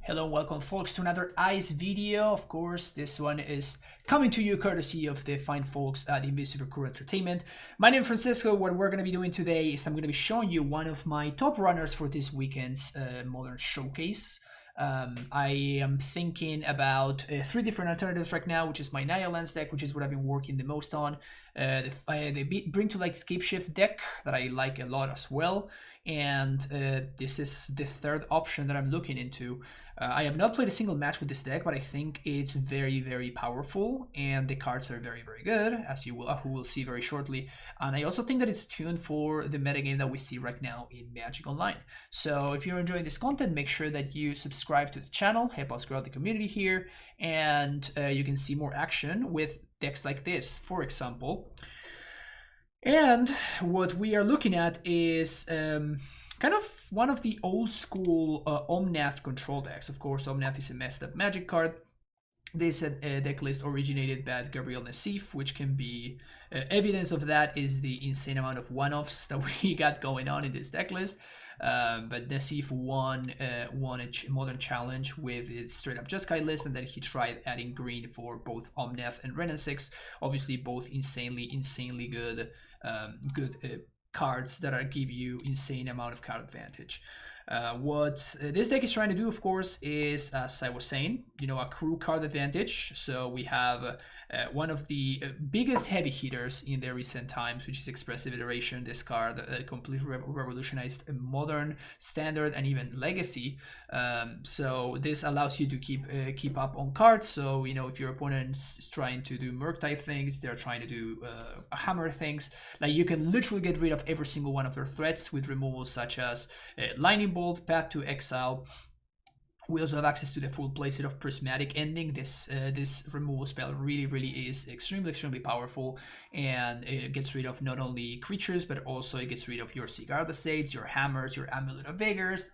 Hello and welcome folks to another ICE video. Of course, this one is coming to you courtesy of the fine folks at Invisible Crew Entertainment. My name is Francisco. What we're going to be doing today is I'm going to be showing you one of my top runners for this weekend's Modern Showcase. I am thinking about three different alternatives right now, which is my Naya Lens deck, which is what I've been working the most on. The Bring to Light Scape Shift deck that I like a lot as well. And this is the third option that I'm looking into. I have not played a single match with this deck, but I think it's very, very powerful, and the cards are very, very good, as you will see very shortly. And I also think that it's tuned for the metagame that we see right now in Magic Online. So if you're enjoying this content, make sure that you subscribe to the channel, help us grow the community here, and you can see more action with decks like this, for example. And what we are looking at is kind of one of the old school Omnath control decks. Of course, Omnath is a messed up Magic card. This deck list originated by Gabriel Nassif, which can be evidence of that is the insane amount of one-offs that we got going on in this deck list. But Nassif won a Modern Challenge with its straight up Jeskai list, and then he tried adding green for both Omnath and Renin 6. Obviously, both insanely good cards that give you insane amount of card advantage. What this deck is trying to do, of course, is, as I was saying, accrue card advantage. So we have one of the biggest heavy hitters in the recent times, which is Expressive Iteration. This card completely revolutionized Modern, Standard, and even Legacy. So this allows you to keep up on cards. So if your opponent is trying to do Merc type things, they're trying to do Hammer things. Like, you can literally get rid of every single one of their threats with removals such as Lightning Bolt, Path to Exile. We also have access to the full playset of Prismatic Ending. This removal spell really is extremely powerful, and it gets rid of not only creatures, but also it gets rid of your Cigar the States, your Hammers, your Amulet of Vigors.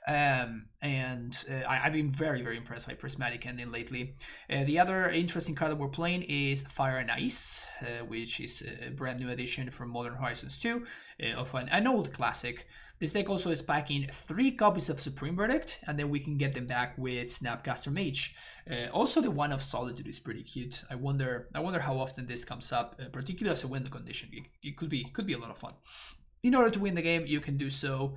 I've been very impressed by Prismatic Ending lately. The other interesting card that we're playing is Fire and Ice, which is a brand new addition from Modern Horizons 2 of an old classic. This deck also is packing 3 copies of Supreme Verdict, and then we can get them back with Snapcaster Mage. Also, the One of Solitude is pretty cute. I wonder how often this comes up, particularly as a win condition. It could be a lot of fun. In order to win the game, you can do so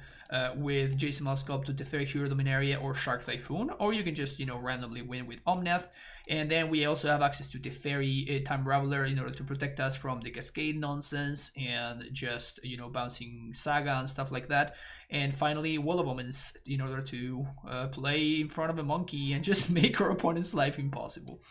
with Jason Sculpt to Teferi Hero Dominaria or Shark Typhoon, or you can just randomly win with Omnath. And then we also have access to Teferi Time Raveler in order to protect us from the Cascade nonsense and just bouncing Saga and stuff like that. And finally, Wall of Omens in order to play in front of a monkey and just make our opponent's life impossible.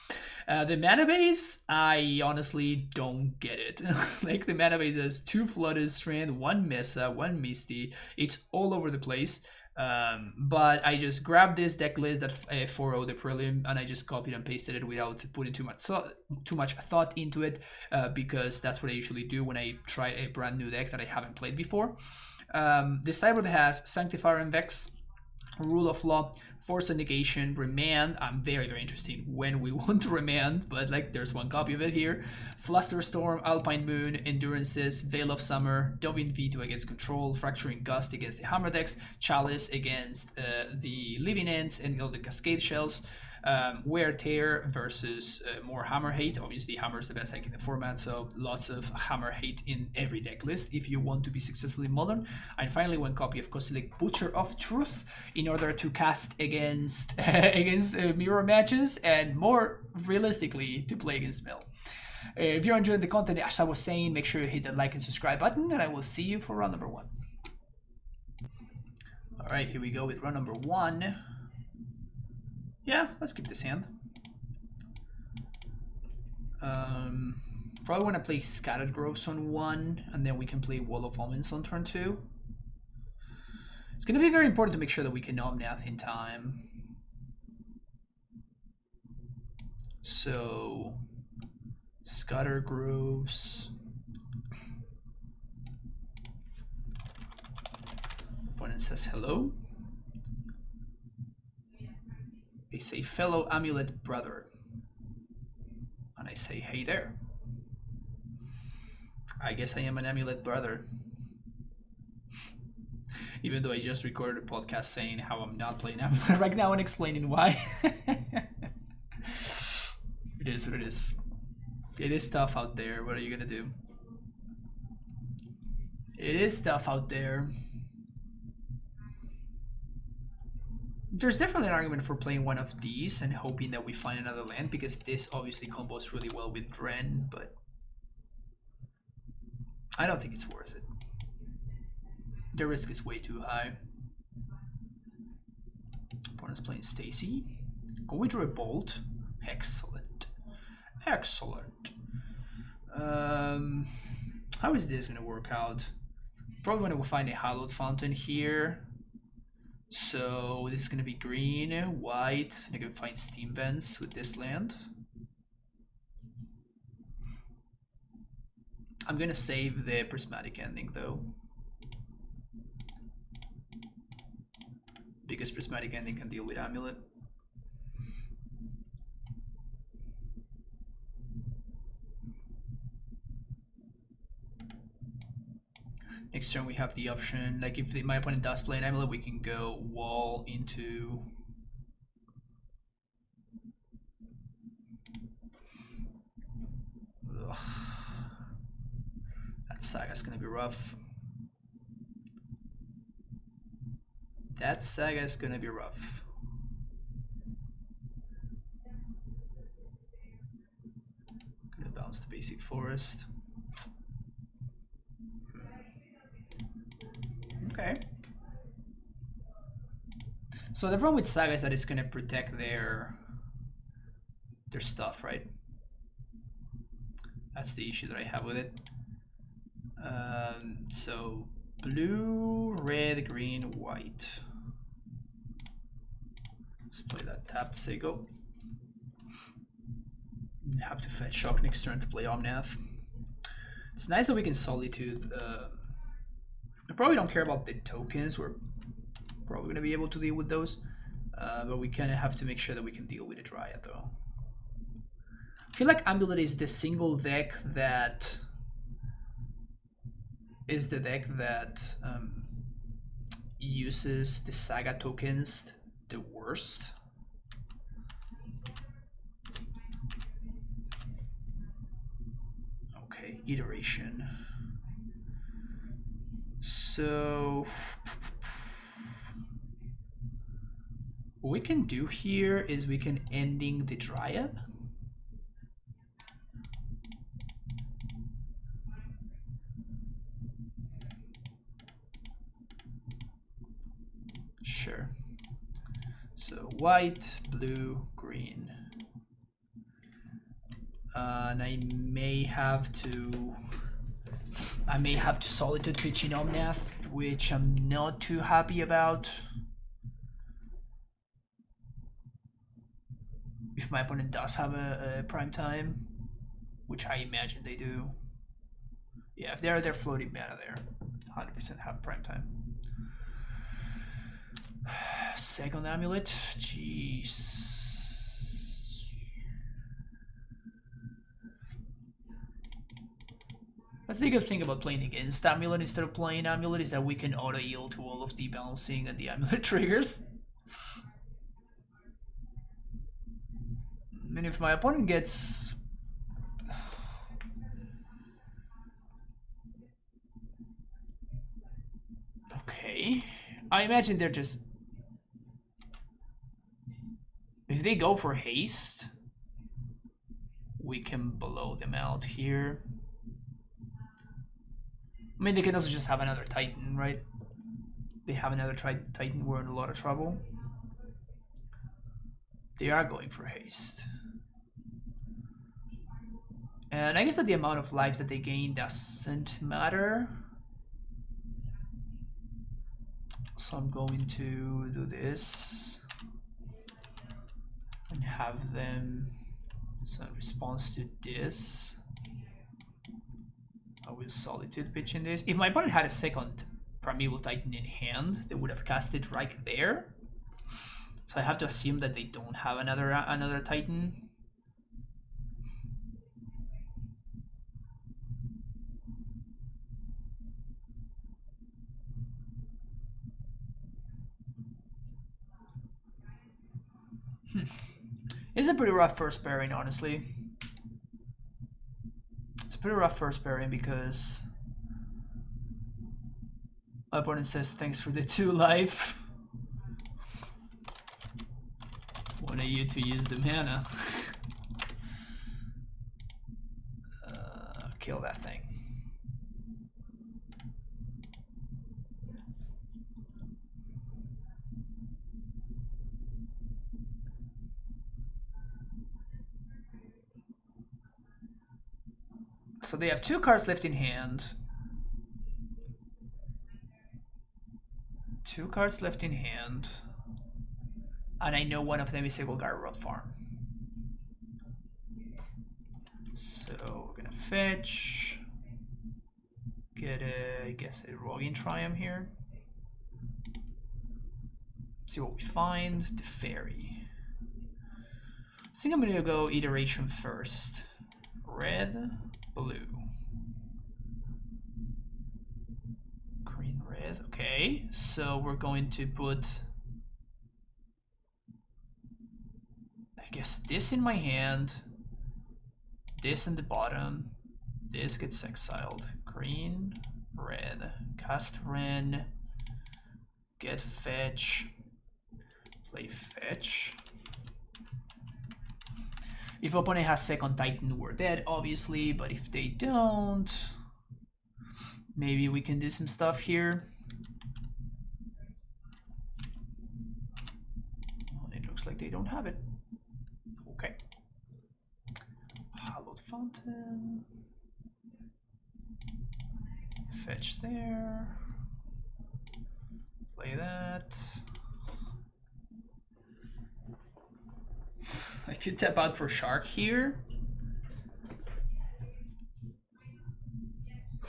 The mana base, I honestly don't get it. Like, the mana base has 2 Flooded Strand, 1 Mesa, 1 Misty. It's all over the place. But I just grabbed this deck list that 4-0 the prelim, and I just copied and pasted it without putting too much thought into it, because that's what I usually do when I try a brand new deck that I haven't played before. This sideboard has Sanctifier and Vex, Rule of Law, Force of Negation, Remand. I'm very interested when we want to remand, but there's one copy of it here. Flusterstorm, Alpine Moon, Endurances, Veil of Summer, Dovin Veto against Control, Fracturing Gust against the Hammer decks, Chalice against the Living Ends and all the Cascade Shells. Wear Tear versus more Hammer Hate. Obviously, Hammer is the best deck in the format, so lots of Hammer Hate in every deck list if you want to be successfully Modern. And finally, one copy of Kozilek, Butcher of Truth, in order to cast against mirror matches, and more realistically, to play against Mill. If you're enjoying the content, as I was saying, make sure you hit that like and subscribe button, and I will see you for round number 1. All right, here we go with round number 1. Yeah, let's keep this hand. Probably want to play Scattered Groves on 1, and then we can play Wall of Omens on turn 2. It's going to be very important to make sure that we can Omnath in time. So, Scattered Groves. Opponent says hello. They say, fellow Amulet brother. And I say, hey there. I guess I am an Amulet brother. Even though I just recorded a podcast saying how I'm not playing Amulet right now and explaining why. It is what it is. It is tough out there. What are you gonna do? It is tough out there. There's definitely an argument for playing one of these and hoping that we find another land, because this obviously combos really well with Dren, but I don't think it's worth it. The risk is way too high. Opponent's playing Stacy. Can we draw a Bolt? Excellent. Excellent. How is this gonna work out? Probably when we find a Hallowed Fountain here. So this is gonna be green, white, and I can find Steam Vents with this land. I'm gonna save the Prismatic Ending though, because Prismatic Ending can deal with Amulet. Next turn we have the option, like if my opponent does play an Amulet, we can go wall into... Ugh. That Saga's gonna be rough. That Saga is gonna be rough. Gonna bounce the basic forest. Okay. So the problem with Saga is that it's gonna protect their stuff, right? That's the issue that I have with it. So blue, red, green, white. Let's play that tapped Sego. Have to fetch Shock next turn to play Omnath. It's nice that we can Solitude. I probably don't care about the tokens. We're probably going to be able to deal with those. But we kind of have to make sure that we can deal with a Dryad though. I feel like Amulet is the single deck that is the deck that uses the Saga tokens the worst. Okay, iteration. So what we can do here is we can ending the Dryad. Sure. So white, blue, green. And I may have to Solitude pitch in Omnath, which I'm not too happy about. If my opponent does have a prime time, which I imagine they do. Yeah, if they're floating mana there, 100% have prime time. Second Amulet, jeez. That's the good thing about playing against Amulet instead of playing Amulet, is that we can auto yield to all of the bouncing and the Amulet triggers. And if my opponent gets... Okay, I imagine they're just... If they go for haste, we can blow them out here. I mean, they can also just have another Titan, right? They have another Titan, we're in a lot of trouble. They are going for haste. And I guess that the amount of life that they gain doesn't matter. So I'm going to do this. And have them, so in response to this, I will Solitude pitch in this. If my opponent had a second Primeval Titan in hand, they would have cast it right there. So I have to assume that they don't have another Titan. It's a pretty rough first pairing, honestly. It's a pretty rough first pairing because my opponent says thanks for the 2 life. Wanted you to use the mana. Kill that thing. So they have 2 cards left in hand. 2 cards left in hand. And I know one of them is a Golgari Rod Farm. So we're gonna fetch. Get a, I guess, a Roguin Triumph here. See what we find. The Fairy. I think I'm gonna go iteration first. Red, blue. Green, red. Okay, so we're going to put, I guess, this in my hand. This in the bottom. This gets exiled. Green, red. Cast Ren. Get fetch. Play fetch. If opponent has second Titan, we're dead, obviously, but if they don't, maybe we can do some stuff here. Well, it looks like they don't have it. Okay. Hallowed Fountain. Fetch there. Play that. I could tap out for Shark here.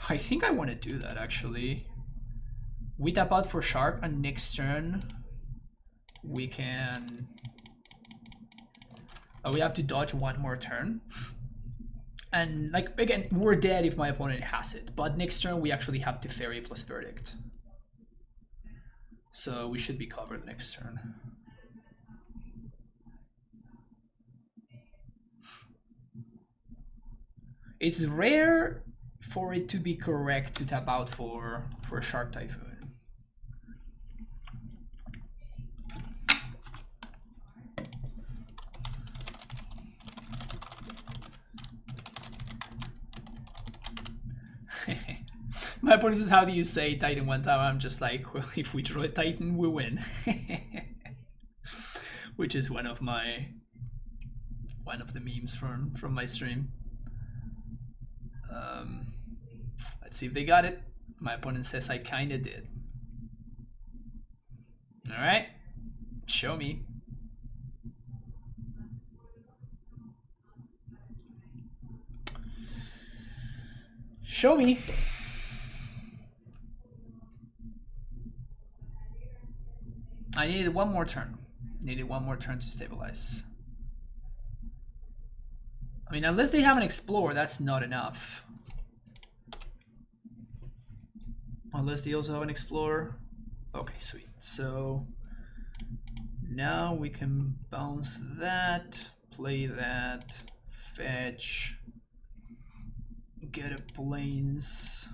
I think I want to do that actually. We tap out for Shark, and next turn we can... we have to dodge 1 more turn. And like, again, we're dead if my opponent has it, but next turn we actually have Teferi plus Verdict. So we should be covered next turn. It's rare for it to be correct to tap out for Shark Typhoon. My opponent says, how do you say Titan one time? I'm just like, well, if we draw a Titan, we win. Which is one of the memes from my stream. Let's see if they got it. My opponent says I kinda did. Alright. Show me. Show me. I needed 1 more turn. Needed 1 more turn to stabilize. I mean, unless they have an Explorer, that's not enough. Unless they also have an Explorer. Okay, sweet. So now we can bounce that, play that, fetch, get a Plains,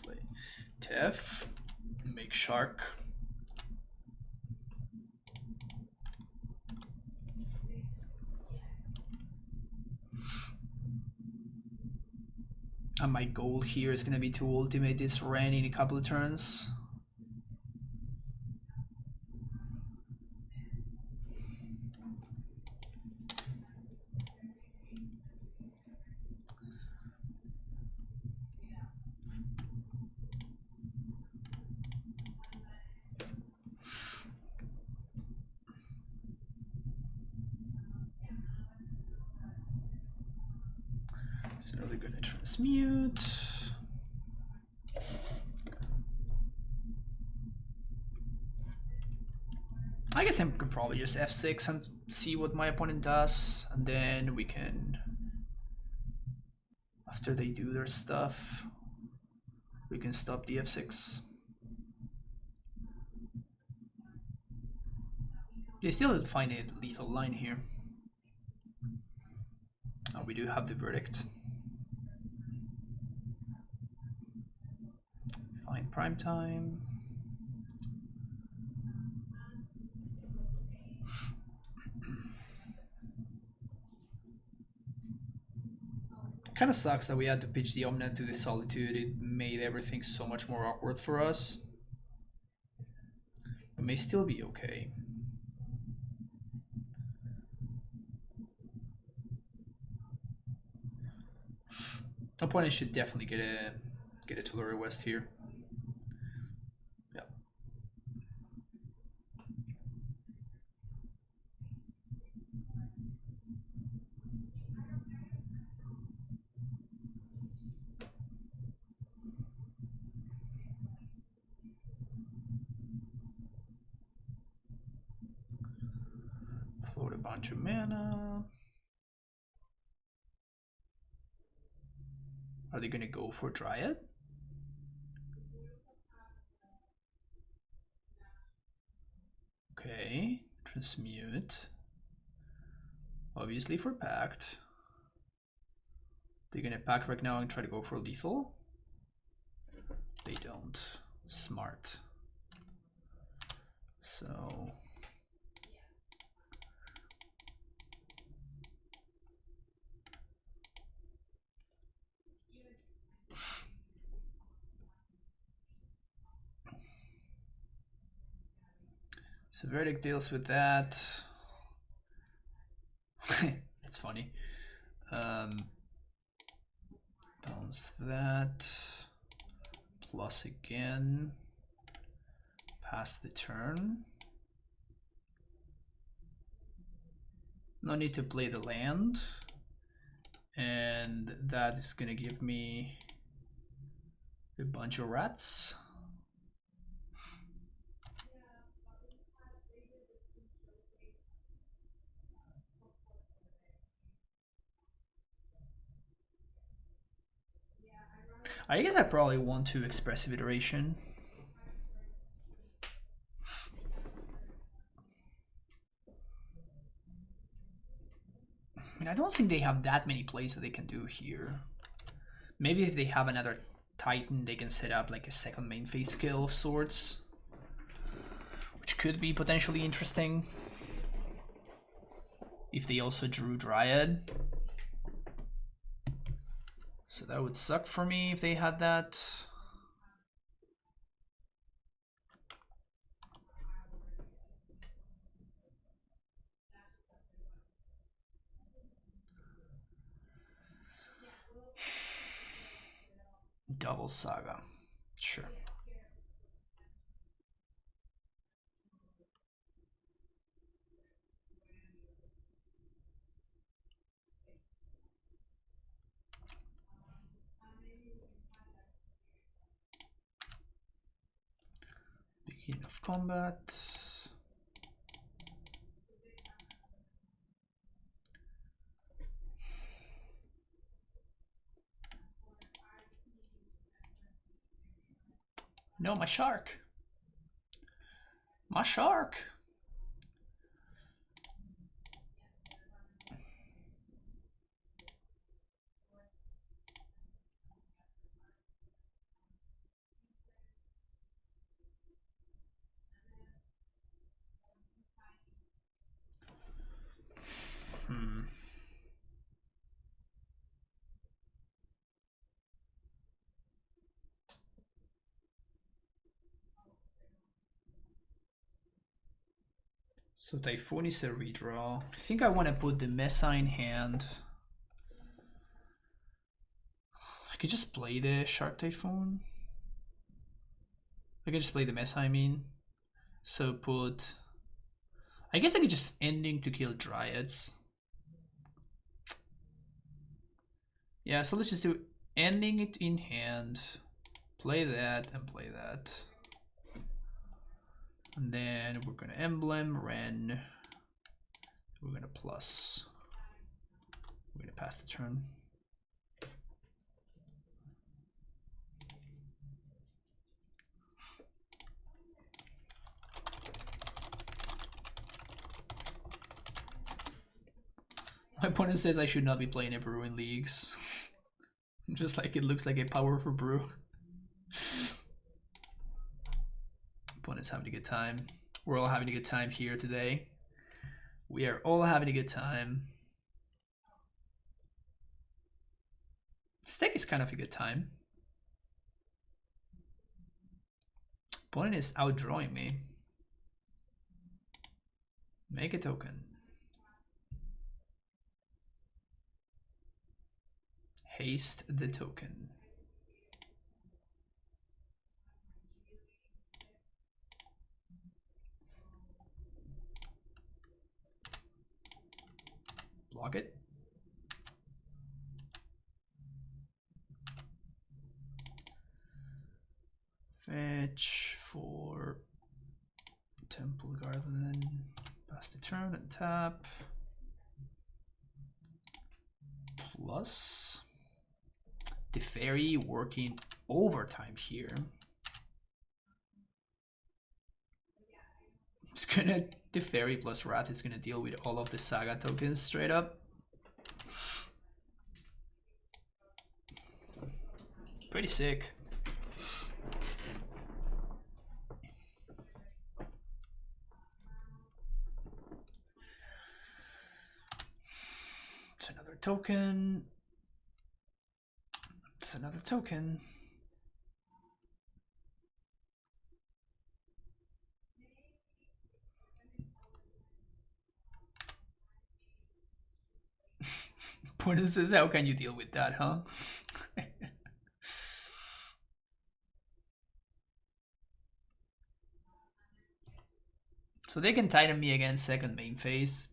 play Tef, make Shark. And my goal here is going to be to ultimate this Ren in a couple of turns. So they're going to transmute. I guess I could probably just F6 and see what my opponent does, and then we can, after they do their stuff, we can stop the F6. They still find a lethal line here. Oh, we do have the verdict. Find prime time. Kind of sucks that we had to pitch the Omnet to the Solitude. It made everything so much more awkward for us. It may still be okay. Opponent should definitely get a Tulare West here. Yep. Float a bunch of mana. Are they gonna go for Dryad? Okay, transmute. Obviously for Pact. They're gonna pack right now and try to go for lethal. They don't. Smart. So Verdict deals with that. That's funny. Bounce that. Plus again. Pass the turn. No need to play the land. And that is gonna give me a bunch of rats. I guess I probably want to expressive iteration. I mean, I don't think they have that many plays that they can do here. Maybe if they have another Titan, they can set up like a second main phase skill of sorts, which could be potentially interesting. If they also drew Dryad. So that would suck for me if they had that. Double Saga. Sure. Begin of combat. No, my shark. My shark. So Typhoon is a redraw. I think I want to put the Mesa in hand. I could just play the Shark Typhoon. I could just play the Mesa, I mean. So put... I guess I could just ending to kill Dryads. Yeah, so let's just do ending it in hand. Play that and play that. And then we're gonna emblem, Ren. We're gonna plus. We're gonna pass the turn. My opponent says I should not be playing a brew in leagues. Just like it looks like a powerful brew. Opponent's having a good time. We're all having a good time here today. We are all having a good time. This deck is kind of a good time. Opponent is outdrawing me. Make a token. Haste the token. Block it. Fetch for Temple Garden. Pass the turn and tap. Plus the fairy working overtime here. It's gonna, the fairy plus Wrath is gonna deal with all of the Saga tokens straight up. Pretty sick. It's another token. It's another token. Point says, how can you deal with that, huh? So they can Titan me again second main phase.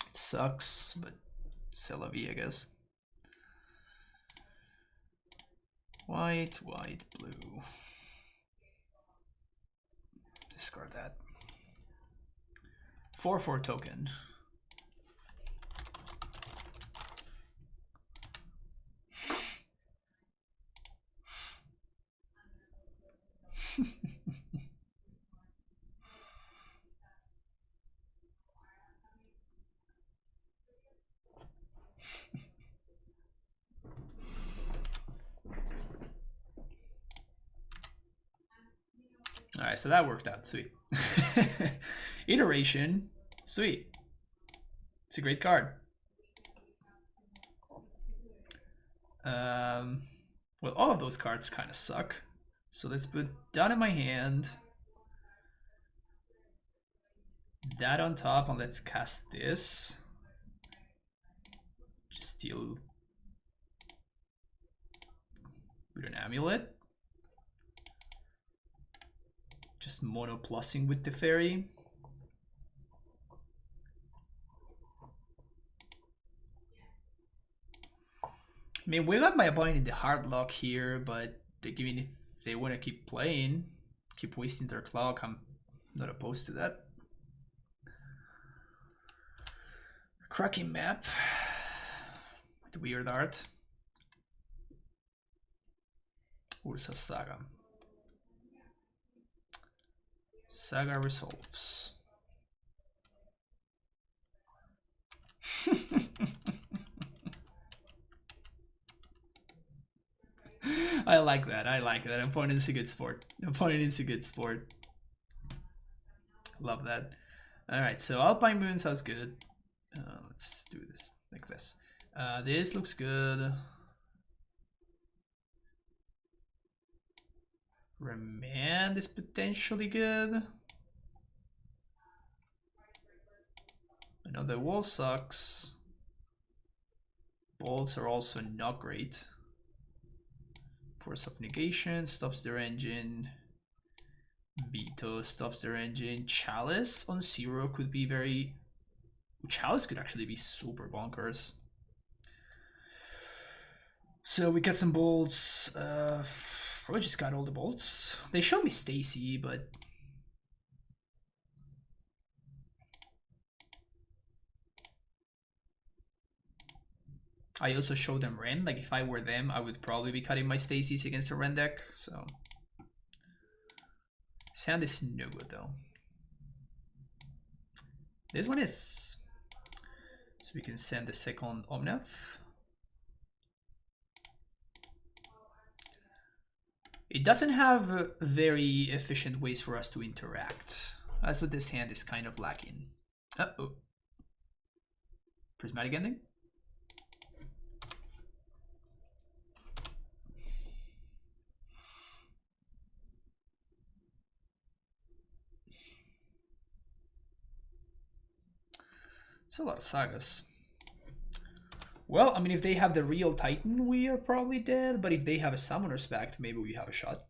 It sucks, but c'est la vie, I guess. White, white, blue. Discard that. 4/4 token. All right, so that worked out. Sweet. Iteration. Sweet. It's a great card. Well, all of those cards kind of suck. So let's put that in my hand. That on top, and let's cast this. Just deal with an amulet. Just mono plussing with the fairy. I mean, we got my opponent in the hard lock here, but if they want to keep playing, keep wasting their clock, I'm not opposed to that. Cracking map with weird art. Ursa Saga. Saga resolves. I like that. I like that. Opponent is a good sport. Opponent is a good sport. Love that. All right, so Alpine Moon sounds good. Let's do this like this. This looks good. Remand is potentially good. I know the wall sucks. Bolts are also not great. Force of negation stops their engine. Veto stops their engine. Chalice on 0 could be very... Chalice could actually be super bonkers. So we got some bolts. Probably just got all the bolts. They showed me Stacy, but... I also showed them Ren. Like, if I were them, I would probably be cutting my Stacy's against a Ren deck, so... Sand is no good, though. This one is. So we can send the second Omnath. It doesn't have very efficient ways for us to interact. That's what this hand is kind of lacking. Uh-oh. Prismatic Ending? It's a lot of sagas. Well, I mean, if they have the real Titan, we are probably dead. But if they have a Summoner's Pact, maybe we have a shot.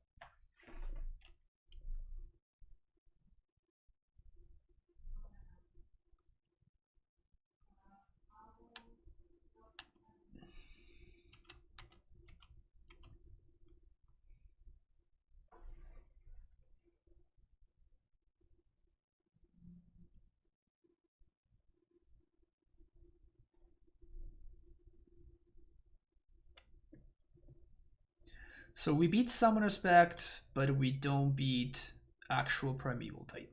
So we beat Summoner's Pact, but we don't beat actual Primeval Titan.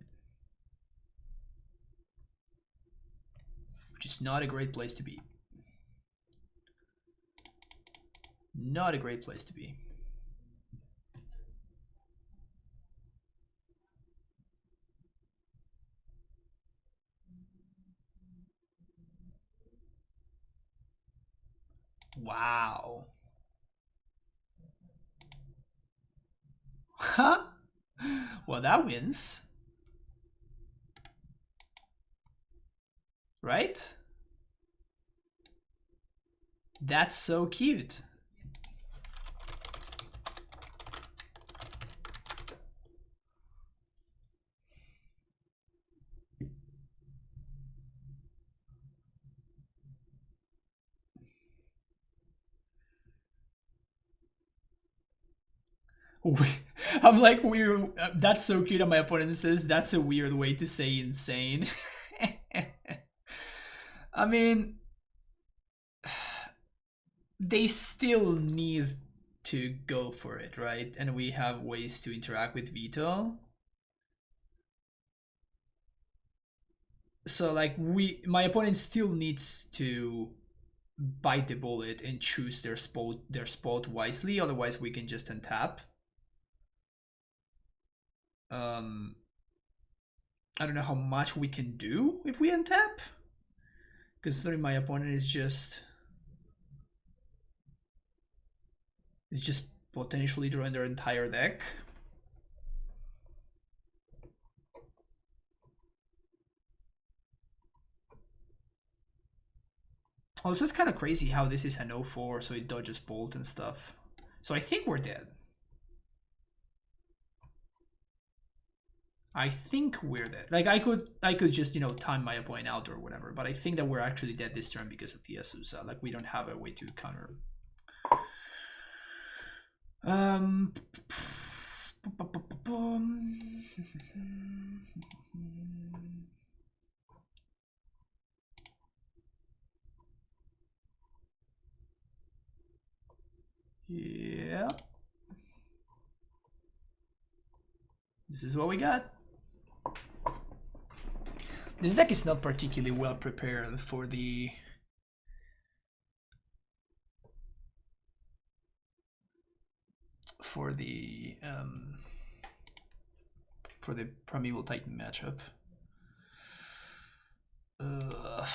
Which is not a great place to be. Not a great place to be. Wow. Huh? Well, that wins. Right? That's so cute. I'm like weird. That's so cute. And my opponent says that's a weird way to say insane. I mean, they still need to go for it, right? And we have ways to interact with veto. So like my opponent still needs to bite the bullet and choose their spot wisely. Otherwise, we can just untap. I don't know how much we can do if we untap, considering my opponent is just potentially drawing their entire deck. Also, it's kind of crazy how this is an 0-4, so it dodges bolt and stuff. So I think we're dead. I think we're dead. Like I could just, you know, time my opponent out or whatever, but I think that we're actually dead this turn because of the Azusa. Like we don't have a way to counter. Yeah. This is what we got. This deck is not particularly well prepared for the Primeval Titan matchup. I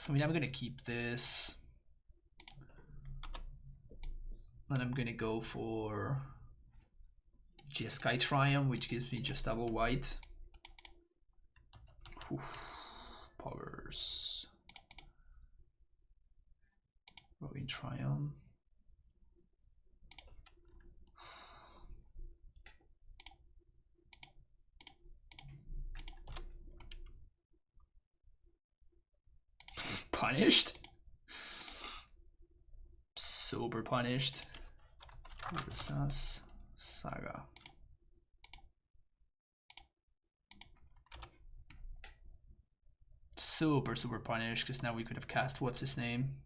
mean, I'm gonna keep this. And I'm gonna go for Jeskai Triumph, which gives me just double white. Oof. Powers. Robin Triumph. Punished? Super punished. Versus Saga. Super punished, because now we could have cast what's his name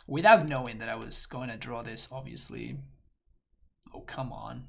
without knowing that I was going to draw this, obviously. Oh, come on.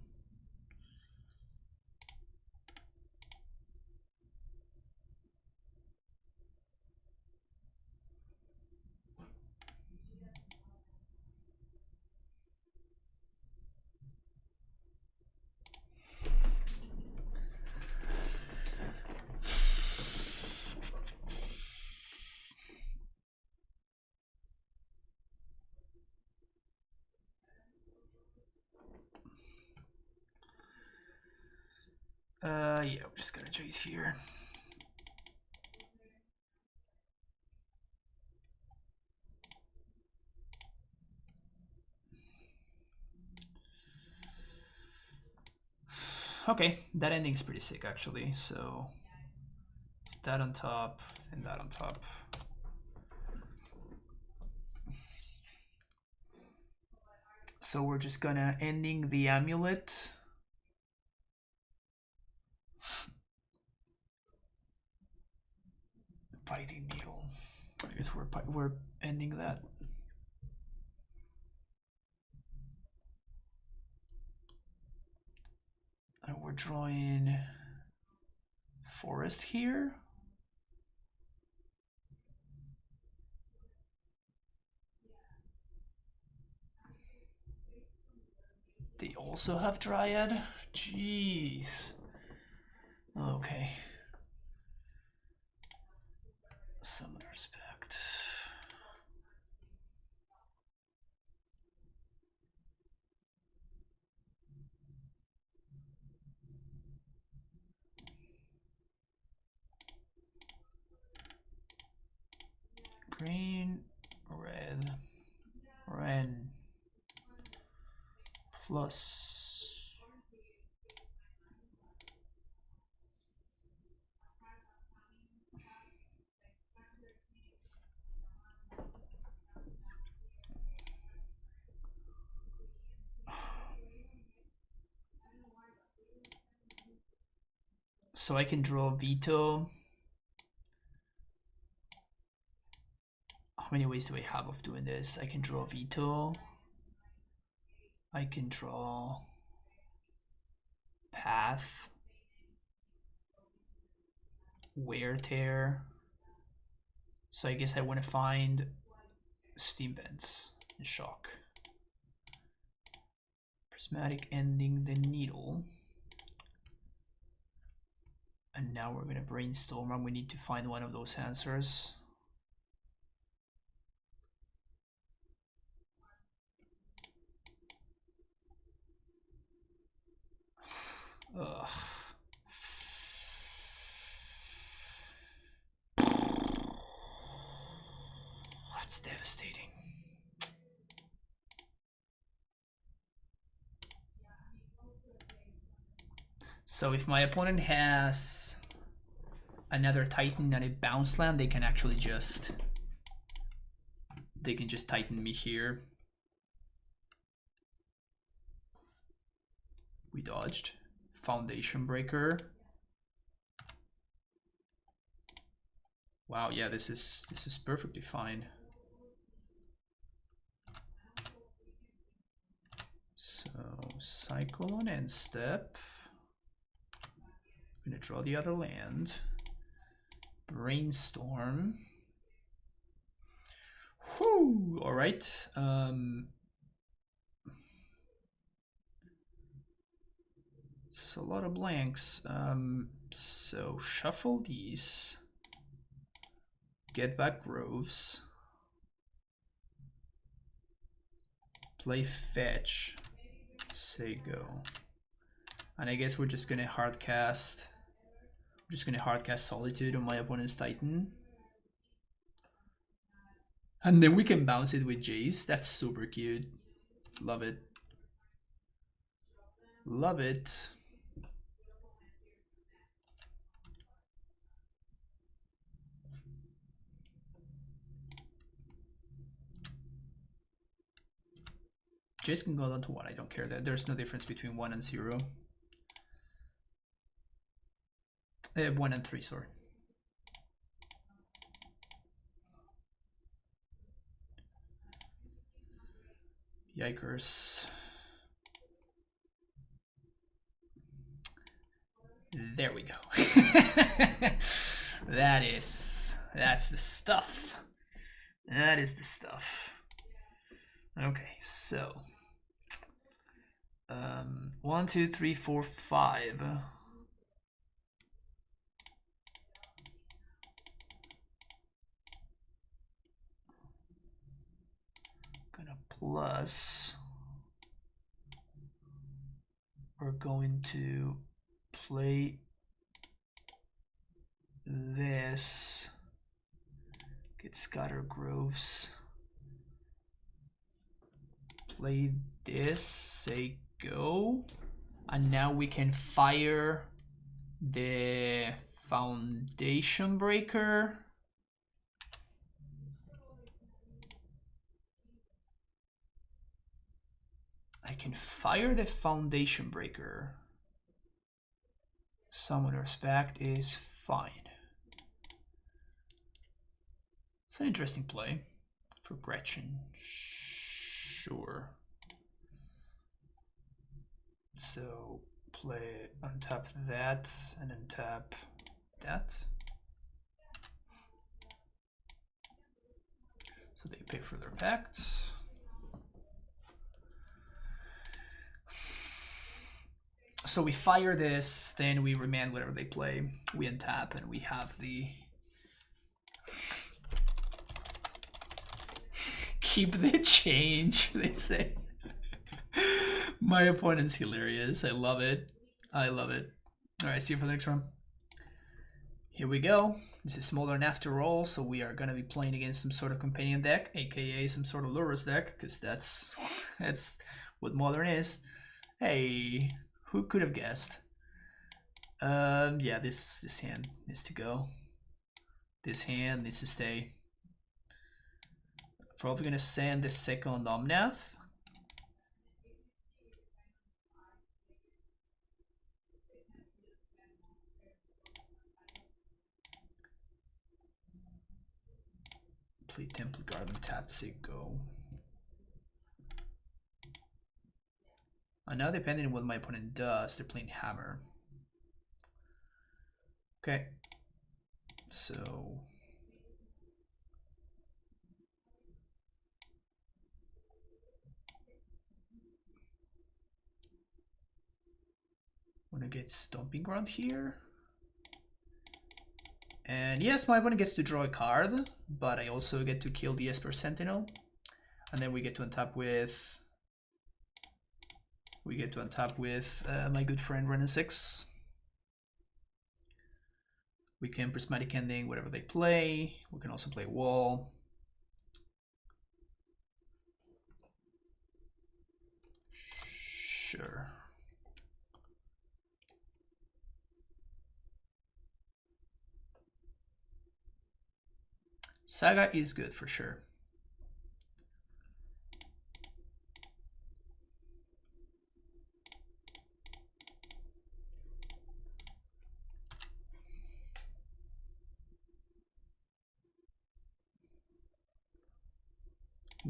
Yeah, we're just gonna chase here. Okay, that ending's pretty sick actually. So that on top and that on top. So we're just gonna ending the amulet. Fighting needle. I guess we're ending that. And we're drawing forest here. They also have Dryad? Jeez. Okay. Some respect. Green, red, red, plus. So I can draw veto. How many ways do I have of doing this? I can draw veto. I can draw path. Wear tear. So I guess I want to find steam vents and shock. Prismatic ending the needle. And now we're gonna brainstorm and we need to find one of those answers. Ugh. That's devastating. So if my opponent has another Titan and a bounce land, they can actually just Titan me here. We dodged. Foundation breaker. Wow, yeah, this is perfectly fine. So cycle on end step. I'm gonna draw the other land. Brainstorm. Whew, all right. It's a lot of blanks. So shuffle these. Get back Groves. Play fetch. Say go. And I guess we're just gonna hardcast. We're just gonna hardcast Solitude on my opponent's Titan. And then we can bounce it with Jace. That's super cute. Love it. Love it. Jace can go down to 1. I don't care. That there's no difference between 1 and 0. 1 and 3, sorry. Yikers. There we go. That's the stuff. That is the stuff. Okay, so 1, 2, 3, 4, 5. Gonna plus. We're going to play this. Get Scatter Groves. Play this, say go. And now we can fire the Foundation Breaker. I can fire the Foundation Breaker. Summoner's Pact is fine. It's an interesting play for Gretchen. Sure. So play untap that and untap that. So they pay for their pact. So we fire this, then we remand whatever they play. We untap and we have the keep the change, they say. My opponent's hilarious. I love it. I love it. Alright, see you for the next round. Here we go. This is Modern after all, so we are gonna be playing against some sort of companion deck, aka some sort of Lurus deck, because that's what Modern is. Hey, who could have guessed? Yeah, this hand needs to go. This hand needs to stay. Probably gonna send the second Omnath. Play Temple Garden, tap, say go. And now depending on what my opponent does, they're playing Hammer. Okay. So I'm gonna get Stomping Ground here. And yes, my opponent gets to draw a card, but I also get to kill the Esper Sentinel. And then we get to untap with my good friend Renin 6. We can Prismatic Ending whatever they play. We can also play Wall. Sure. Saga is good for sure.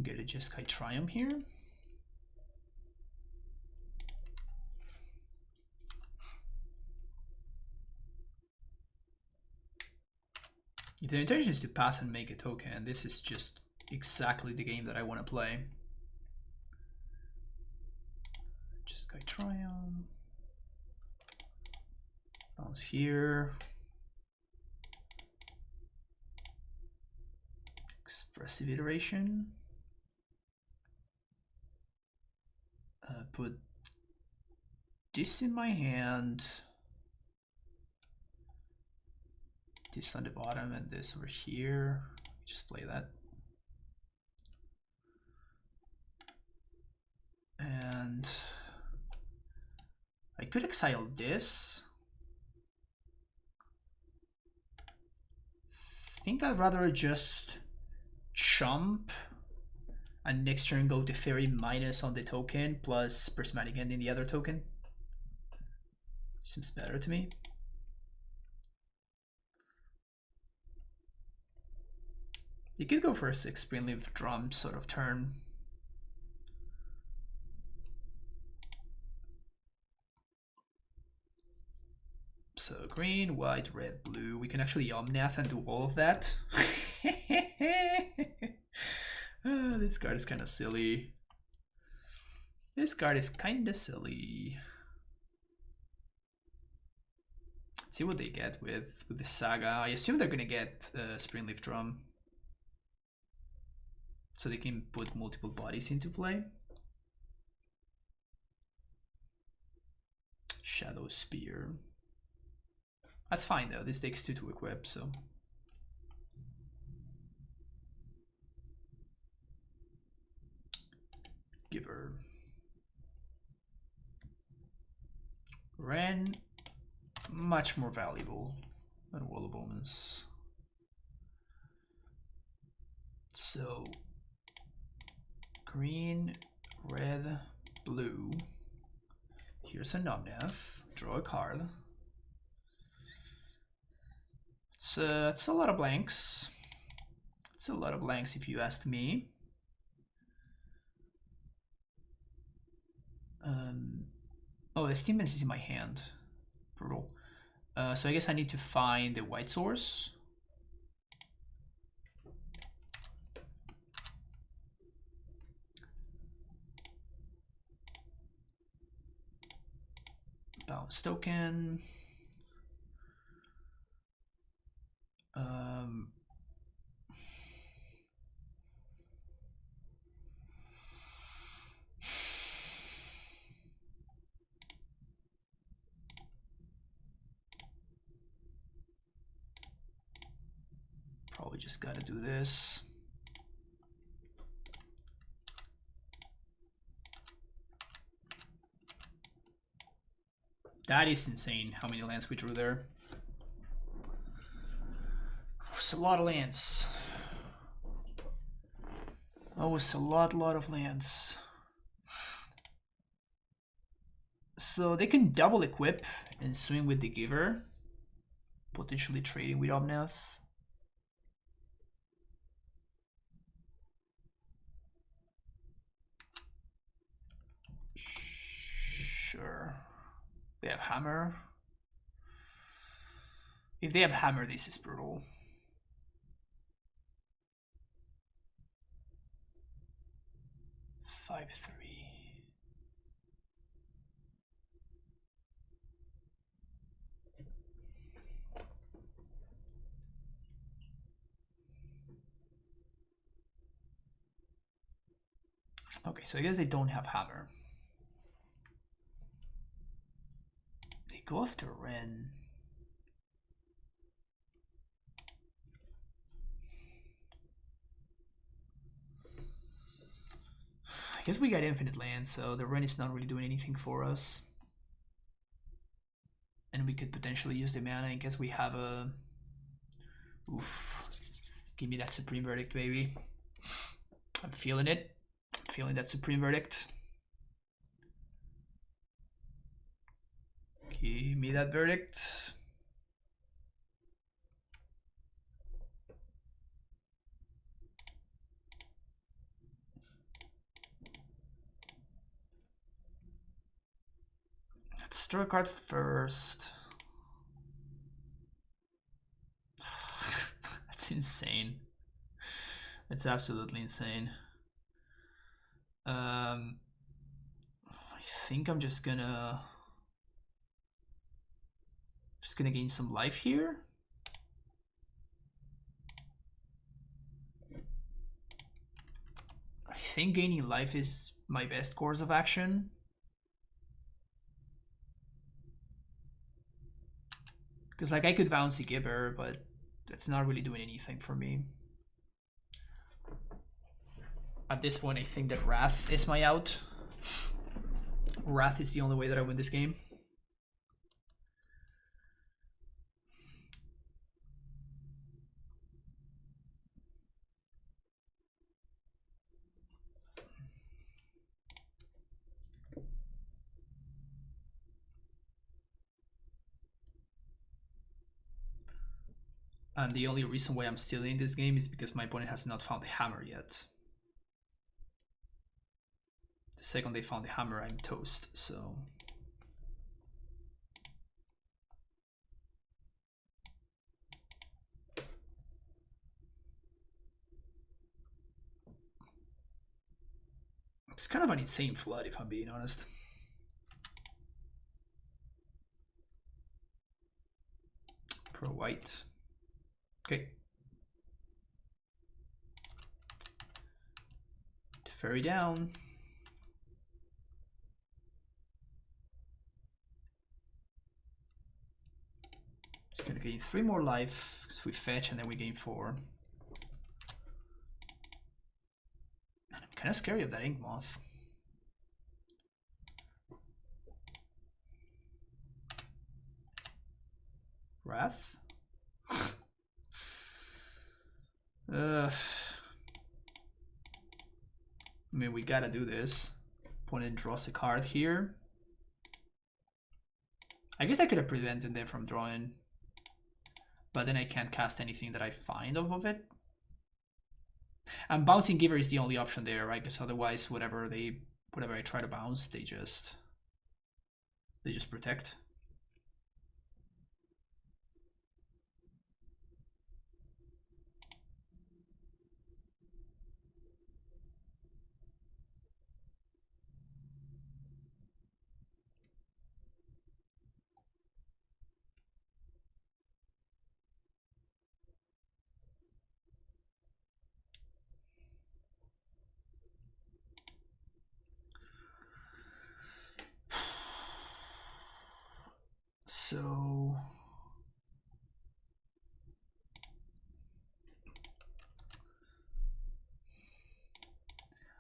Get a Jeskai Triumph here. If the intention is to pass and make a token, this is just exactly the game that I want to play. Jeskai Triumph. Bounce here. Expressive Iteration. Put this in my hand. This on the bottom and this over here. Just play that. And I could exile this. I think I'd rather just chump and next turn go to Fairy minus on the token plus Prismatic End in the other token. Seems better to me. You could go for a 6 Springleaf Drum sort of turn. So green, white, red, blue. We can actually Omnath and do all of that. This card is kind of silly. This card is kind of silly. Let's see what they get with the Saga. I assume they're gonna get Springleaf Drum, so they can put multiple bodies into play. Shadow Spear. That's fine though. This takes 2 to equip, so. Giver. Ren, much more valuable than Wall of Omens. So, green, red, blue. Here's a Nomnath. Draw a card. It's a lot of blanks. It's a lot of blanks if you ask me. Oh, the Steam is in my hand. Brutal. So I guess I need to find the white source. Bounce token. Probably just gotta do this. That is insane how many lands we drew there. It's a lot of lands. Oh, it's a lot of lands. So they can double equip and swing with the Giver, potentially trading with Omnath. Sure. They have Hammer. If they have Hammer, this is brutal. Five, 3. Okay, so I guess they don't have Hammer. They go after Ren. I guess we got infinite land, so the Ren is not really doing anything for us. And we could potentially use the mana in case we have a... Oof. Give me that Supreme Verdict, baby. I'm feeling it. I'm feeling that Supreme Verdict. Give me that Verdict. Let's draw a card first. That's insane. That's absolutely insane. I think I'm just gonna gain some life here. I think gaining life is my best course of action. Because like I could bounce a Gibber, but that's not really doing anything for me. At this point, I think that Wrath is my out. Wrath is the only way that I win this game. And the only reason why I'm still in this game is because my opponent has not found the hammer yet. The second they found the hammer, I'm toast, so... It's kind of an insane flood, if I'm being honest. Pro white. Okay. Ferry down. Gonna gain 3 more life because we fetch and then we gain 4. And I'm kind of scary of that ink moth. Wrath? I mean, we gotta do this. Opponent draws a card here. I guess I could have prevented them from drawing, but then I can't cast anything that I find off of it. And Bouncing Giver is the only option there, right? Because otherwise, whatever I try to bounce, they just protect. So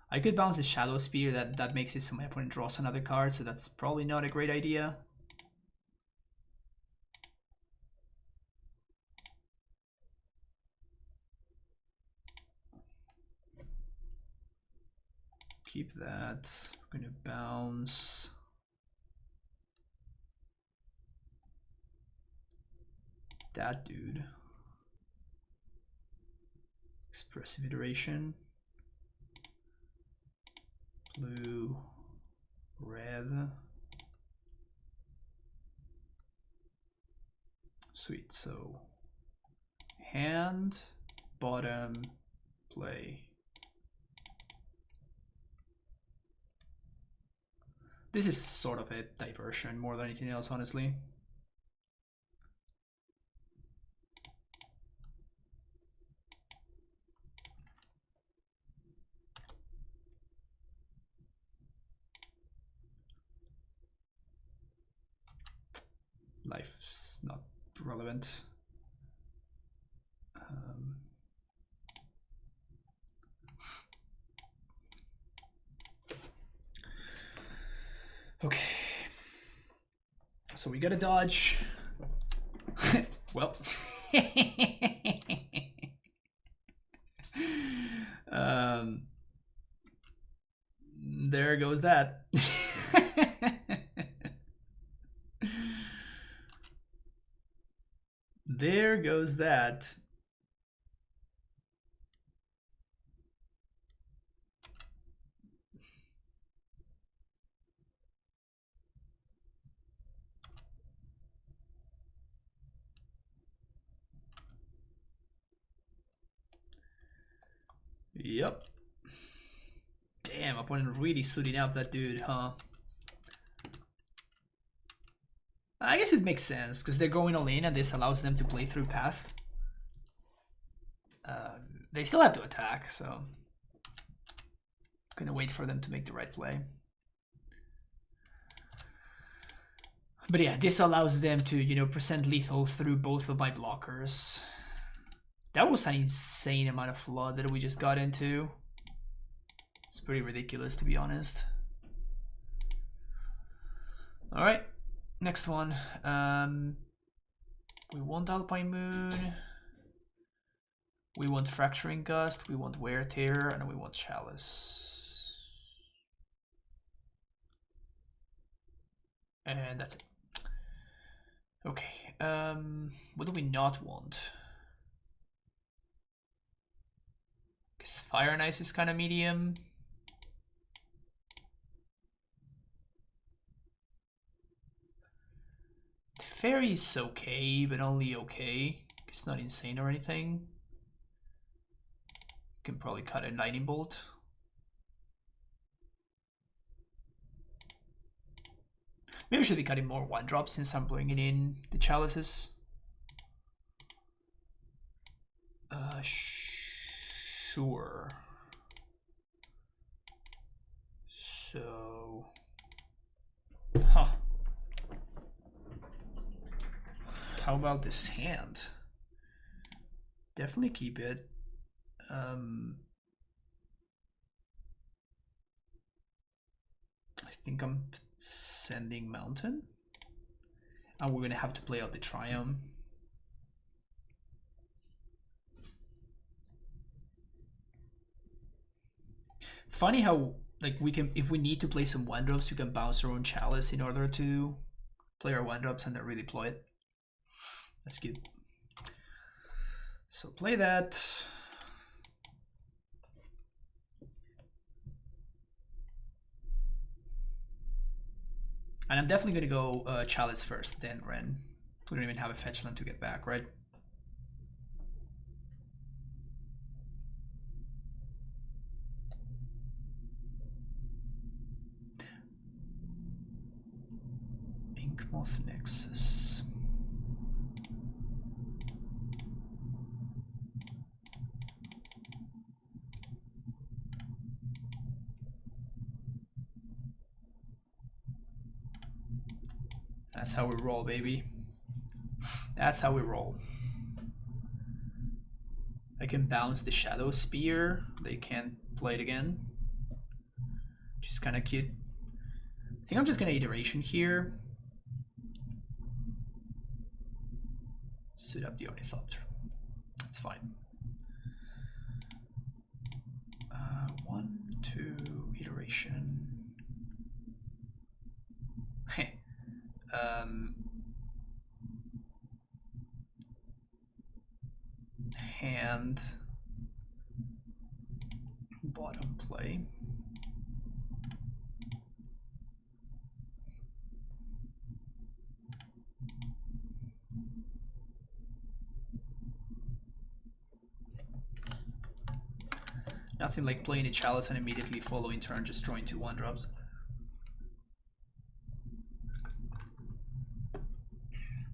I could bounce the Shadow Spear, that makes it so my opponent draws another card, so that's probably not a great idea. Keep that. We're gonna bounce. That dude. Expressive Iteration. Blue, red. Sweet, so hand, bottom, play. This is sort of a diversion more than anything else, honestly. Life's not relevant. Okay. So we gotta dodge. Well. There goes that. There goes that. Yep. Damn, opponent really suiting up that dude, huh? I guess it makes sense, because they're going all in and this allows them to play through path. They still have to attack, so... Gonna wait for them to make the right play. But yeah, this allows them to, you know, present lethal through both of my blockers. That was an insane amount of flood that we just got into. It's pretty ridiculous, to be honest. Alright, next one. We want Alpine Moon. We want Fracturing Gust. We want Wear Tear. And we want Chalice. And that's it. Okay, what do we not want? Because Fire and Ice is kind of medium. Fairy is okay, but only okay. It's not insane or anything. Can probably cut a Lightning Bolt. Maybe I should be cutting more 1-drops since I'm bringing in the chalices. Sure. So, huh. how about this hand? Definitely keep it. I think I'm sending Mountain. And we're gonna have to play out the Triumph. Funny how, like, we can, if we need to play some 1-drops, we can bounce our own Chalice in order to play our 1-drops and then redeploy it. That's good. So play that. And I'm definitely going to go Chalice first, then Ren. We don't even have a fetch land to get back, right? Inkmoth Nexus. That's how we roll, baby. That's how we roll. I can bounce the Shadow Spear. They can't play it again. Which is kind of cute. I think I'm just gonna Iteration here. Suit up the Ornithopter. That's fine. 1, 2, Iteration. Hand. Bottom play. Nothing like playing a Chalice and immediately following turn, just drawing 2 1-drops.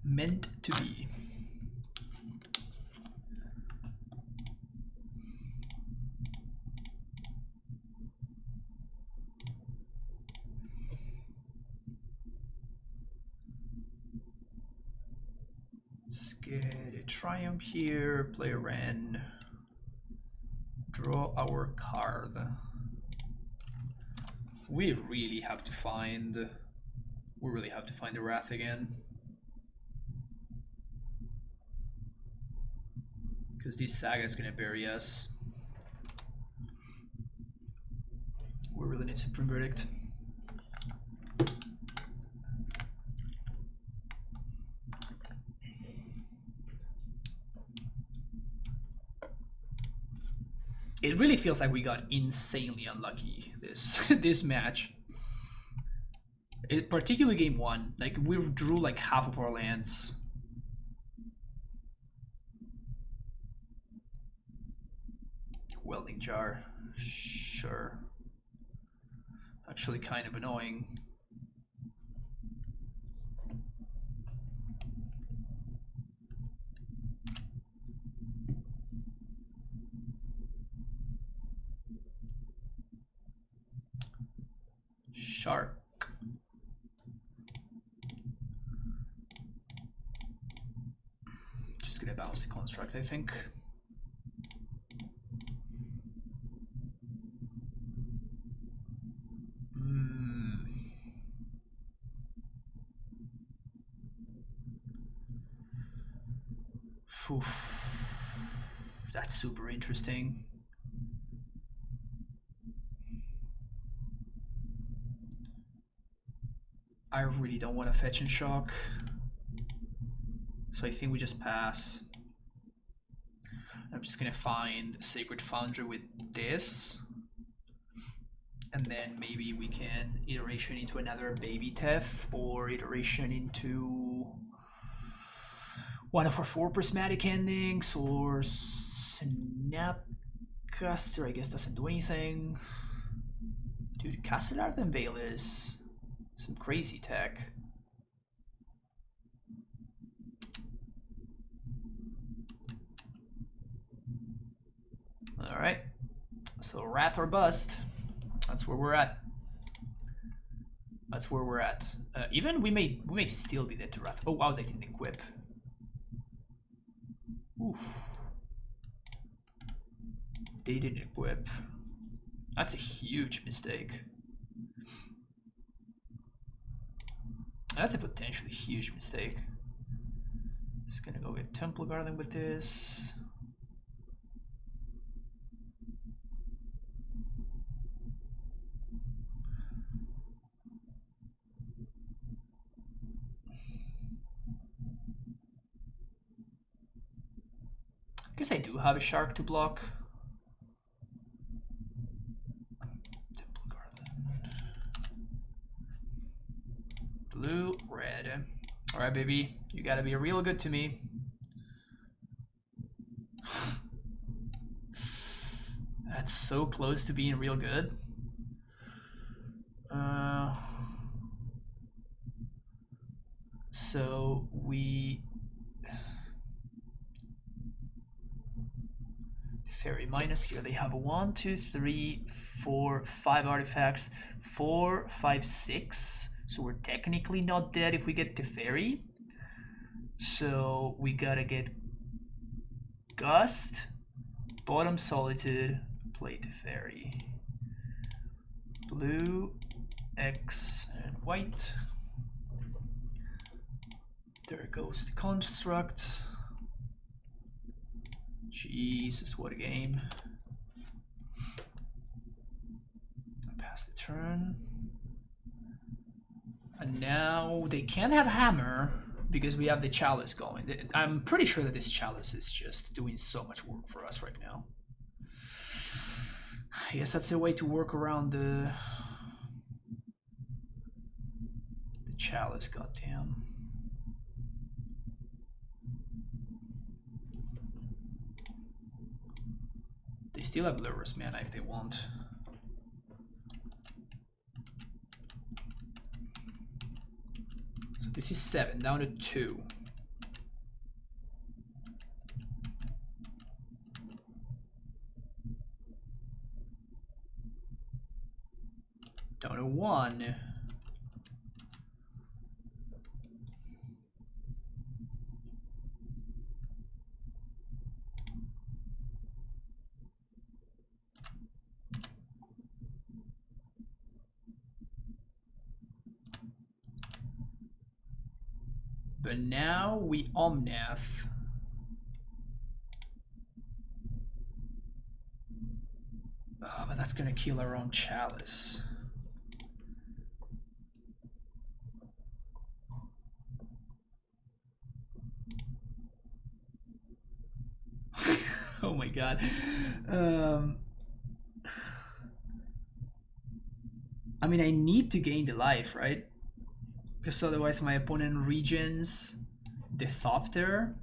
Meant to be. Let's get a Triumph here, play a Ren. Draw our card. We really have to find the Wrath again. Because this Saga is gonna bury us. We really need Supreme Verdict. It really feels like we got insanely unlucky this match. Particularly game 1, like we drew like half of our lands. Welding Jar, sure. Actually kind of annoying. Shark. Just gonna bounce the construct, I think. That's super interesting. I really don't want to fetch and shock, so I think we just pass. I'm just gonna find Sacred Foundry with this, and then maybe we can iteration into another Baby Tef, or iteration into one of our 4 prismatic endings, or Snapcaster. I guess doesn't do anything. Dude, Castellar and Veil is some crazy tech. All right, so Wrath or Bust. That's where we're at. That's where we're at. Even we may still be dead to Wrath. Oh wow, they didn't equip. Oof. They didn't equip. That's a huge mistake. That's a potentially huge mistake. Just gonna go with Temple Garden with this. I guess I do have a shark to block. Temple Garden. Blue, red. Alright, baby. You gotta be real good to me. That's so close to being real good. So we fairy minus here. They have 1, 2, 3, 4, 5 artifacts. 4, 5, 6. So we're technically not dead if we get to fairy. So we gotta get Gust, bottom Solitude, play to fairy. Blue, X, and white. There goes the construct. Jesus, what a game. Pass the turn. And now they can't have hammer because we have the chalice going. I'm pretty sure that this chalice is just doing so much work for us right now. I guess that's a way to work around the chalice, goddamn. They still have lures mana if they want. So this is 7, down to 2. Down to 1. But now we Omnath. But that's gonna kill our own chalice. Oh my god. I mean, I need to gain the life, right? Because otherwise my opponent regens the Thopter.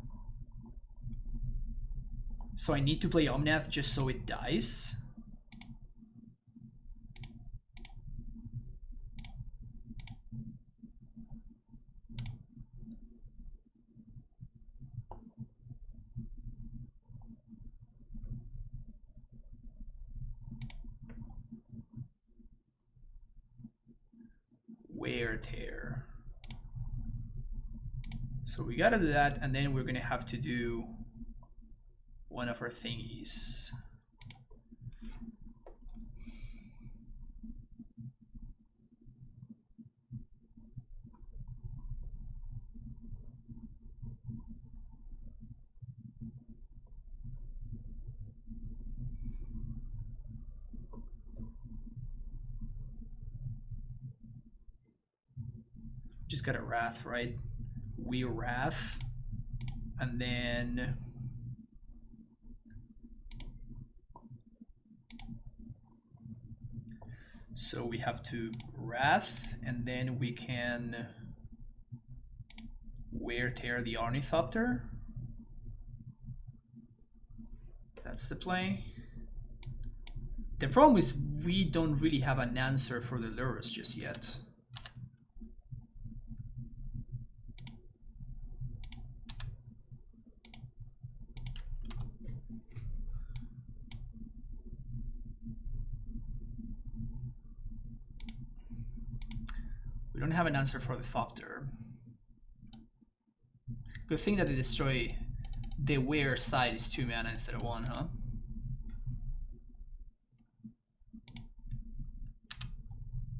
So I need to play Omnath just so it dies. Wear Tear. So we gotta do that, and then we're gonna have to do one of our thingies. Just got a Wrath, right? We Wrath, and then so we have to Wrath, and then we can Wear Tear the Ornithopter. That's the play. The problem is we don't really have an answer for the lures just yet. We don't have an answer for the Thopter. Good thing that they destroy The wear side is 2 mana instead of 1, huh?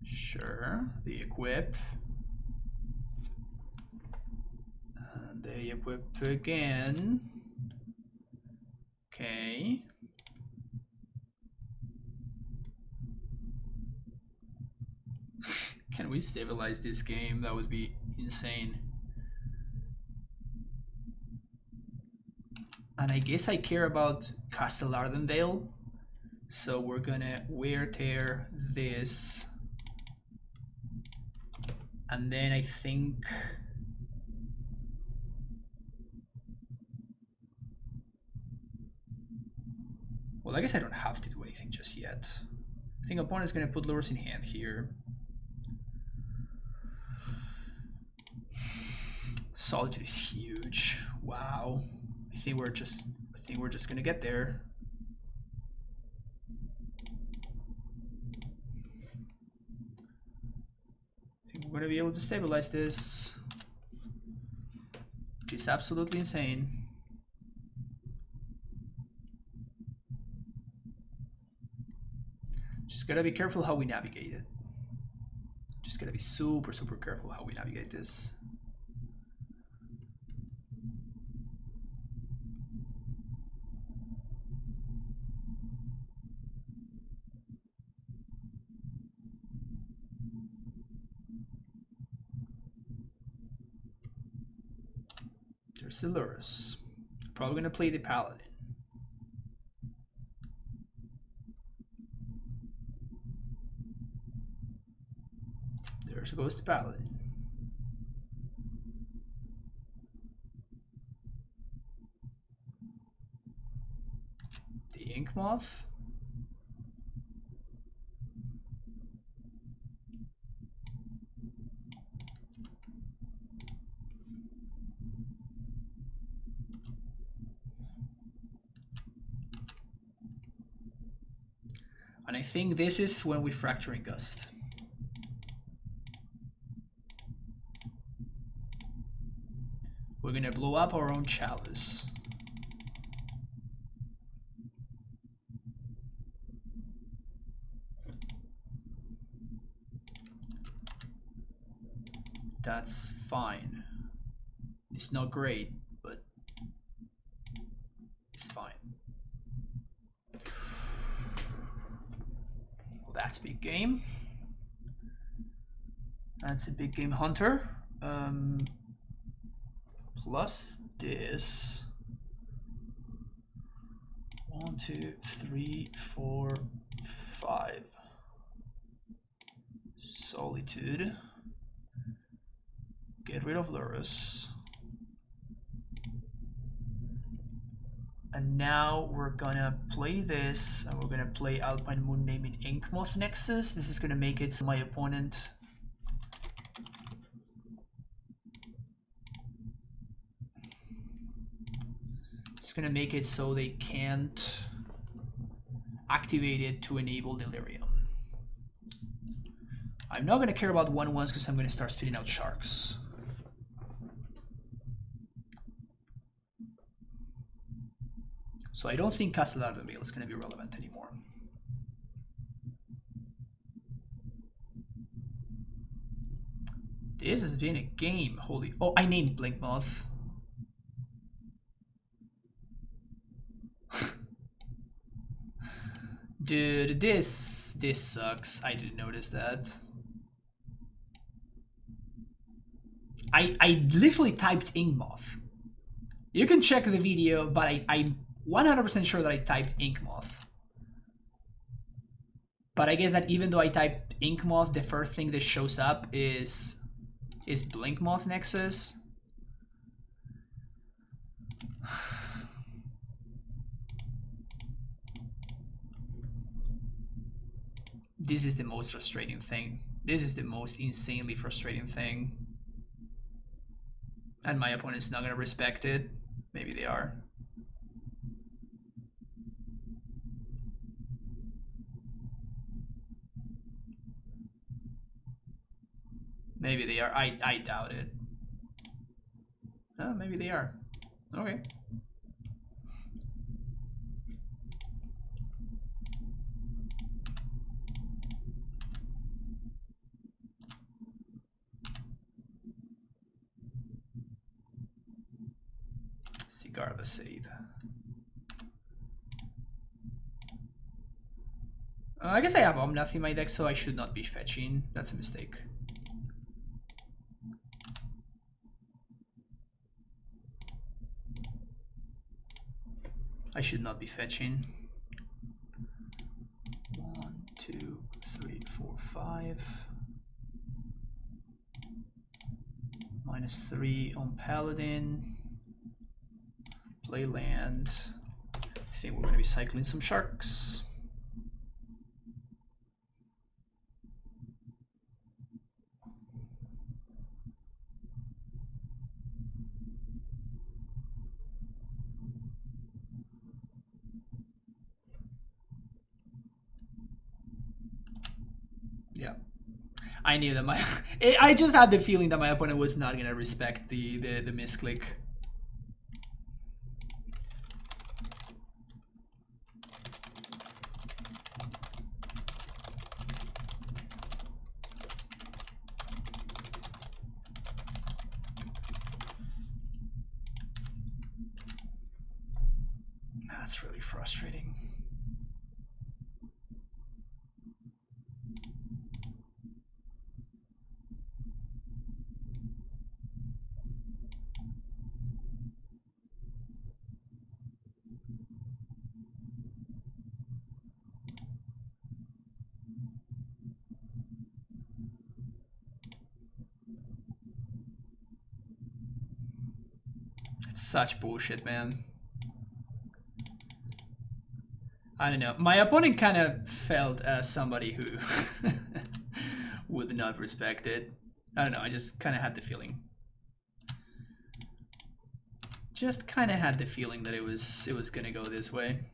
Sure. The equip. And they equip again. Okay. Can we stabilize this game? That would be insane. And I guess I care about Castle Ardenvale. So we're gonna wear tear this. And then I think well, I guess I don't have to do anything just yet. I think opponent's gonna put lures in hand here. Solitude is huge. Wow. I think we're just gonna get there. I think we're gonna be able to stabilize this, which is absolutely insane. Just gotta be careful how we navigate it. Just gotta be super, super careful how we navigate this. There's the Lurus. Probably gonna play the Paladin. There goes the Paladin. The Ink Moth. And I think this is when we Fracturing Gust. We're gonna blow up our own Chalice. That's fine. It's not great, but it's fine. Well, that's a big game. That's a big game, Hunter. Plus this. 1, 2, 3, 4, 5. Solitude. Get rid of Lurus. And now we're gonna play this, and we're gonna play Alpine Moon Naming Inkmoth Nexus. This is gonna make it so my opponent gonna make it so they can't activate it to enable Delirium. I'm not gonna care about 1/1s because I'm gonna start spitting out sharks. So I don't think Castle Ardenvale is gonna be relevant anymore. This has been a game. Holy, oh, I named Blinkmoth. Dude, this sucks. I didn't notice that. I literally typed Inkmoth. You can check the video, but I'm 100% sure that I typed Inkmoth. But I guess that even though I typed Inkmoth, the first thing that shows up is Blinkmoth Nexus. This is the most frustrating thing. This is the most insanely frustrating thing. And my opponent's not gonna respect it. Maybe they are. Maybe they are. I doubt it. Oh, maybe they are. Okay. Cigar Vasade. I guess I have Omnath in my deck, so I should not be fetching. That's a mistake. I should not be fetching. 1, 2, 3, 4, 5. -3 on Paladin. Play land. I think we're going to be cycling some sharks. Yeah, I knew that my I just had the feeling that my opponent was not gonna respect the misclick. That's really frustrating. It's such bullshit, man. I don't know. My opponent kind of felt as somebody who would not respect it. I don't know. I just kind of had the feeling. Just kind of had the feeling that it was gonna go this way.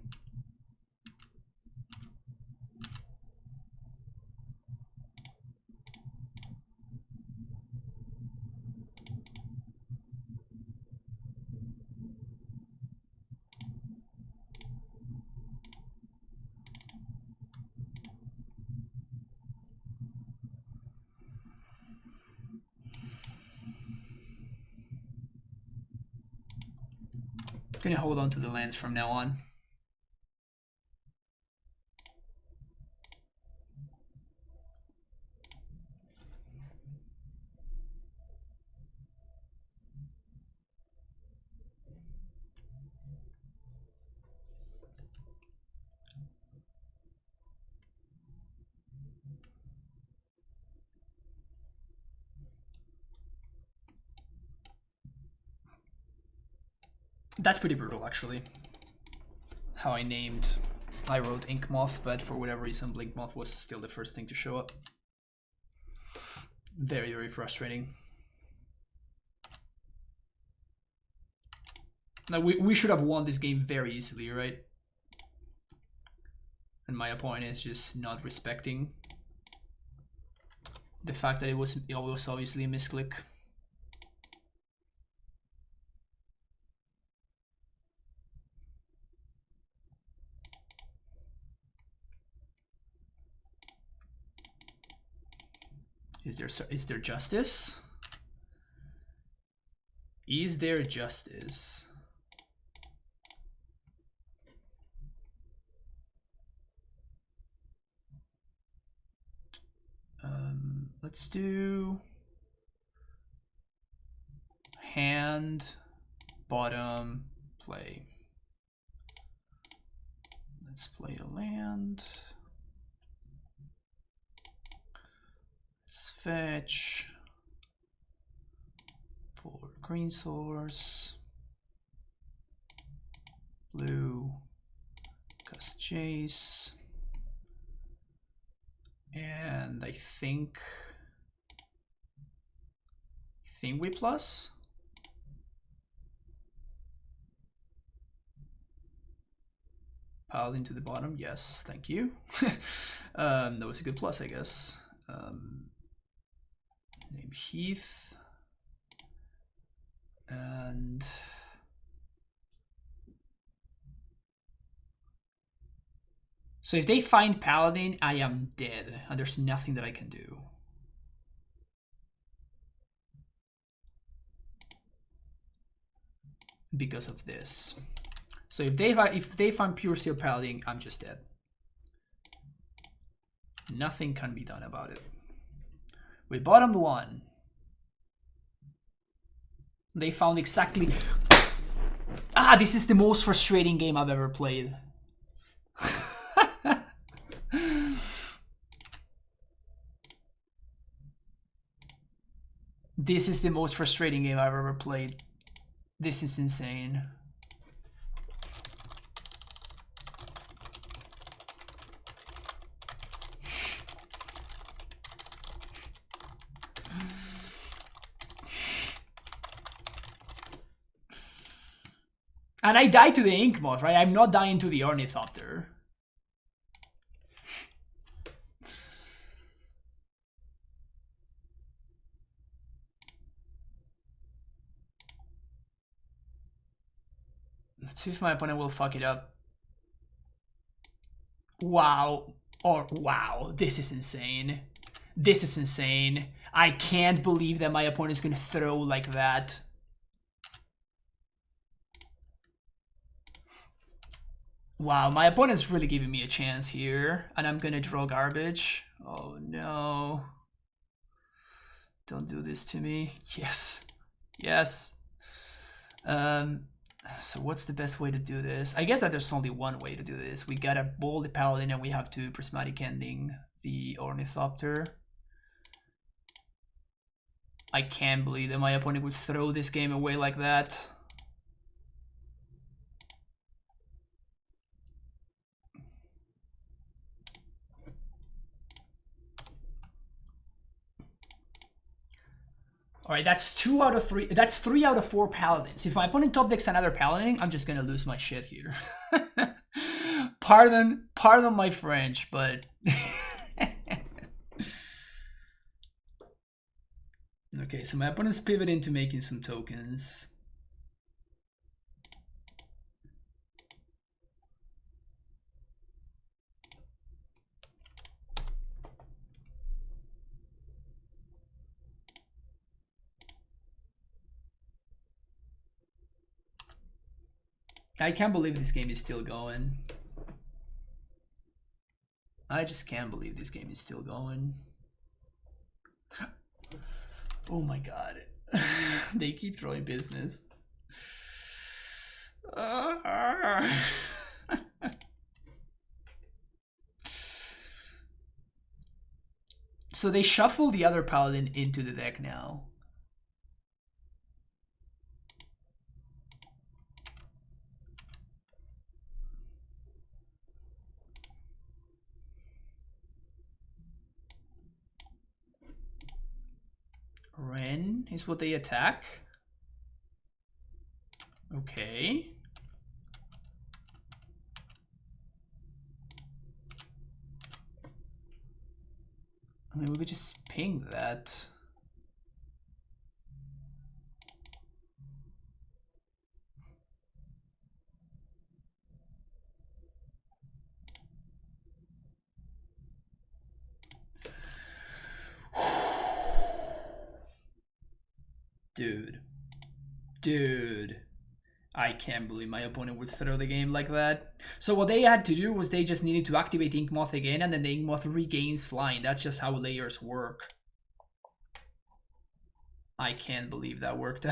Gonna hold on to the lands from now on. That's pretty brutal, actually. How I wrote Ink Moth, but for whatever reason, Blink Moth was still the first thing to show up. Very, very frustrating. Now, we should have won this game very easily, right? And my opponent is just not respecting the fact that it was obviously a misclick. Is there justice? Is there justice? Let's do hand, bottom, play. Let's play a land. Let's fetch for green source. Blue, cast chase. And I think we plus. Paladin to the bottom, yes, thank you. That was a good plus, I guess. Name Heath. And so if they find Paladin, I am dead, and there's nothing that I can do. because of this. So if they find pure steel paladin, I'm just dead. Nothing can be done about it. We bottomed one. They found exactly... Ah, this is the most frustrating game I've ever played. This is the most frustrating game I've ever played. This is insane. And I died to the ink moth, right? I'm not dying to the ornithopter. Let's see if my opponent will fuck it up. Wow. Or wow. This is insane. This is insane. I can't believe that my opponent's gonna throw like that. Wow, my opponent's really giving me a chance here. And I'm gonna draw garbage. Oh no. Don't do this to me. Yes. Yes. So what's the best way to do this? I guess that there's only one way to do this. We gotta bowl the paladin and we have to prismatic ending the ornithopter. I can't believe that my opponent would throw this game away like that. All right, that's 2 out of 3. That's 3 out of 4 paladins. If my opponent top decks another paladin, I'm just gonna lose my shit here. Pardon my French, but okay. So my opponent's pivoting to making some tokens. I can't believe this game is still going. I just can't believe this game is still going. Oh my god. They keep throwing business. So they shuffle the other paladin into the deck now. Ren is what they attack. Okay. I mean, we could just ping that. Dude, I can't believe my opponent would throw the game like that. So what they had to do was they just needed to activate Ink Moth again, and then the Ink Moth regains flying. That's just how layers work. I can't believe that worked.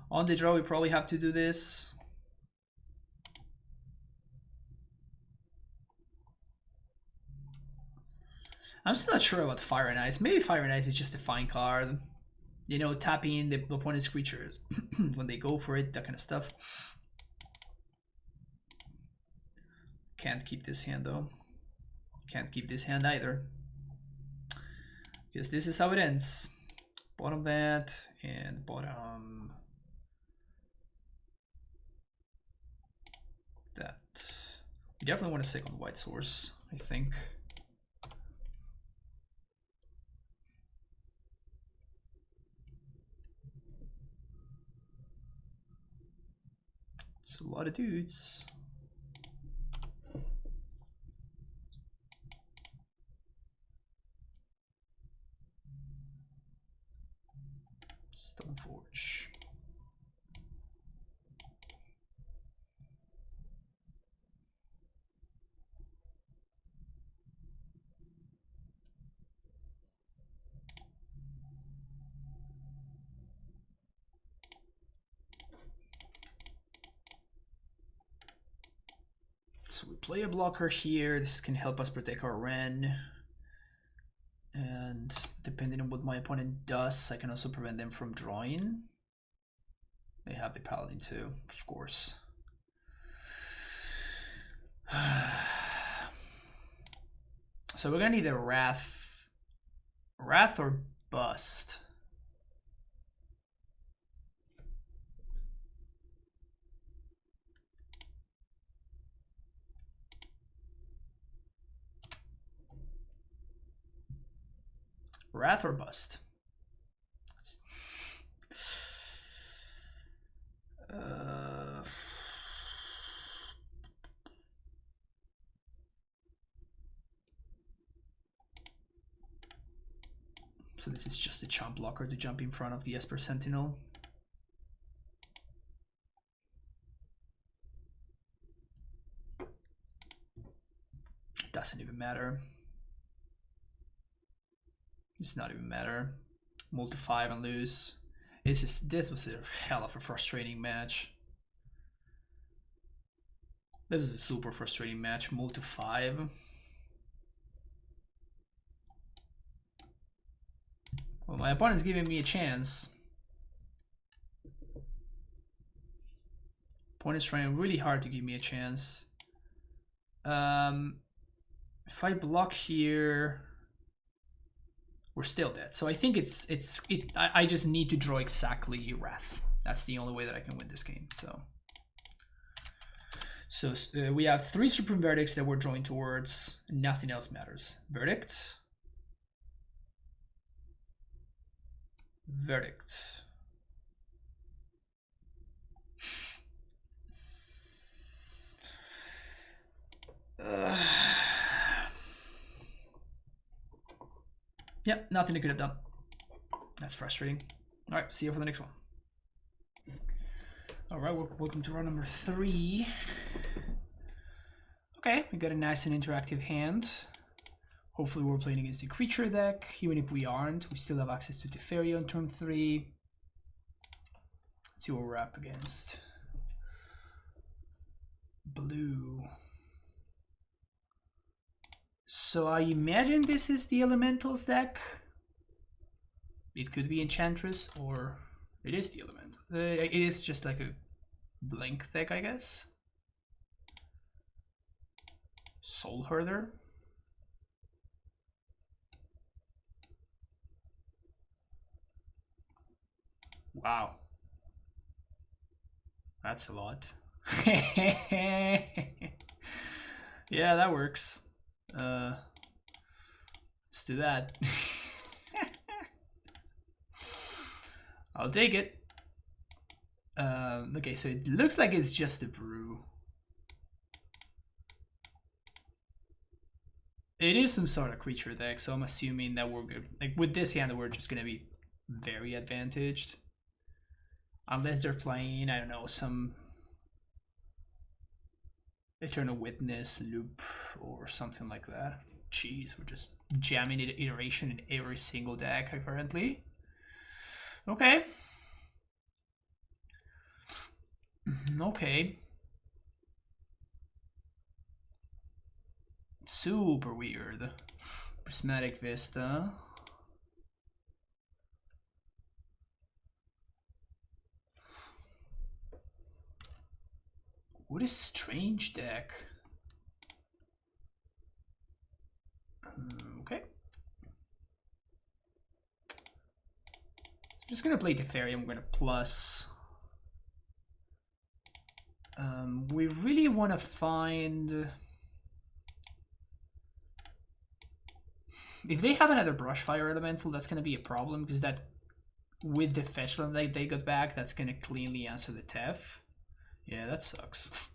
On the draw, we probably have to do this. I'm still not sure about Fire and Ice. Maybe Fire and Ice is just a fine card. You know, tapping the opponent's creatures when they go for it, that kind of stuff. Can't keep this hand though. Can't keep this hand either. Because this is how it ends. Bottom that and bottom that. We definitely want a second white source, I think. It's a lot of dudes. Stoneforge. So we play a blocker here. This can help us protect our Ren. And depending on what my opponent does, I can also prevent them from drawing. They have the Paladin too, of course. So we're gonna need a Wrath or Bust. Wrath or Bust. So this is just a chump blocker to jump in front of the Esper Sentinel. Doesn't even matter. It's not even matter. Multi 5 and lose. This was a hell of a frustrating match. This was a super frustrating match. Multi 5. Well, my opponent's giving me a chance. Opponent's trying really hard to give me a chance. If I block here, we're still dead. So I think I just need to draw exactly Wrath. That's the only way that I can win this game. So we have 3 Supreme Verdicts that we're drawing towards. Nothing else matters. Verdict. Verdict. Yep, nothing I could have done. That's frustrating. All right, see you for the next one. All right, welcome to round number 3. Okay, we got a nice and interactive hand. Hopefully we're playing against a creature deck. Even if we aren't, we still have access to Teferi on turn 3. Let's see what we're up against. Blue. So I imagine this is the Elementals deck. It could be Enchantress, or it is the Element. It is just like a Blink deck, I guess. Soul Herder. Wow. That's a lot. Yeah, that works. Let's do that. I'll take it. Okay, so it looks like it's just a brew. It is some sort of creature deck, so I'm assuming that we're good. Like with this hand, we're just gonna be very advantaged. Unless they're playing, I don't know, some Eternal Witness loop or something like that. Jeez, we're just jamming iteration in every single deck apparently. Okay. Okay. Super weird. Prismatic Vista. What a strange deck. Okay. I'm just gonna play Teferi. I'm gonna plus. We really want to find. If they have another Brushfire Elemental, that's gonna be a problem because that, with the fetch land they got back, that's gonna cleanly answer the Tef. Yeah, that sucks.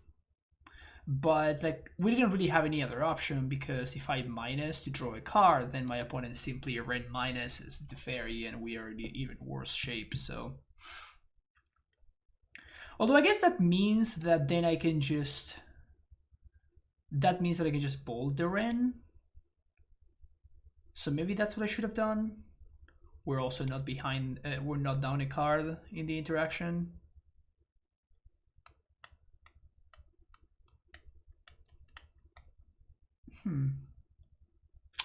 But like we didn't really have any other option because if I minus to draw a card, then my opponent simply ren minuses the fairy, and we are in even worse shape. So, although I guess that means that then I can just bold the ren. So maybe that's what I should have done. We're also not behind. We're not down a card in the interaction.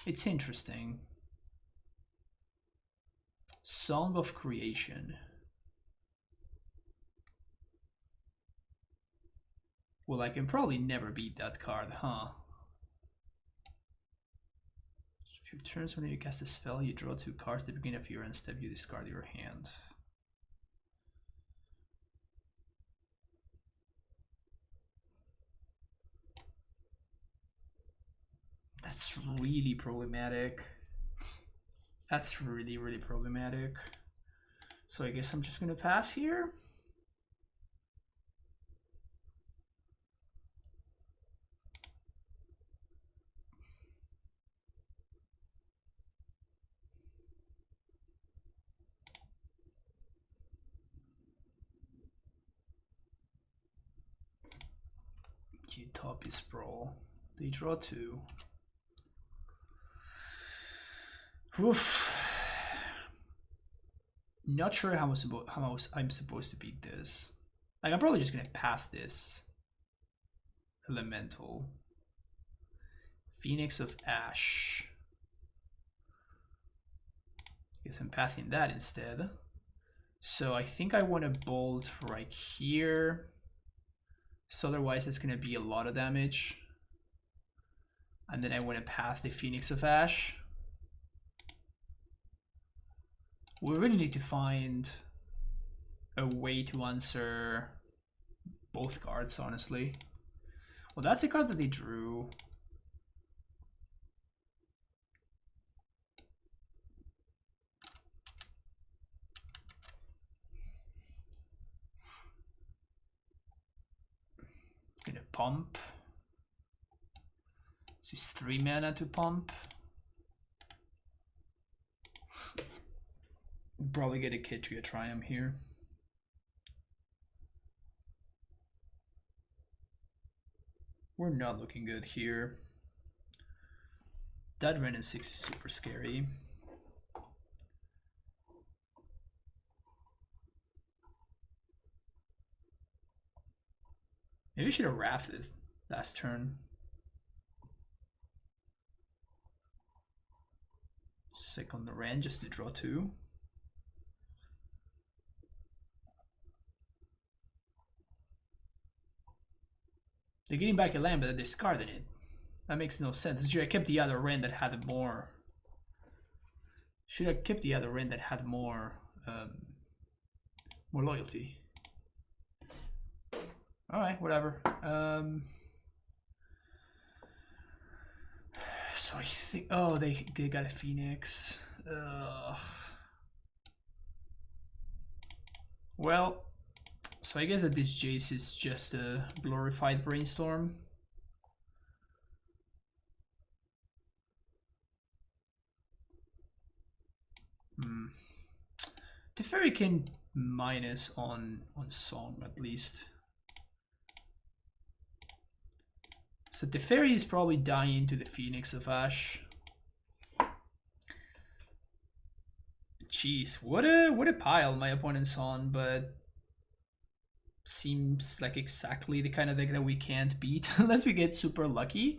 It's interesting. Song of Creation. Well, I can probably never beat that card, huh? Few turns when you cast a spell, you draw 2 cards at the beginning of your end step, you discard your hand. That's really problematic. That's really, really problematic. So I guess I'm just gonna pass here. Utopia Sprawl. They draw 2. Oof. Not sure how I'm supposed to beat this. Like I'm probably just gonna path this. Elemental. Phoenix of Ash. Guess I'm pathing that instead. So I think I want to bolt right here. So otherwise it's gonna be a lot of damage. And then I want to path the Phoenix of Ash. We really need to find a way to answer both cards, honestly. Well, that's a card that they drew. Gonna pump. This is 3 mana to pump. Probably get a Ketria Triumph here. We're not looking good here. That Ren and 6 is super scary. Maybe we should have Wrathed last turn. Sick on the Ren just to draw 2. They're getting back a land, but they're discarding it. That makes no sense. Should have kept the other Ren that had more. Should have kept the other Ren that had more loyalty. All right, whatever. So I think. Oh, they got a Phoenix. Well. So I guess that this Jace is just a glorified brainstorm. Teferi can minus on Song at least. So Teferi is probably dying to the Phoenix of Ash. Jeez, what a pile my opponent's on, but seems like exactly the kind of deck that we can't beat unless we get super lucky.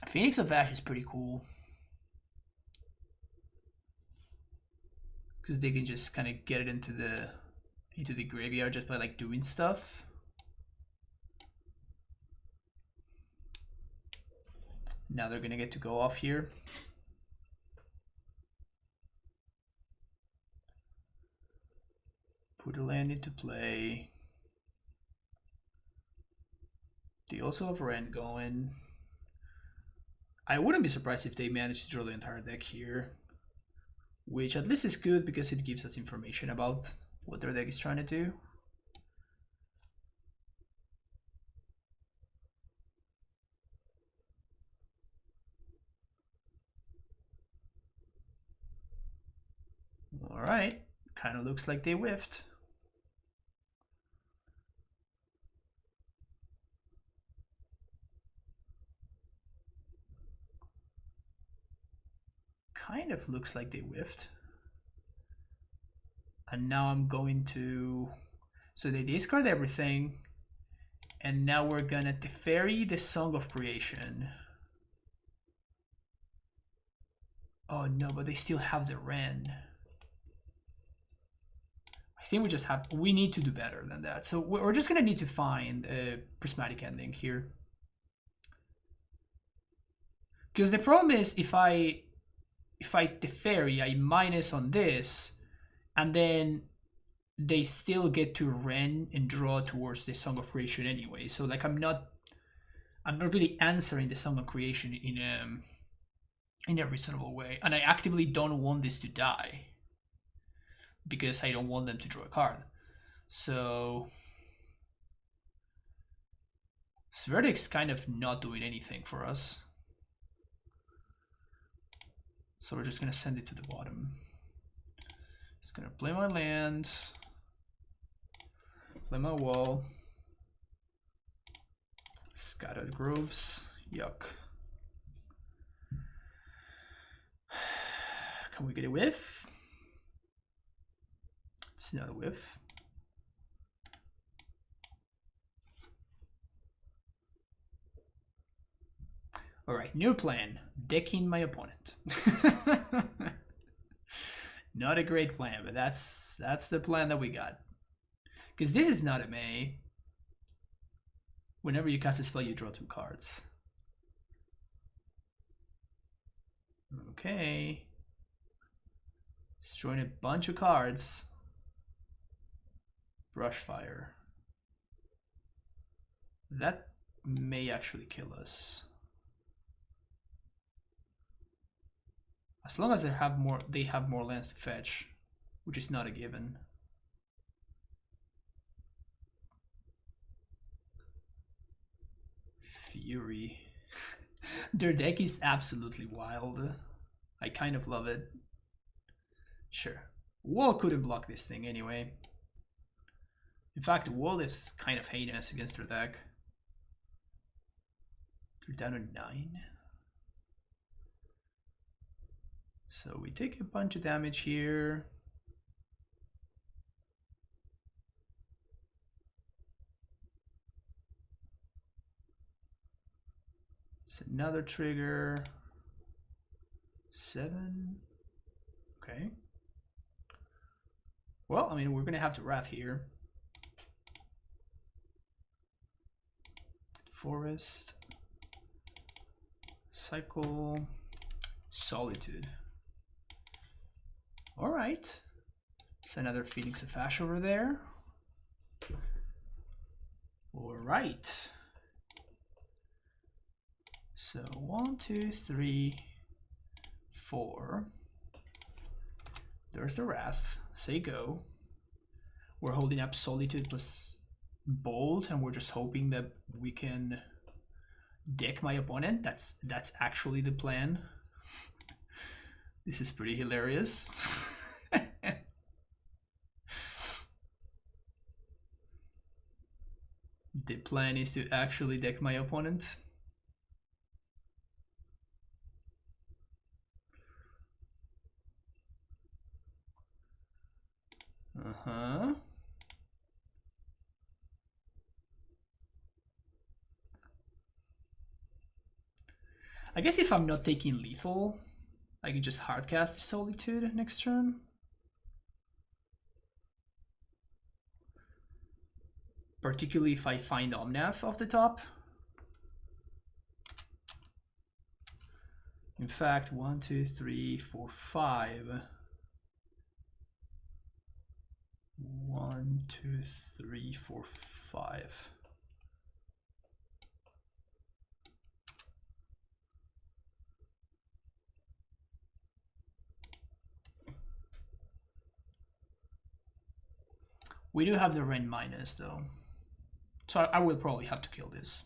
Phoenix of Ash is pretty cool because they can just kind of get it into the graveyard just by like doing stuff. Now they're gonna get to go off here. Put a land into play. They also have Ren going. I wouldn't be surprised if they manage to draw the entire deck here, which at least is good because it gives us information about what their deck is trying to do. All right, kind of looks like they whiffed. Kind of looks like they whiffed. And now I'm going to... So they discard everything. And now we're gonna Teferi the Song of Creation. Oh no, but they still have the Ren. I think we need to do better than that. So we're just gonna need to find a prismatic ending here. Because the problem is if I Teferi, I minus on this, and then they still get to Ren and draw towards the Song of Creation anyway. So like I'm not really answering the Song of Creation in a reasonable way, and I actively don't want this to die because I don't want them to draw a card. So Sverdik's kind of not doing anything for us. So we're just gonna send it to the bottom. Just gonna play my land, play my wall, scattered groves, yuck. Can we get a whiff? It's not a whiff. All right, new plan, decking my opponent. Not a great plan, but that's the plan that we got. Because this is not a May. Whenever you cast a spell, you draw 2 cards. Okay. Destroying a bunch of cards. Brushfire. That may actually kill us. As long as they have more lands to fetch, which is not a given. Fury. Their deck is absolutely wild. I kind of love it. Sure. Wall couldn't block this thing anyway. In fact, Wall is kind of heinous against their deck. They're down to 9. So we take a bunch of damage here. It's another trigger. 7. Okay. Well, I mean, we're gonna have to Wrath here. Forest. Cycle. Solitude. All right. It's another Phoenix of Ash over there. All right. So 1, 2, 3, 4. There's the Wrath. Say go. We're holding up Solitude plus Bolt, and we're just hoping that we can deck my opponent. That's actually the plan. This is pretty hilarious. The plan is to actually deck my opponent. Uh-huh. I guess if I'm not taking lethal, I can just hardcast Solitude next turn. Particularly if I find Omnath off the top. In fact, 1, 2, 3, 4, 5. 1, 2, 3, 4, 5. We do have the rain minus though. So I will probably have to kill this.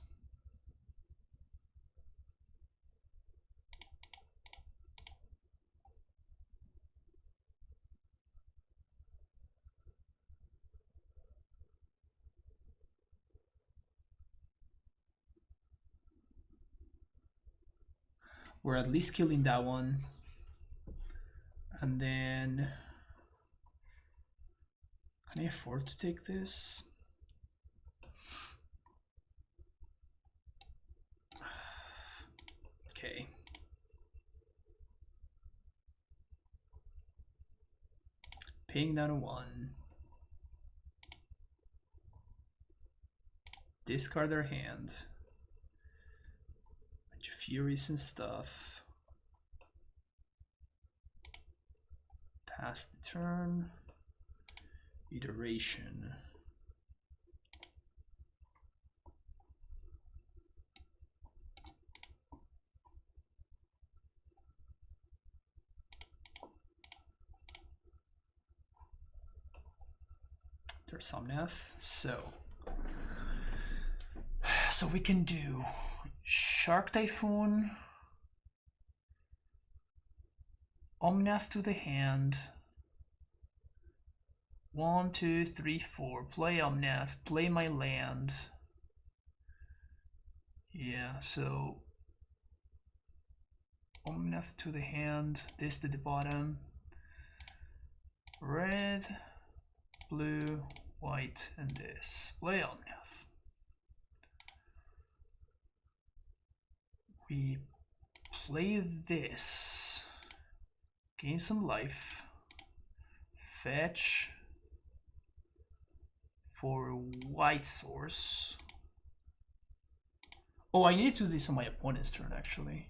We're at least killing that one. And then... Can I afford to take this? Okay. Paying down a 1. Discard their hand. Bunch of furies and stuff. Pass the turn. Iteration. There's Omnath. So we can do Shark Typhoon, Omnath to the hand. 1, 2, 3, 4. Play Omnath. Play my land. Yeah, so Omnath to the hand. This to the bottom. Red, blue, white, and this. Play Omnath. We play this. Gain some life. Fetch. For white source. Oh, I need to do this on my opponent's turn, actually.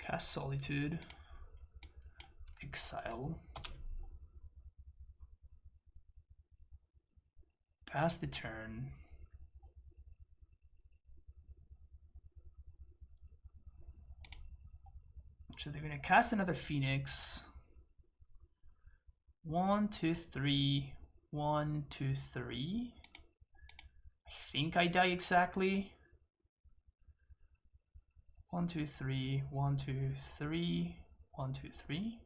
Cast Solitude. Exile. Pass the turn. So they're gonna cast another Phoenix. 1, 2, 3. 1, 2, 3. I think I die exactly. 1, 2, 3. 1, 2, 3. 1, 2, 3.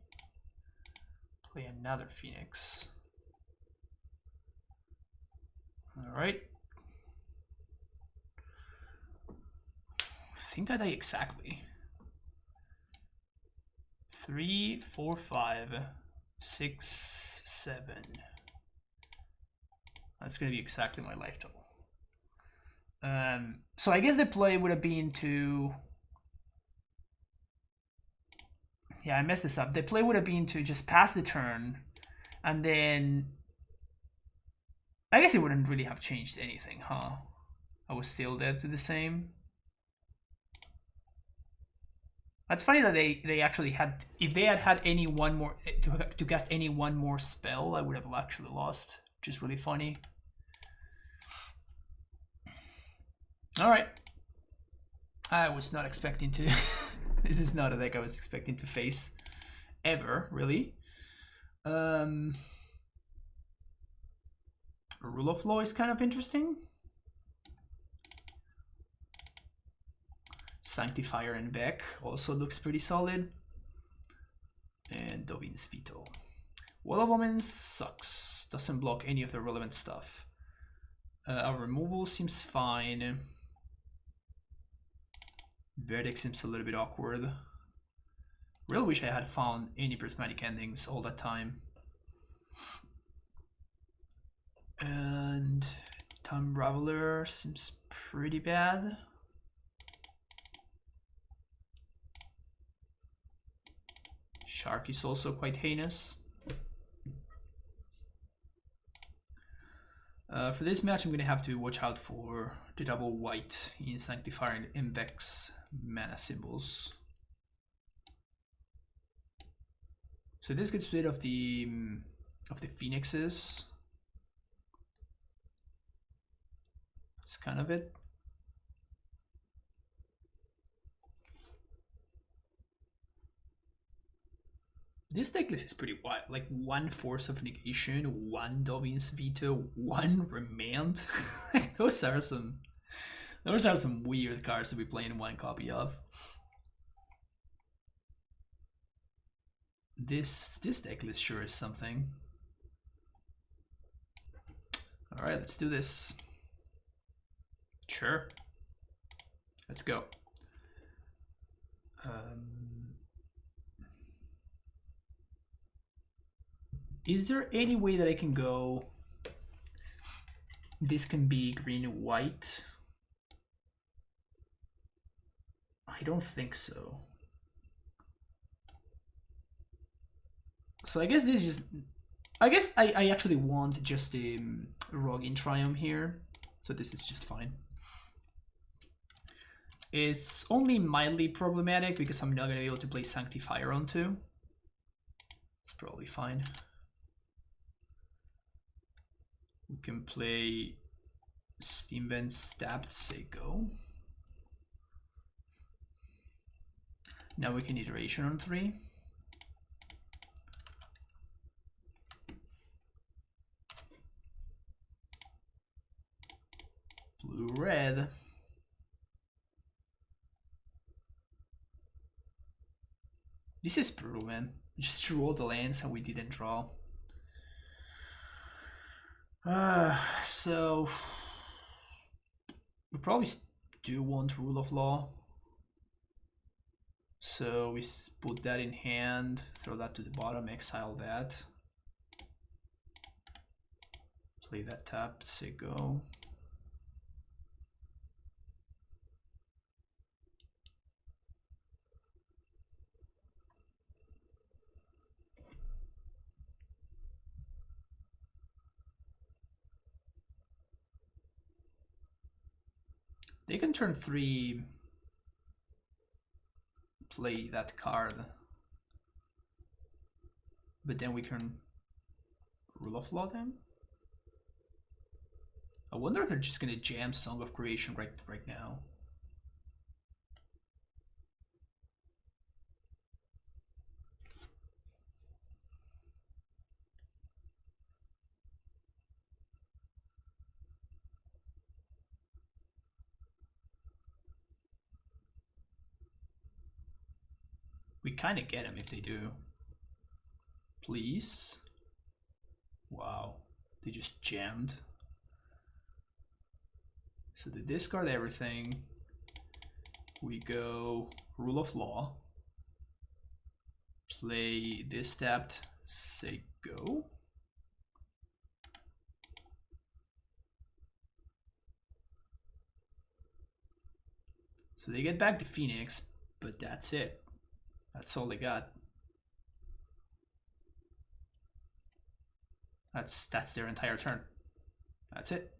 Play another Phoenix. Alright. I think I die exactly. 3, 4, 5, 6, 7. That's gonna be exactly my life total. So I guess the play would have been to... Yeah, I messed this up. The play would have been to just pass the turn, and then... I guess it wouldn't really have changed anything, huh? I was still dead to the same. That's funny that they actually had... If they had any one more... To cast any one more spell, I would have actually lost. Which is really funny. Alright. I was not expecting to... This is not a deck I was expecting to face. Ever, really. Rule of Law is kind of interesting. Sanctifier and Beck also looks pretty solid. And Dovin's Veto. Wall of Omens sucks. Doesn't block any of the relevant stuff. Our removal seems fine. Verdict seems a little bit awkward. Really wish I had found any prismatic endings all that time. And Time Raveler seems pretty bad. Shark is also quite heinous. For this match, I'm going to have to watch out for the double white in Sanctifier and Vex mana symbols. So this gets rid of the Phoenixes. That's kind of it. This deck list is pretty wild. Like 1 Force of Negation, 1 Dovin's Veto, 1 Remand. those are some weird cards to be playing 1 copy of. This deck list sure is something. All right, let's do this. Sure. Let's go. Is there any way that I can go? This can be green and white. I don't think so. So I guess this is just... I guess I actually want just a Rogue in Triumph here. So this is just fine. It's only mildly problematic because I'm not going to be able to play Sanctifier on 2. It's probably fine. We can play Steam Vent Stabbed Seiko. Now we can Iteration on 3. Blue-red. This is brutal, man. Just drew all the lands and we didn't draw. So we probably do want Rule of Law. So we put that in hand, throw that to the bottom, exile that. Play that tap, say go. They can turn 3, play that card, but then we can Rule of Law them. I wonder if they're just gonna jam Song of Creation right now. We kind of get them if they do. Please. Wow, they just jammed. So they discard everything. We go Rule of Law. Play this tapped, say go. So they get back to Phoenix, but that's it. That's all they got. That's their entire turn. That's it.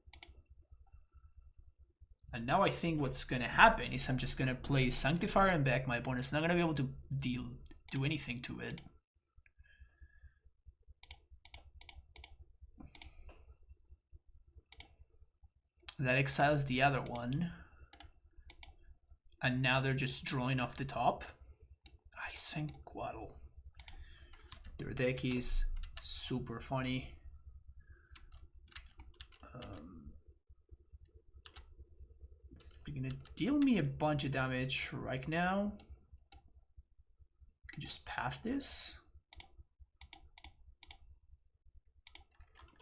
And now I think what's gonna happen is I'm just gonna play Sanctifier and back my opponent's not gonna be able to do anything to it. That exiles the other one. And now they're just drawing off the top. Ice Fang Guadal. Their deck is super funny. You're gonna deal me a bunch of damage right now. You can just path this.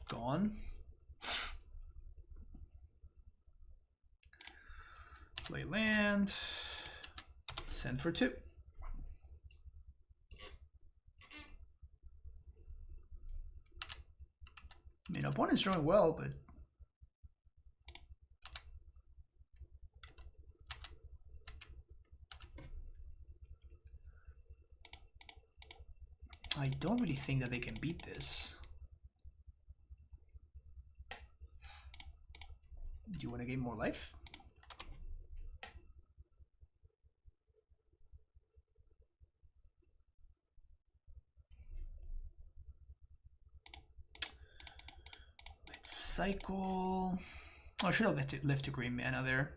Gone. Play land. Send for 2. I mean, opponent's drawing well, but I don't really think that they can beat this. Do you want to gain more life? Let's cycle. Oh, I should have left a green mana there.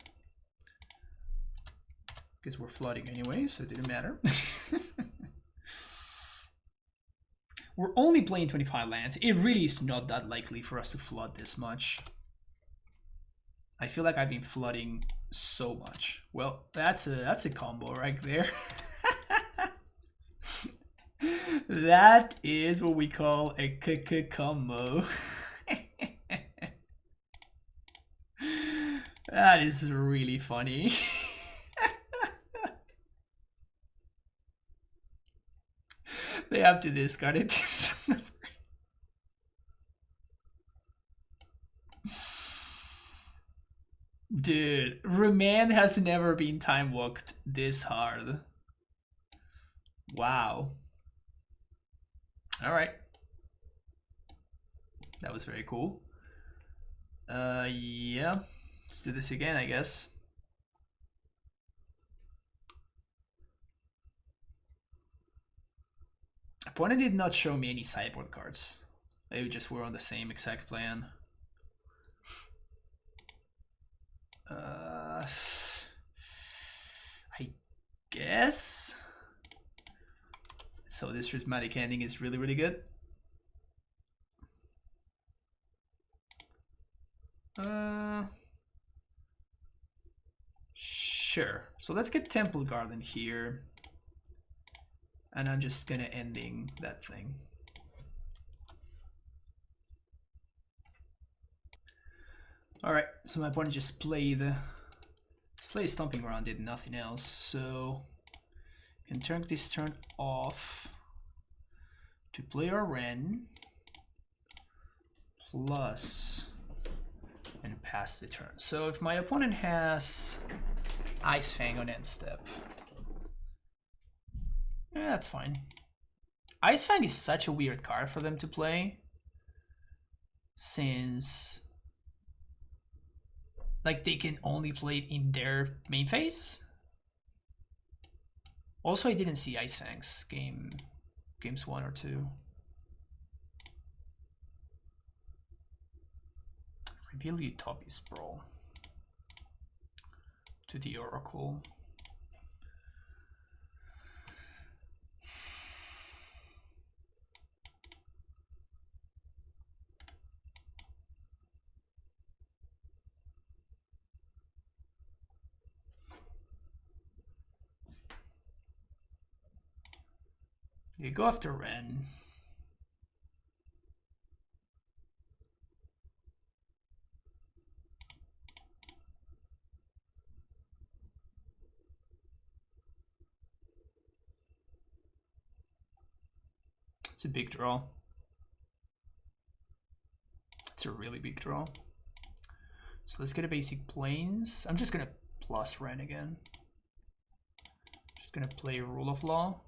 Because we're flooding anyway, so it didn't matter. We're only playing 25 lands. It really is not that likely for us to flood this much. I feel like I've been flooding so much. Well, that's a combo right there. That is what we call a combo. That is really funny. They have to discard it. Dude, Remand has never been time walked this hard. Wow. Alright. That was very cool. Yeah. Let's do this again, I guess. Opponent did not show me any sideboard cards. They just were on the same exact plan. I guess. So this prismatic ending is really, really good. Sure. So let's get Temple Garden here. And I'm just gonna ending that thing. Alright, so my opponent just played Stomping Ground, did nothing else, so can turn this turn off to play our Wrenn plus and pass the turn. So if my opponent has Ice Fang on end step, yeah, that's fine. Ice Fang is such a weird card for them to play, since like they can only play it in their main phase. Also, I didn't see Ice Fangs games 1 or 2. Reveal Utopia Sprawl to the Oracle. You go after Wrenn. It's a big draw. It's a really big draw. So let's get a basic Plains. I'm just gonna plus Wrenn again. Just gonna play Rule of Law,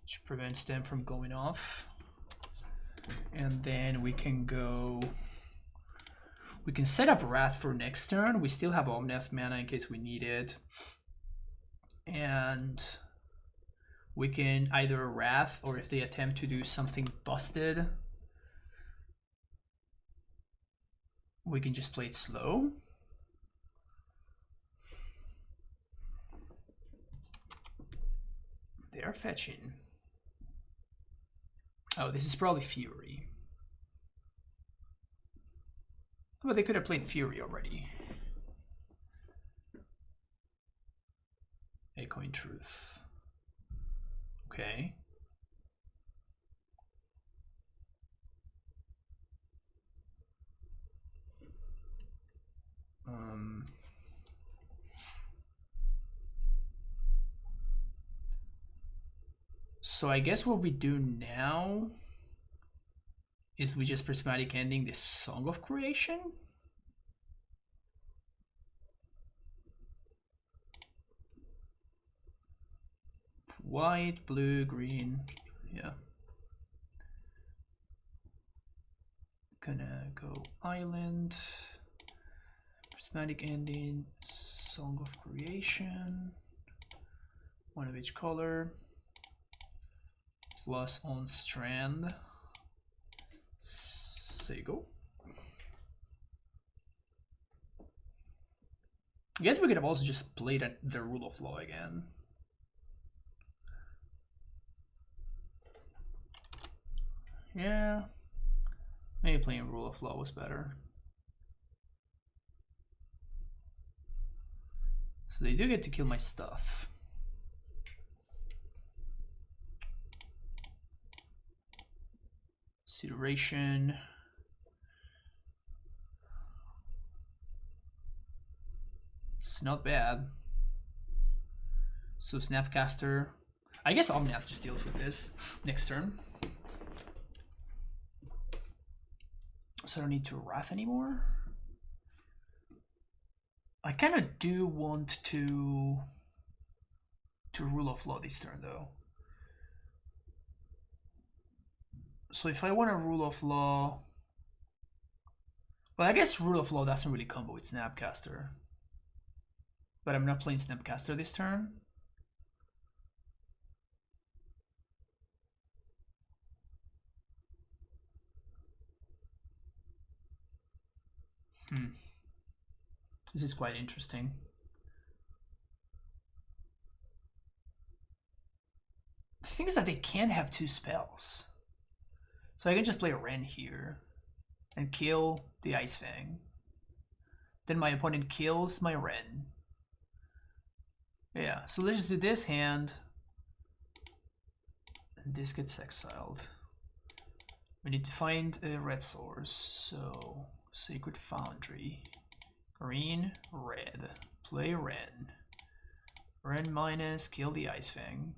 which prevents them from going off. And then we can set up Wrath for next turn. We still have Omnath mana in case we need it. And we can either Wrath, or if they attempt to do something busted, we can just play it slow. They are fetching. Oh, this is probably Fury. But they could have played Fury already. Echoing Truth. Okay. So I guess what we do now is we just prismatic ending this Song of Creation. White, blue, green, yeah. Gonna go Island, prismatic ending, Song of Creation, one of each color, plus on Strand. Say go. I guess we could have also just played the Rule of Law again. Yeah. Maybe playing Rule of Law was better. So they do get to kill my stuff. Consideration. It's not bad. So Snapcaster. I guess Omnath just deals with this next turn. So I don't need to Wrath anymore. I kind of do want to Rule of Law this turn though. So if I want a Rule of Law, well, I guess Rule of Law doesn't really combo with Snapcaster. But I'm not playing Snapcaster this turn. This is quite interesting. The thing is that they can't have two spells. So I can just play a Ren here and kill the Ice Fang. Then my opponent kills my Ren. Yeah, so let's just do this hand. And this gets exiled. We need to find a red source. So Sacred Foundry. Green, red. Play Ren. Ren minus, kill the Ice Fang.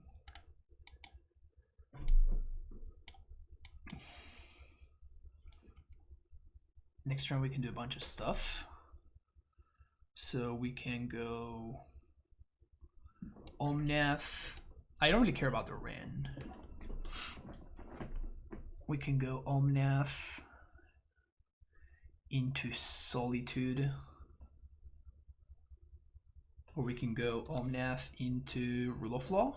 Next turn we can do a bunch of stuff. So we can go Omnath. I don't really care about the Ren. We can go Omnath into Solitude. Or we can go Omnath into Rule of Law.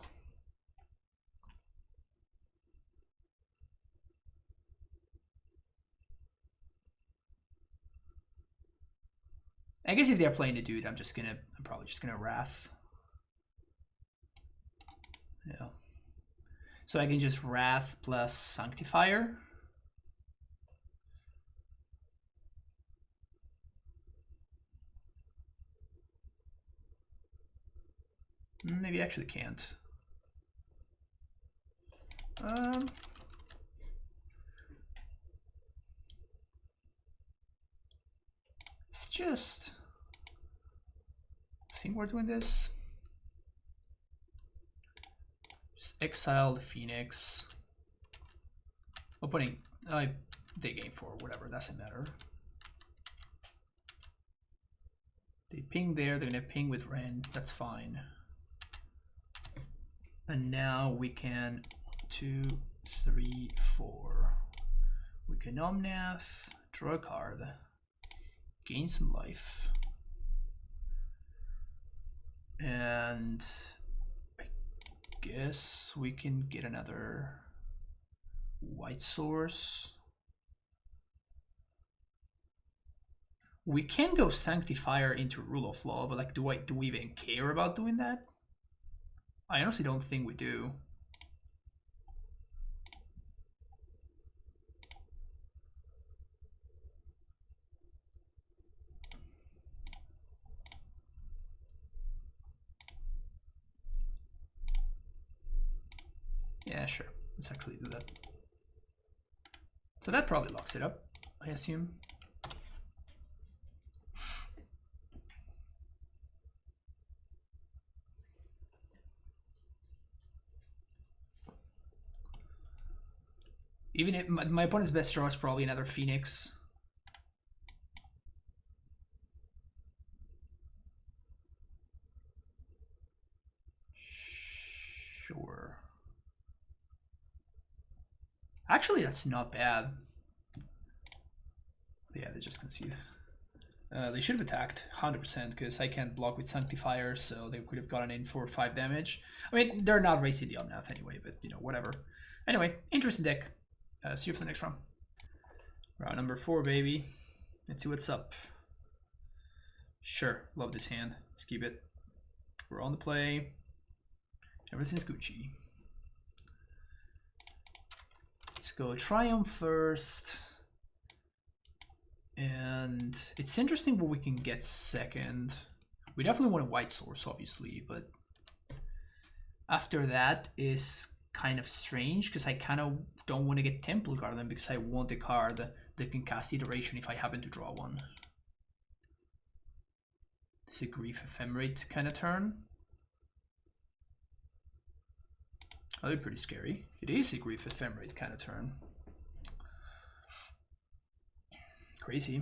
I guess if they're playing the dude, I'm probably just gonna Wrath. Yeah. So I can just Wrath plus Sanctifier. Maybe I actually can't. It's just, I think we're doing this. Just exile the Phoenix. Opening, they game for whatever, doesn't matter. They ping there, they're gonna ping with Ren, that's fine. And now we can 2, 3, 4. We can Omnath, draw a card, gain some life. And I guess we can get another white source. We can go Sanctifier into Rule of Law, but like, do we even care about doing that? I honestly don't think we do. Yeah, sure. Let's actually do that. So that probably locks it up, I assume. Even if my opponent's best draw is probably another Phoenix. Sure. Actually, that's not bad. Yeah, they just concede. They should have attacked 100% because I can't block with Sanctifier, so they could have gotten in for 5 damage. I mean, they're not racing the Omnath anyway, but you know, whatever. Anyway, interesting deck. See you for the next round. Round number 4, baby. Let's see what's up. Sure, love this hand. Let's keep it. We're on the play. Everything's Gucci. Let's go Triumph first. And it's interesting what we can get second. We definitely want a white source, obviously, but after that is kind of strange because I kind of don't want to get Temple Garden because I want a card that can cast Iteration if I happen to draw one. It's a Grief Ephemerate kind of turn. That'd be pretty scary. It is a Grief Ephemerate kind of turn. Crazy.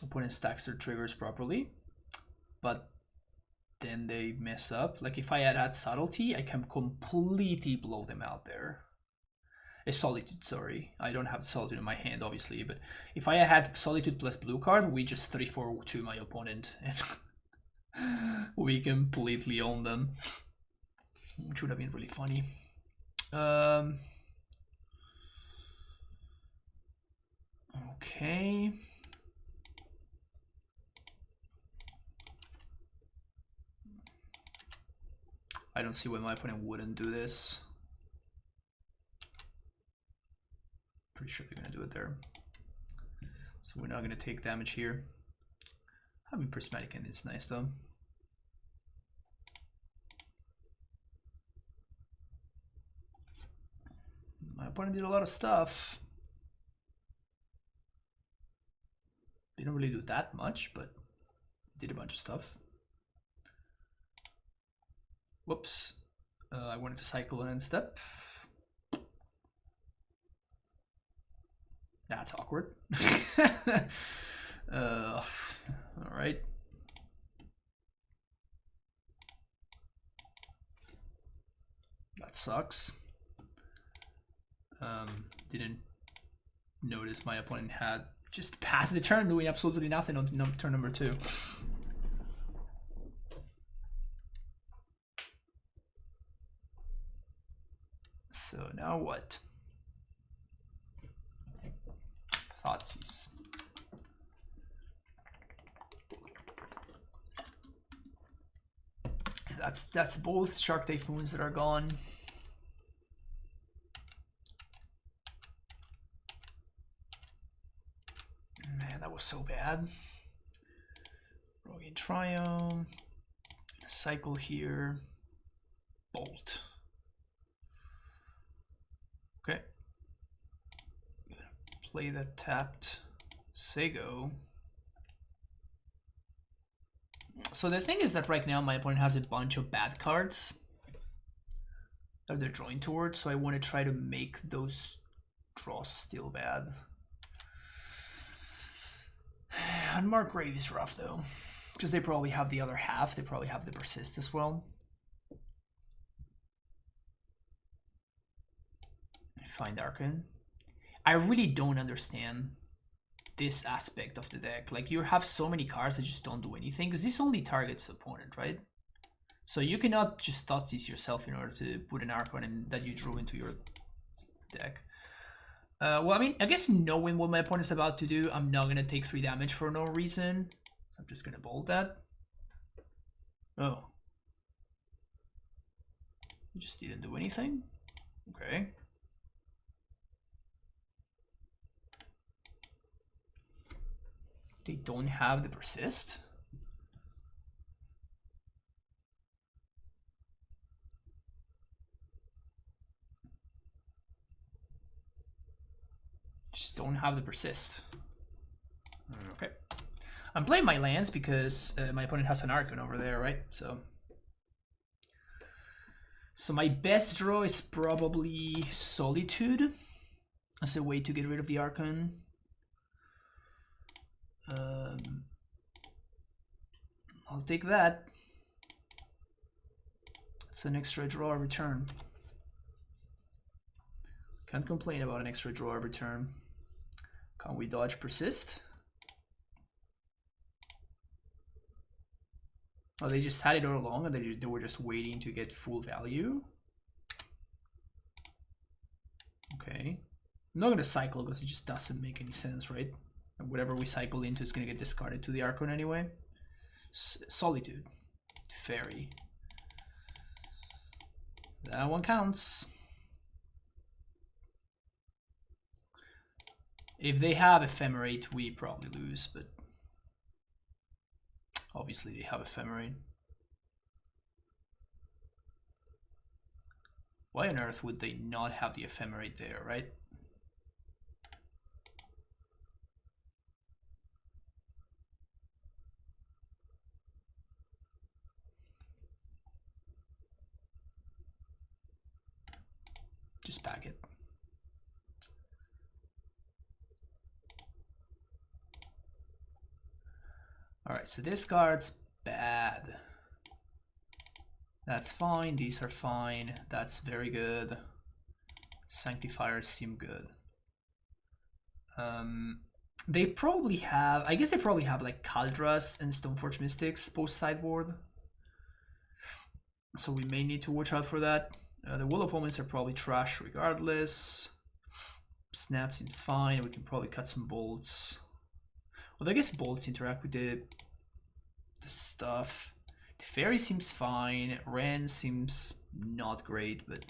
Opponent stacks their triggers properly, but then they mess up. Like if I had Subtlety, I can completely blow them out there. A Solitude, sorry. I don't have Solitude in my hand, obviously, but if I had Solitude plus blue card, we just 3-4-2 my opponent, and we completely own them, which would have been really funny. Okay. I don't see why my opponent wouldn't do this. Pretty sure they're gonna do it there. So we're not gonna take damage here. Having Prismatic End is nice though. My opponent did a lot of stuff. Didn't really do that much, but did a bunch of stuff. Whoops. I wanted to cycle an end step. That's awkward. All right. That sucks. Didn't notice my opponent had just passed the turn doing absolutely nothing on turn number 2. So now what? Thoughtseize. That's both Shark Typhoons that are gone. Man, that was so bad. Rogan Triumph. Cycle here. Bolt. Okay. Play that tapped Sego. So the thing is that right now my opponent has a bunch of bad cards that they're drawing towards, so I want to try to make those draws still bad. Unmarked Grave is rough though, because they probably have the other half. They probably have the Persist as well. Find Archon. I really don't understand this aspect of the deck. Like, you have so many cards that just don't do anything, because this only targets opponent, right? So you cannot just Thoughtseize yourself in order to put an Archon that you drew into your deck. Well, I mean, I guess knowing what my opponent's about to do, I'm not going to take 3 damage for no reason. So I'm just going to bolt that. Oh. You just didn't do anything? Okay. They don't have the Persist? Just don't have the Persist. Okay. I'm playing my lands because my opponent has an Archon over there, right? So my best draw is probably Solitude as a way to get rid of the Archon. I'll take that. It's an extra draw every turn. Can't complain about an extra draw every turn. Can we dodge Persist? Oh, they just had it all along and they were just waiting to get full value. Okay. I'm not going to cycle because it just doesn't make any sense, right? And whatever we cycle into is going to get discarded to the Archon anyway. Solitude. Fairy. That one counts. If they have Ephemerate, we probably lose, but obviously they have Ephemerate. Why on earth would they not have the Ephemerate there, right? Just pack it. Alright, so this card's bad. That's fine, these are fine, that's very good. Sanctifiers seem good. They probably have, I guess they probably have like Kaldras and Stoneforge Mystics post sideboard. So we may need to watch out for that. The Wall of Omens are probably trash regardless. Snap seems fine, we can probably cut some bolts. Well, I guess bolts interact with the stuff. The Fairy seems fine, Ren seems not great, but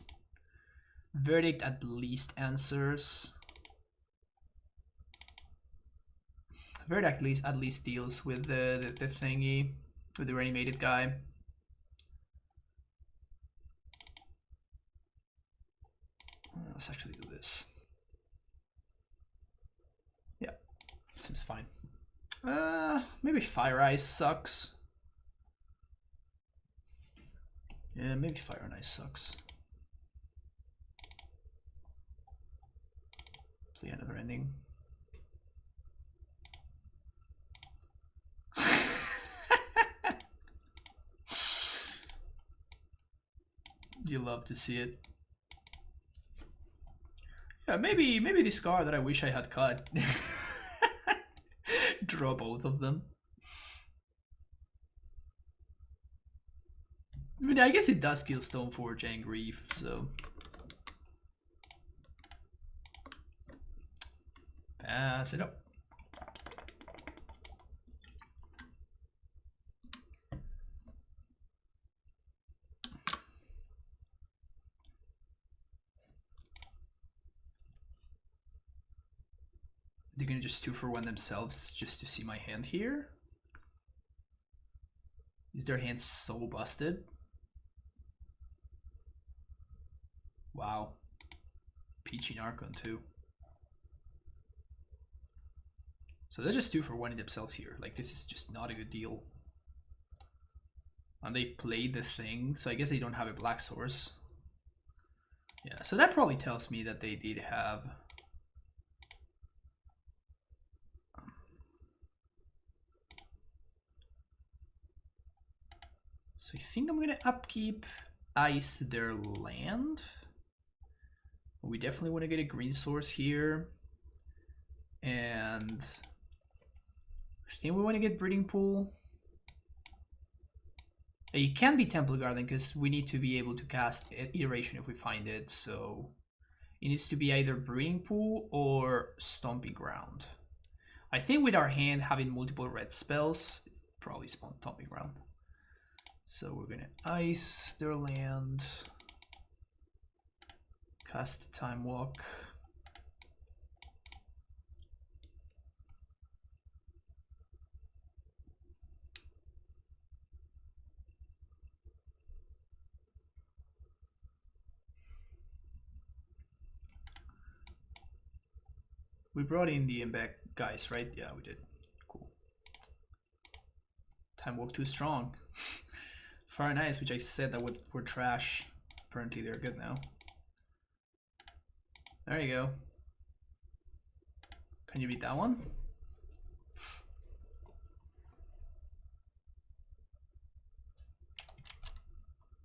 Verdict at least answers. Verdict at least deals with the thingy, with the reanimated guy. Let's actually do this. Yeah, seems fine. Maybe Fire Ice sucks. Yeah, maybe Fire and Ice sucks. Play another ending. You love to see it. Yeah, maybe this card that I wish I had cut. Draw both of them. I mean, I guess it does kill Stoneforge and Grief, so. Pass it up. They're gonna just 2-for-1 themselves just to see my hand here? Is their hand so busted? Wow. Peachy Narcon too. So they're just 2-for-1 in themselves here. Like, this is just not a good deal. And they played the thing, so I guess they don't have a black source. Yeah, so that probably tells me that they did have... So I think I'm gonna upkeep Ice their land. We definitely want to get a green source here. And I think we want to get Breeding Pool. It can be Temple Garden because we need to be able to cast Iteration if we find it. So it needs to be either Breeding Pool or Stomping Ground. I think with our hand having multiple red spells, it's probably Stomping Ground. So we're gonna ice their land, cast Time Walk. We brought in the Embek guys, right? Yeah, we did. Cool. Time Walk too strong. Fire and Ice, which I said that were trash. Apparently they're good now. There you go. Can you beat that one?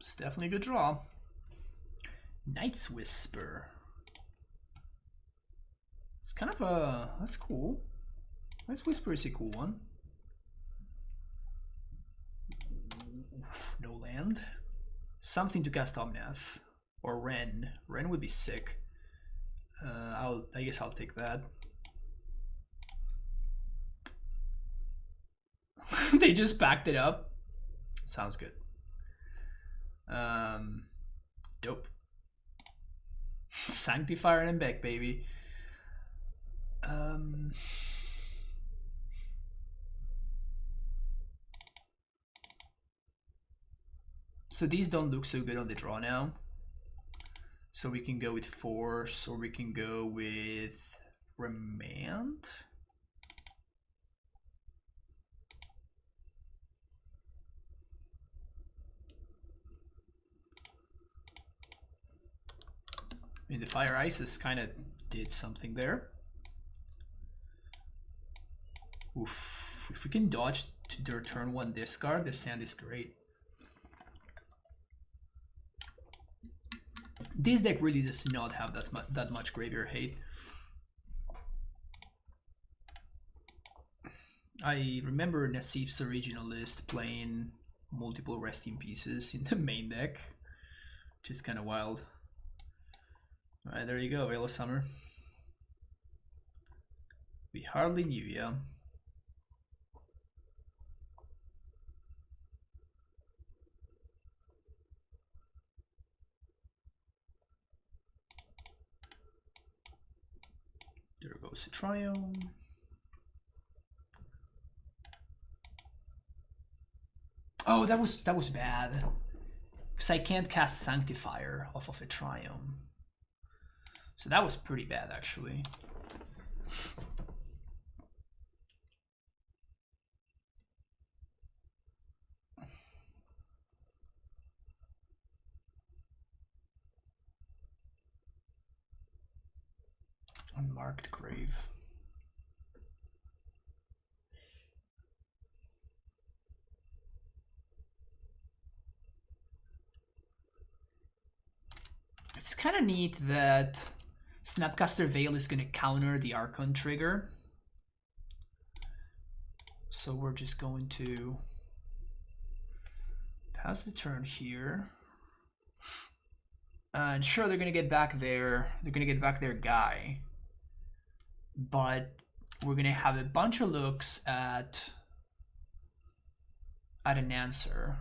It's definitely a good draw. Night's Whisper. It's kind of a... that's cool. Night's Whisper is a cool one. No land. Something to cast Omnath. Or Ren. Ren would be sick. I guess I'll take that. They just backed it up. Sounds good. Dope. Sanctifier and back, baby. So these don't look so good on the draw now. So we can go with Force, or we can go with Remand. I mean, the Fire Isis kind of did something there. Oof. If we can dodge to their turn 1 discard, this hand is great. This deck really does not have that much graveyard hate. I remember Nassif's original list playing multiple resting pieces in the main deck, which is kind of wild. Alright, there you go, Veil of Summer. We hardly knew ya. There goes the Triumph. Oh, that was bad. Because I can't cast Sanctifier off of a Triumph. So that was pretty bad, actually. Unmarked Grave. It's kind of neat that Snapcaster Veil is going to counter the Archon trigger. So we're just going to pass the turn here. And sure, they're going to get back their guy. But we're going to have a bunch of looks at an answer.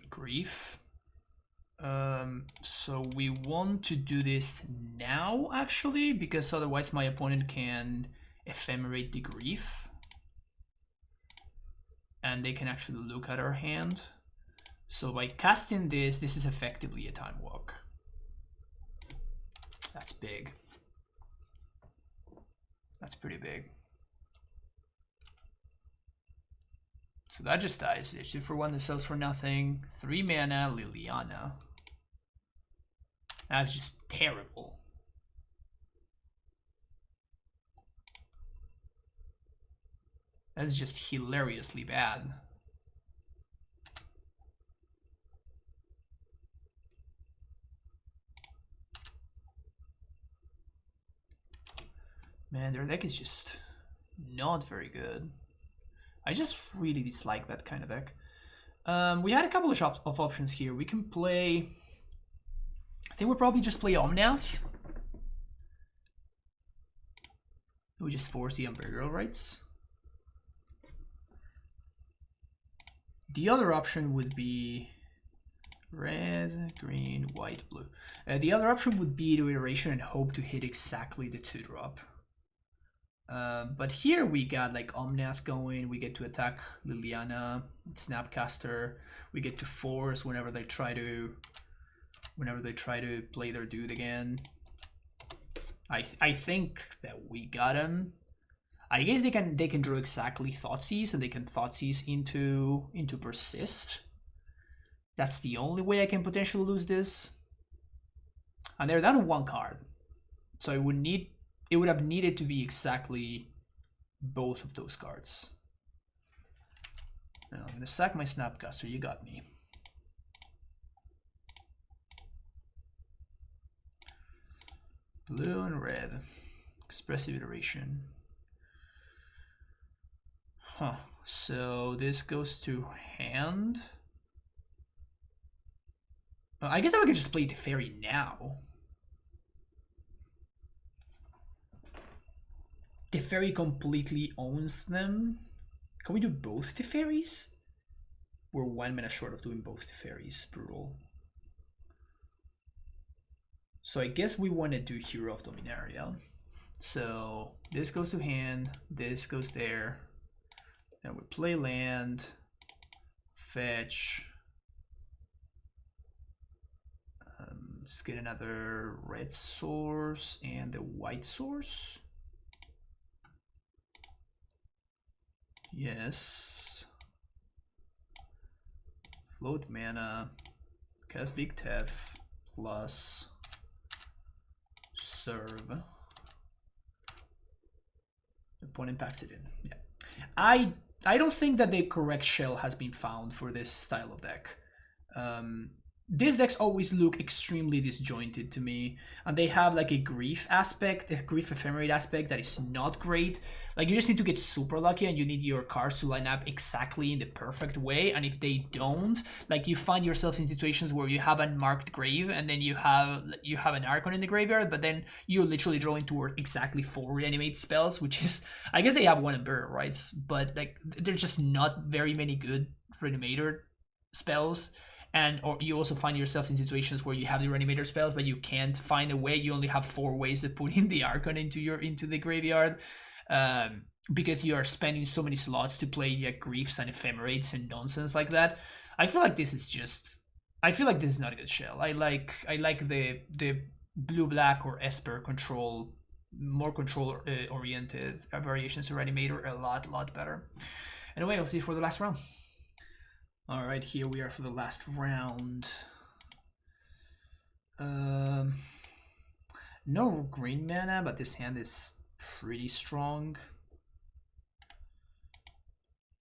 Grief. So we want to do this now, actually, because otherwise my opponent can ephemerate the Grief. And they can actually look at our hand. So by casting this, this is effectively a Time Walk. That's big. That's pretty big. So that just dies. There's 2 for 1 that sells for nothing. 3 mana, Liliana. That's just terrible. That's just hilariously bad. Man, their deck is just not very good. I just really dislike that kind of deck. We had a couple of options here. We can play... I think we'll probably just play Omnath. We just force the Imperial Rights. The other option would be red, green, white, blue. The other option would be to Iteration and hope to hit exactly the 2-drop. But here we got like Omnath going. We get to attack Liliana, Snapcaster. We get to force whenever they try to play their dude again. I think that we got him. I guess they can draw exactly Thoughtseize, and they can Thoughtseize into Persist. That's the only way I can potentially lose this. And they're down to 1 card, so it would have needed to be exactly both of those cards. Now I'm gonna sack my Snapcaster. You got me. Blue and red. Expressive Iteration. Huh. So this goes to hand. I guess that we could just play Teferi now. Teferi completely owns them. Can we do both Teferis? We're 1 mana short of doing both Teferis. Brutal. So I guess we want to do Hero of Dominaria. So this goes to hand, this goes there. Then we play land, fetch. Let's get another red source and the white source. Yes. Float mana, cast Big Tef, plus serve. Opponent packs it in. Yeah. I don't think that the correct shell has been found for this style of deck. These decks always look extremely disjointed to me, and they have like a grief aspect, a grief ephemerate aspect that is not great. Like you just need to get super lucky and you need your cards to line up exactly in the perfect way, and if they don't, like you find yourself in situations where you have an marked grave and then you have an Archon in the graveyard, but then you're literally drawing toward exactly 4 reanimate spells, which is, I guess they have 1 Unburial Rights, but like there's just not very many good reanimator spells. And or you also find yourself in situations where you have the reanimator spells, but you can't find a way. You only have 4 ways to put in the Archon into the graveyard, because you are spending so many slots to play griefs and ephemerates and nonsense like that. I feel like this is not a good shell. I like the blue black or Esper control, more control oriented variations of reanimator a lot better. Anyway, I'll see you for the last round. All right, here we are for the last round. No green mana, but this hand is pretty strong.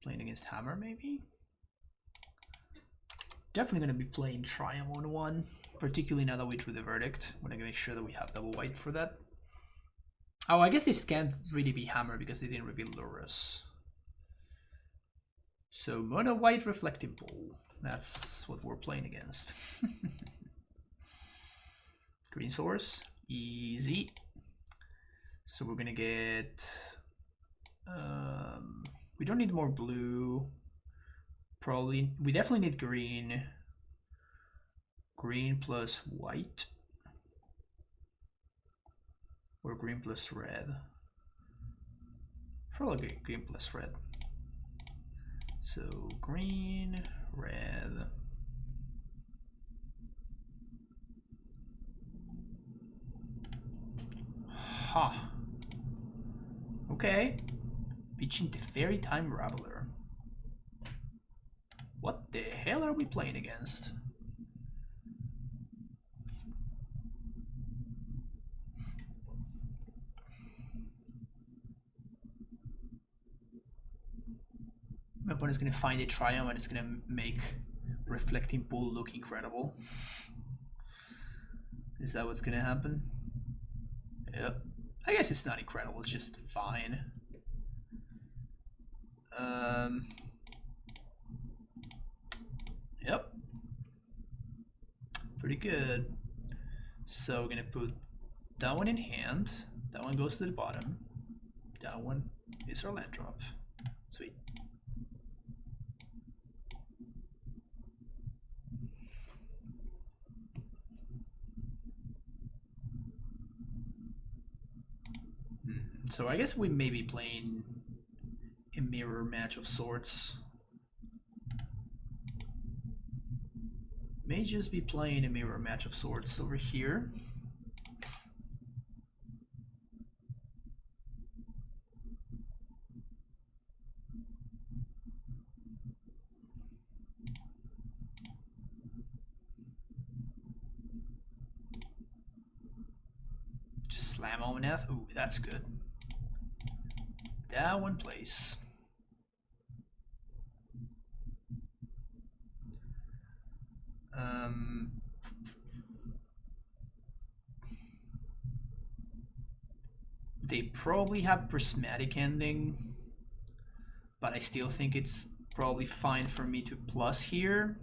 Playing against Hammer, maybe? Definitely going to be playing Triumph on 1, particularly now that we drew the Verdict. I'm going to make sure that we have double white for that. Oh, I guess this can't really be Hammer because they didn't reveal Lurrus. So mono white Reflecting Ball. That's what we're playing against. Green source, easy. So we're gonna get. We don't need more blue. Probably we definitely need green. Green plus white. Or green plus red. Probably green plus red. So green, red. Ha. Okay. Pitching Teferi Time Raveler. What the hell are we playing against? My opponent's gonna find a Triumph and it's gonna make Reflecting Pool look incredible. Is that what's gonna happen? Yep. I guess it's not incredible, it's just fine. Yep. Pretty good. So we're gonna put that one in hand. That one goes to the bottom. That one is our land drop. Sweet. So I guess we may be playing a mirror match of sorts. May just be playing a mirror match of sorts over here. Just slam Omeneth. Ooh, that's good. That one plays. They probably have Prismatic Ending, but I still think it's probably fine for me to plus here.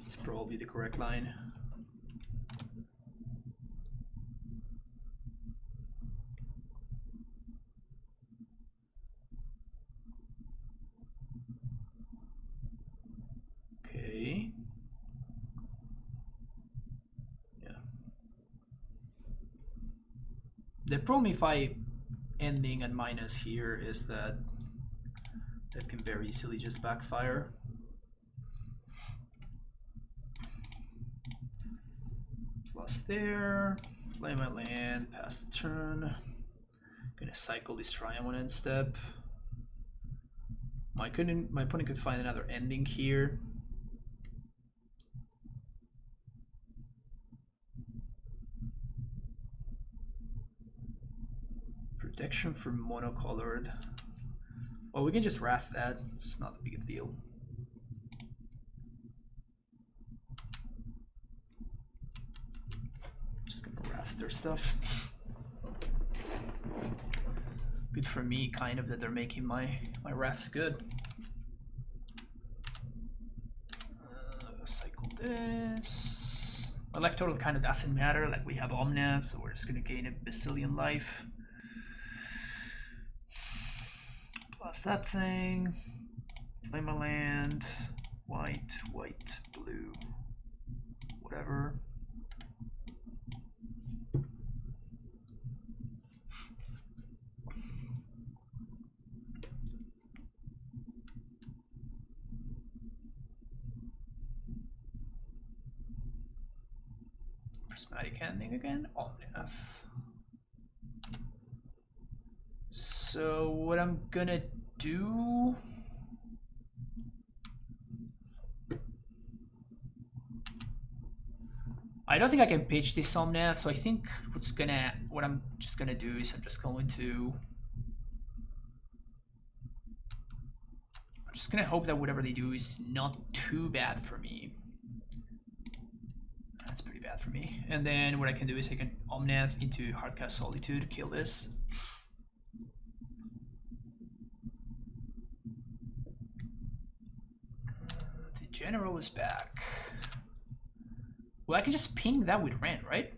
It's probably the correct line. Okay. Yeah. The problem if I ending at minus here is that that can very easily just backfire. Plus there, play my land, pass the turn. Gonna cycle this Triumph on end step. My opponent could find another ending here. Protection for monocolored. Well, we can just wrath that. It's not a big deal. Just gonna wrath their stuff. Good for me, kind of, that they're making my wraths good. Cycle this. My life total kind of doesn't matter. Like we have Omnath, so we're just gonna gain a bazillion life. Plus that thing. Play my land. White, white, blue. Whatever. Prismatic ending again. Omnath. So what I'm gonna do, I don't think I can pitch this Omnath, so I think what I'm just gonna do is I'm just gonna hope that whatever they do is not too bad for me. That's pretty bad for me. And then what I can do is I can Omnath into Hardcast Solitude, kill this. The general is back. Well, I can just ping that with Ren, right?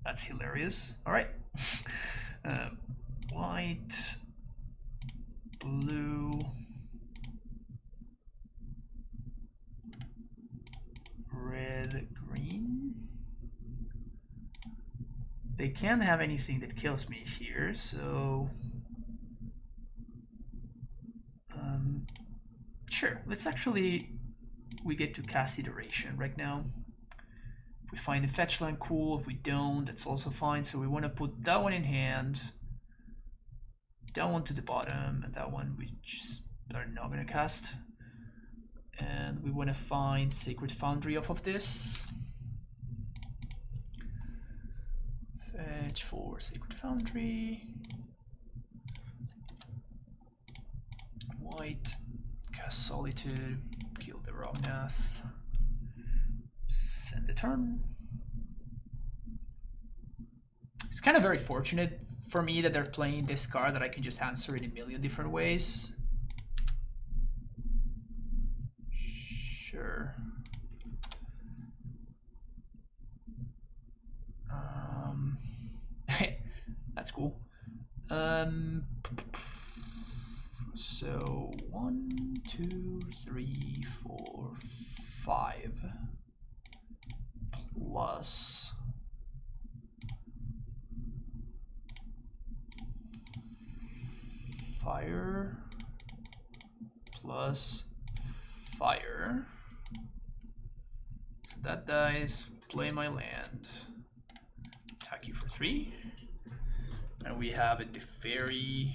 That's hilarious. All right. White, blue, red, green. They can't have anything that kills me here, so sure. Let's actually, we get to cast iteration right now. If we find the fetch line, cool. If we don't, that's also fine. So we want to put that one in hand, that one to the bottom, and that one we just are not going to cast. And we want to find Sacred Foundry off of this. Fetch for Sacred Foundry. White, cast Solitude, kill the Omnath. Send the turn. It's kind of very fortunate for me that they're playing this card that I can just answer in a million different ways. Sure. That's cool. So 1, 2, 3, 4, 5 plus fire plus fire. So that dies. Play my land. Attack you for 3. And we have a Teferi.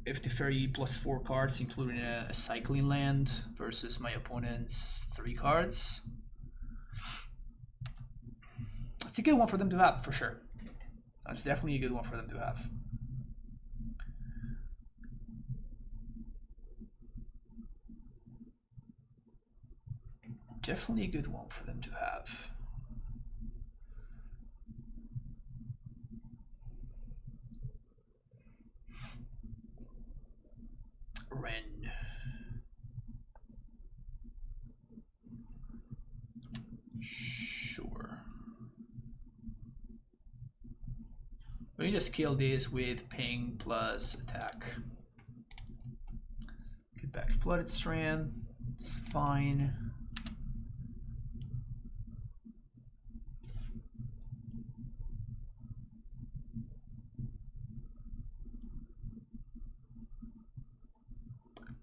If Teferi plus 4 cards, including a cycling land, versus my opponent's 3 cards. That's a good one for them to have, for sure. That's definitely a good one for them to have. Definitely a good one for them to have. Ren. Sure. We just kill this with ping plus attack. Get back flooded strand. It's fine.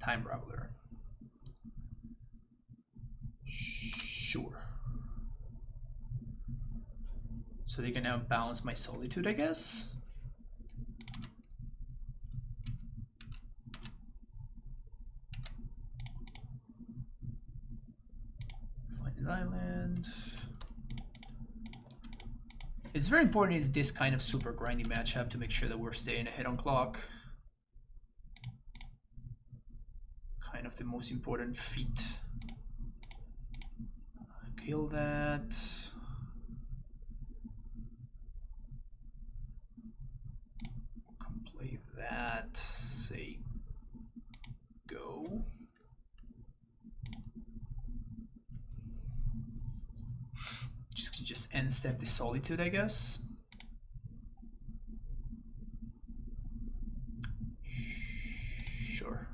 Time Raveler. Sure. So they can now balance my Solitude, I guess. Find an island. It's very important in this kind of super grindy matchup to make sure that we're staying ahead on clock. Kind of the most important feat. Kill that. Play that. Say go. Just end step the Solitude, I guess. Sure.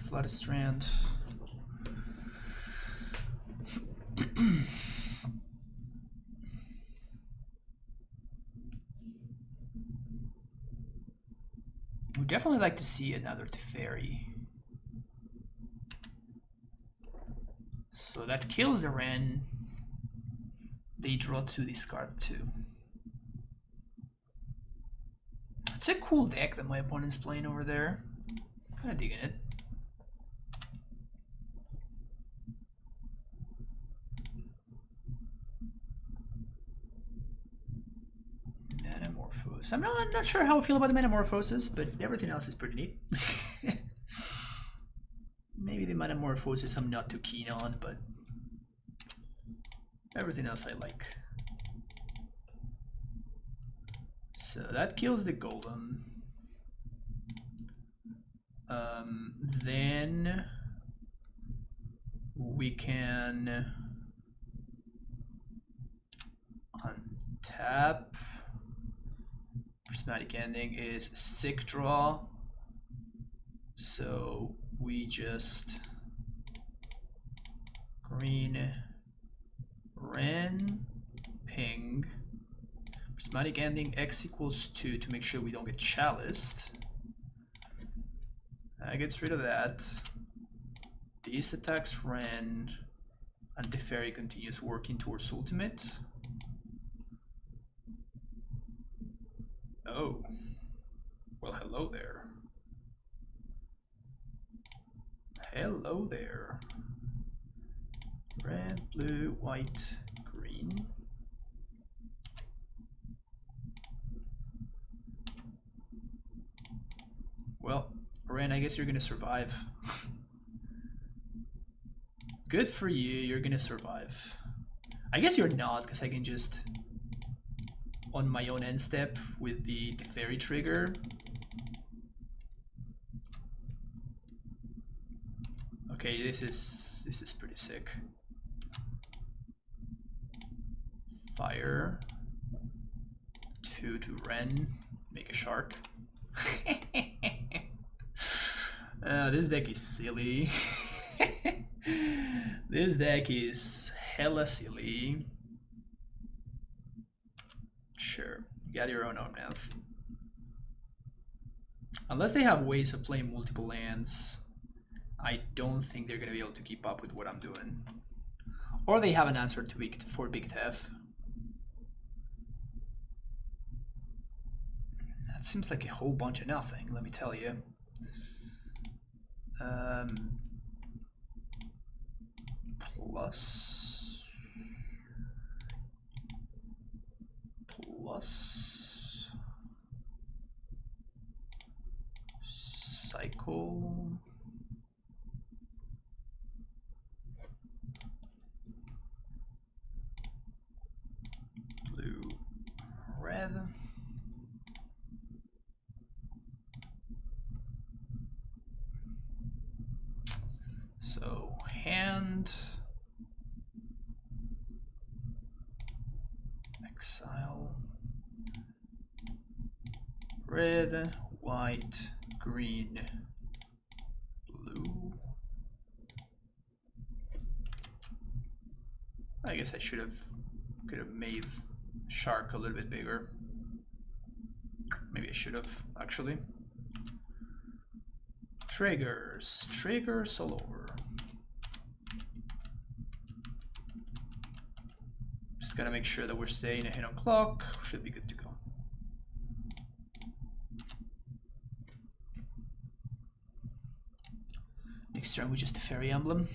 Flood a strand. Would definitely like to see another Teferi. So that kills the Ren. They draw 2, discard 2. It's a cool deck that my opponent's playing over there. Kinda digging it. Metamorphose. I'm not sure how I feel about the Metamorphosis, but everything else is pretty neat. Maybe the Metamorphosis I'm not too keen on, but everything else I like. So that kills the Golem. Then we can untap. Prismatic Ending is sick draw. So we just green Ren ping. Prismatic Ending X equals 2 to make sure we don't get chaliced. That gets rid of that. This attacks Ren, and the Fairy continues working towards ultimate. Oh, well, hello there. Hello there. Red, blue, white, green. Well, Ren, I guess you're gonna survive. Good for you, you're gonna survive. I guess you're not, because I can just on my own end step with the Fairy trigger. Okay, this is pretty sick. Fire 2 to Ren, make a shark. This deck is silly. This deck is hella silly. Sure, you got your own math. Unless they have ways of playing multiple lands, I don't think they're gonna be able to keep up with what I'm doing. Or they have an answer to for Big Tef. That seems like a whole bunch of nothing, let me tell you. Plus cycle. Blue, red. So hand, exile, red, white, green, blue. I guess I could have made shark a little bit bigger. Maybe I should have actually. Triggers all over. Just gotta make sure that we're staying ahead on clock. Should be good to go. Next turn we just a fairy emblem.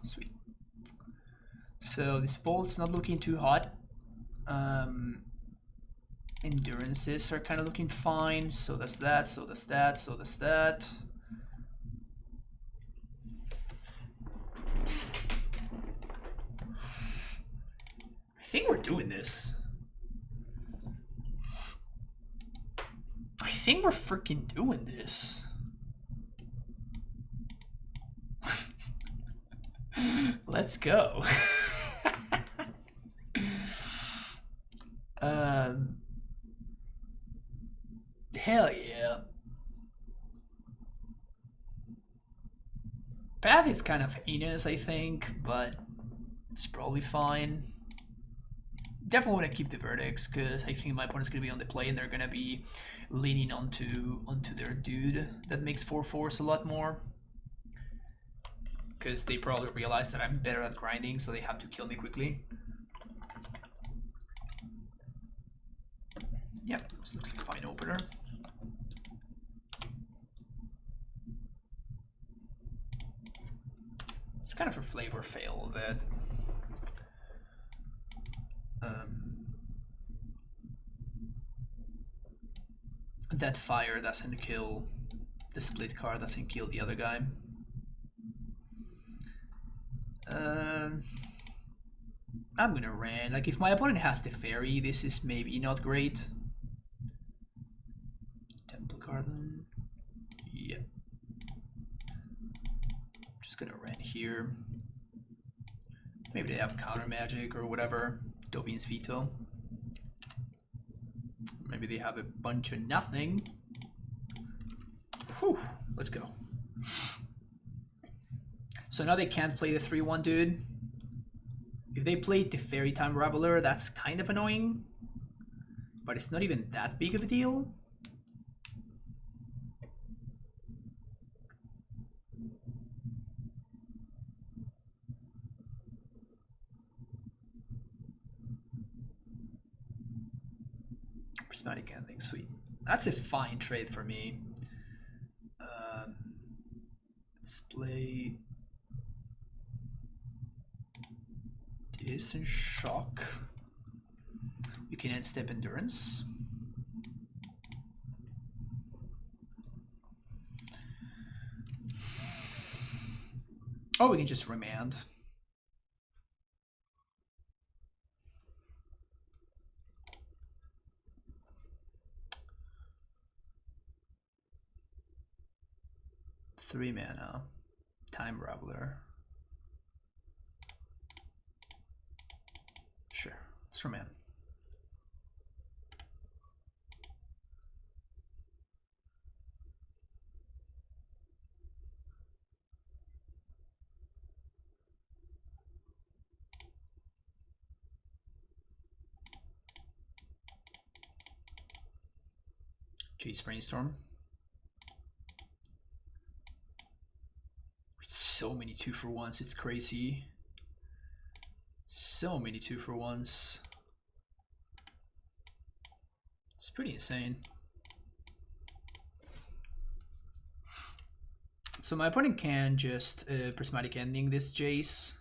Sweet. So this bolt's not looking too hot. Endurances are kind of looking fine. So does that, so does that, so does that. I think we're doing this. I think we're freaking doing this. Let's go. Hell yeah. Path is kind of heinous, I think, but it's probably fine. Definitely want to keep the verdicts because I think my opponent's gonna be on the play and they're gonna be leaning onto their dude that makes 4/4s a lot more. Because they probably realize that I'm better at grinding, so they have to kill me quickly. Yep, this looks like a fine opener. It's kind of a flavor fail that that fire doesn't kill the split card, doesn't kill the other guy. I'm gonna ran. Like if my opponent has the fairy, this is maybe not great. Temple Garden. Yeah. Just gonna ran here. Maybe they have counter magic or whatever. Dovian's veto. Maybe they have a bunch of nothing. Whew, let's go. So now they can't play the 3/1 dude. If they played the Fairy Time Raveler, that's kind of annoying. But it's not even that big of a deal. Prismatic Ending, sweet. That's a fine trade for me. Let's play this and shock. We can end step endurance. Or we can just remand. Three mana, Time Raveler. Sure, let's remand. Chase Brainstorm. So many 2-for-1s, it's crazy. So many 2-for-1s. It's pretty insane. So my opponent can just Prismatic Ending this Jace,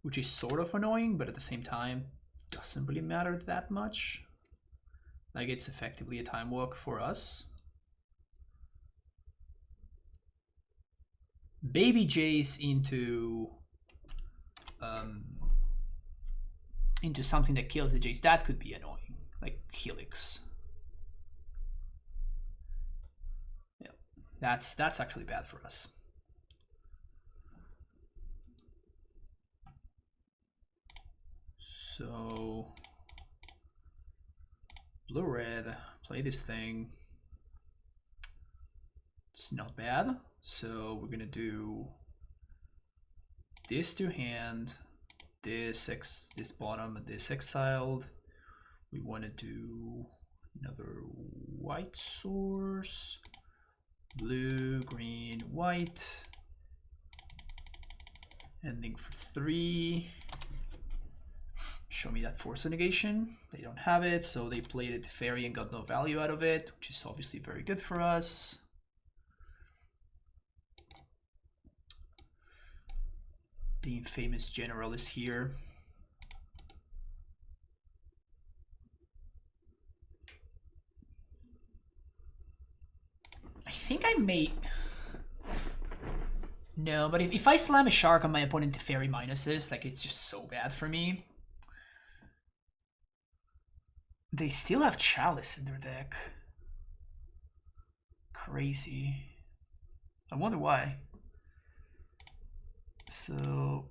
which is sort of annoying, but at the same time, doesn't really matter that much. Like, it's effectively a time walk for us. Baby Jace into something that kills the Jace, that could be annoying, like Helix. Yeah, that's actually bad for us. So blue-red, play this thing. It's not bad. So we're gonna do this to hand, this bottom, and this exiled. We want to do another white source, blue, green, white, ending for 3. Show me that force of negation. They don't have it, so they played it fairy and got no value out of it, which is obviously very good for us. The infamous general is here. I think I may... No, but if I slam a shark on my opponent to fairy minuses, like, it's just so bad for me. They still have Chalice in their deck. Crazy. I wonder why. So,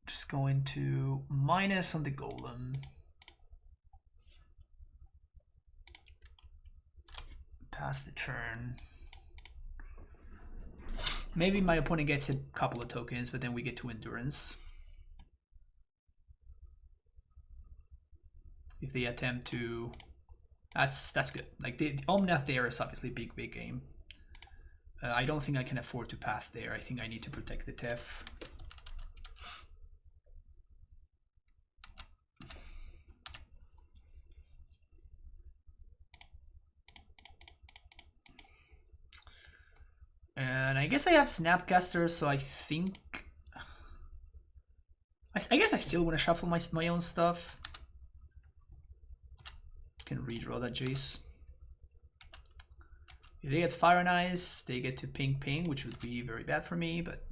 just going to minus on the golem. Pass the turn. Maybe my opponent gets a couple of tokens, but then we get to endurance. If they attempt to... That's good. Like, the Omnath there is obviously big game. I don't think I can afford to path there. I think I need to protect the Tef. And I guess I have Snapcaster, so I think... I guess I still want to shuffle my own stuff. Can redraw that Jace. If they get Fire and Ice, they get to ping, which would be very bad for me, but...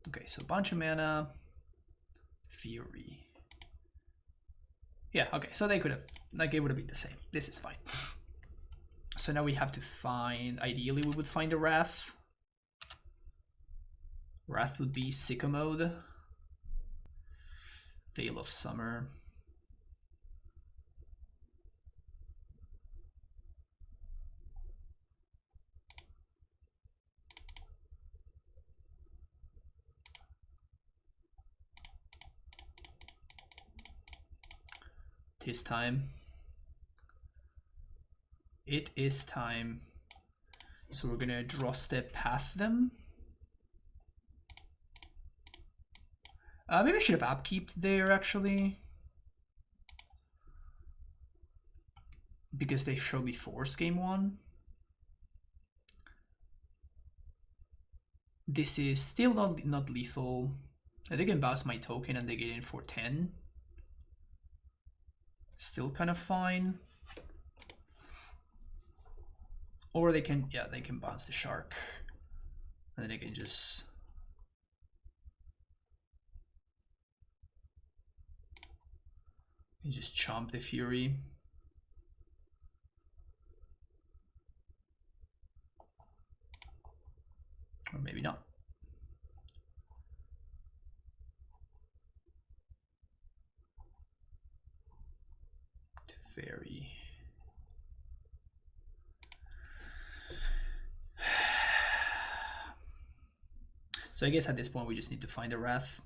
Okay, so bunch of mana. Fury. Yeah, okay, so they could have... Like, it would have been the same. This is fine. So now we have to find... Ideally, we would find a Wrath. Wrath would be Sicko Mode. Veil of Summer. Tis time. It is time. So we're gonna draw step path them. Maybe I should have upkeep there actually. Because they showed me force game 1. This is still not lethal. They can bounce my token and they get in for 10. Still kind of fine. Or they can, yeah, they can bounce the shark. And then they can just... You just chomp the Fury. Or maybe not. Fairy. So I guess at this point we just need to find a Wrath.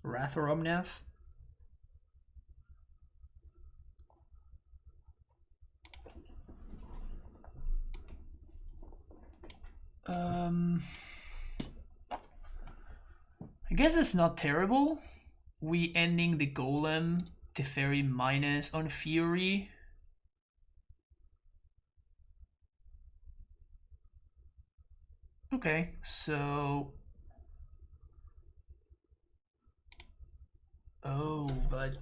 Wrath or Omnath? I guess it's not terrible. We ending the Golem, Teferi minus on Fury. Okay, so... Oh, but...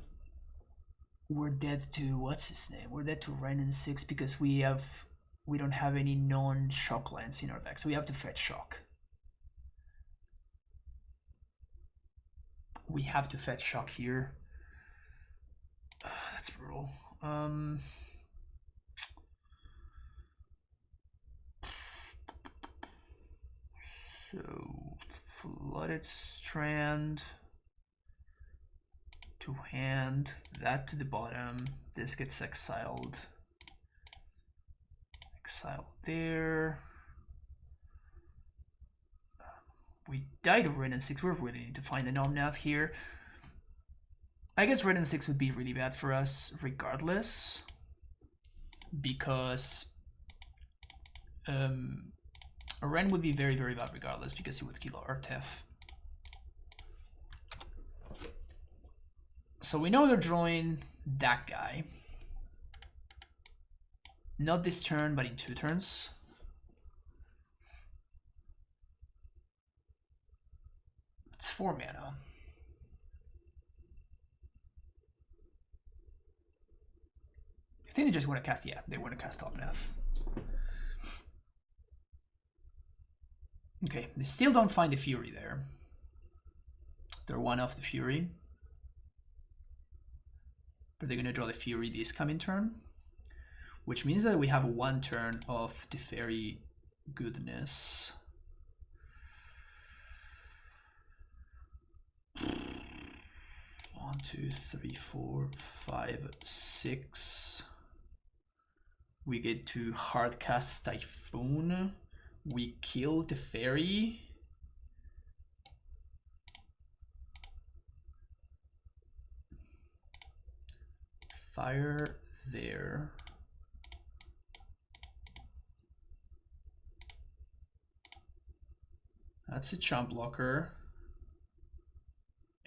We're dead to... What's his name? We're dead to Ren and 6 because we don't have any non-shock lands in our deck, so we have to fetch shock. We have to fetch shock here. That's brutal. So, Flooded Strand to hand, that to the bottom, this gets exiled. Exile there. We died of Red and 6, we really need to find an Omnath here. I guess Red and 6 would be really bad for us regardless, because Ren would be very, very bad regardless because he would kill Artef. So we know they're drawing that guy. Not this turn, but in 2 turns. It's 4 mana. I think they just want to cast, yeah, they want to cast Omnath. Okay, they still don't find the Fury there. They're 1 off the Fury. But they're going to draw the Fury this coming turn. Which means that we have 1 turn of the Fairy goodness. One, 2, 3, 4, 5, 6. We get to hardcast Typhoon. We kill the Fairy. Fire there. That's a chump blocker.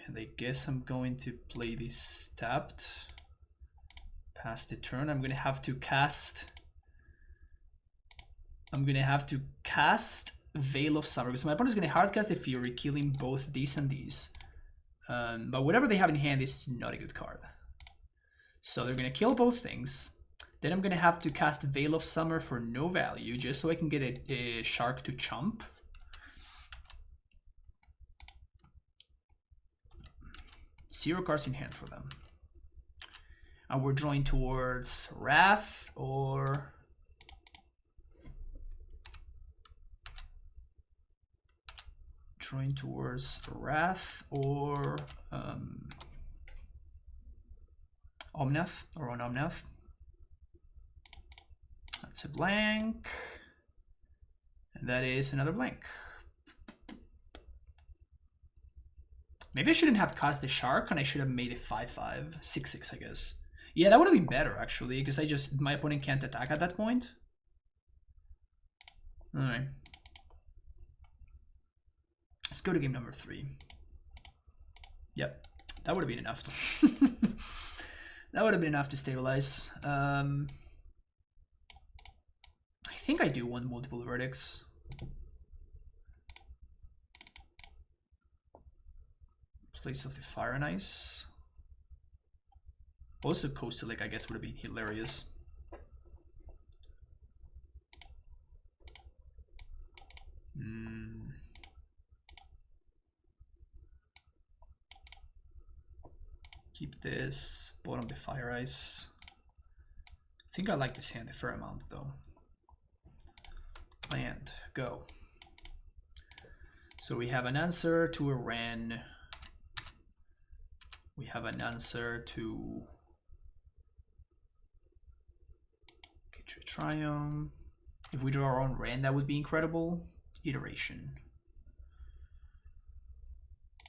And I guess I'm going to play this tapped. Pass the turn. I'm gonna have to cast Veil of Summer because my opponent's gonna hardcast the Fury, killing both these and these. But whatever they have in hand is not a good card. So they're gonna kill both things. Then I'm gonna have to cast Veil of Summer for no value just so I can get a shark to chump. Zero cards in hand for them. And we're drawing towards Wrath or... Drawing towards Wrath or Omnath or on Omnath. That's a blank. And that is another blank. Maybe I shouldn't have cast the shark and I should have made it 5/5, 6/6, I guess. Yeah, that would have been better actually, because my opponent can't attack at that point. Alright. Let's go to game number 3. Yep, that would have been enough. That would have been enough to stabilize. I think I do want multiple verdicts. Place of the Fire and Ice. Also Coastal Lake, I guess, would have been hilarious. Keep this, bottom the Fire Ice. I think I like this hand a fair amount though. Land, go. So we have an answer to a Ren. We have an answer to Triumph. If we draw our own Ren, that would be incredible. Iteration.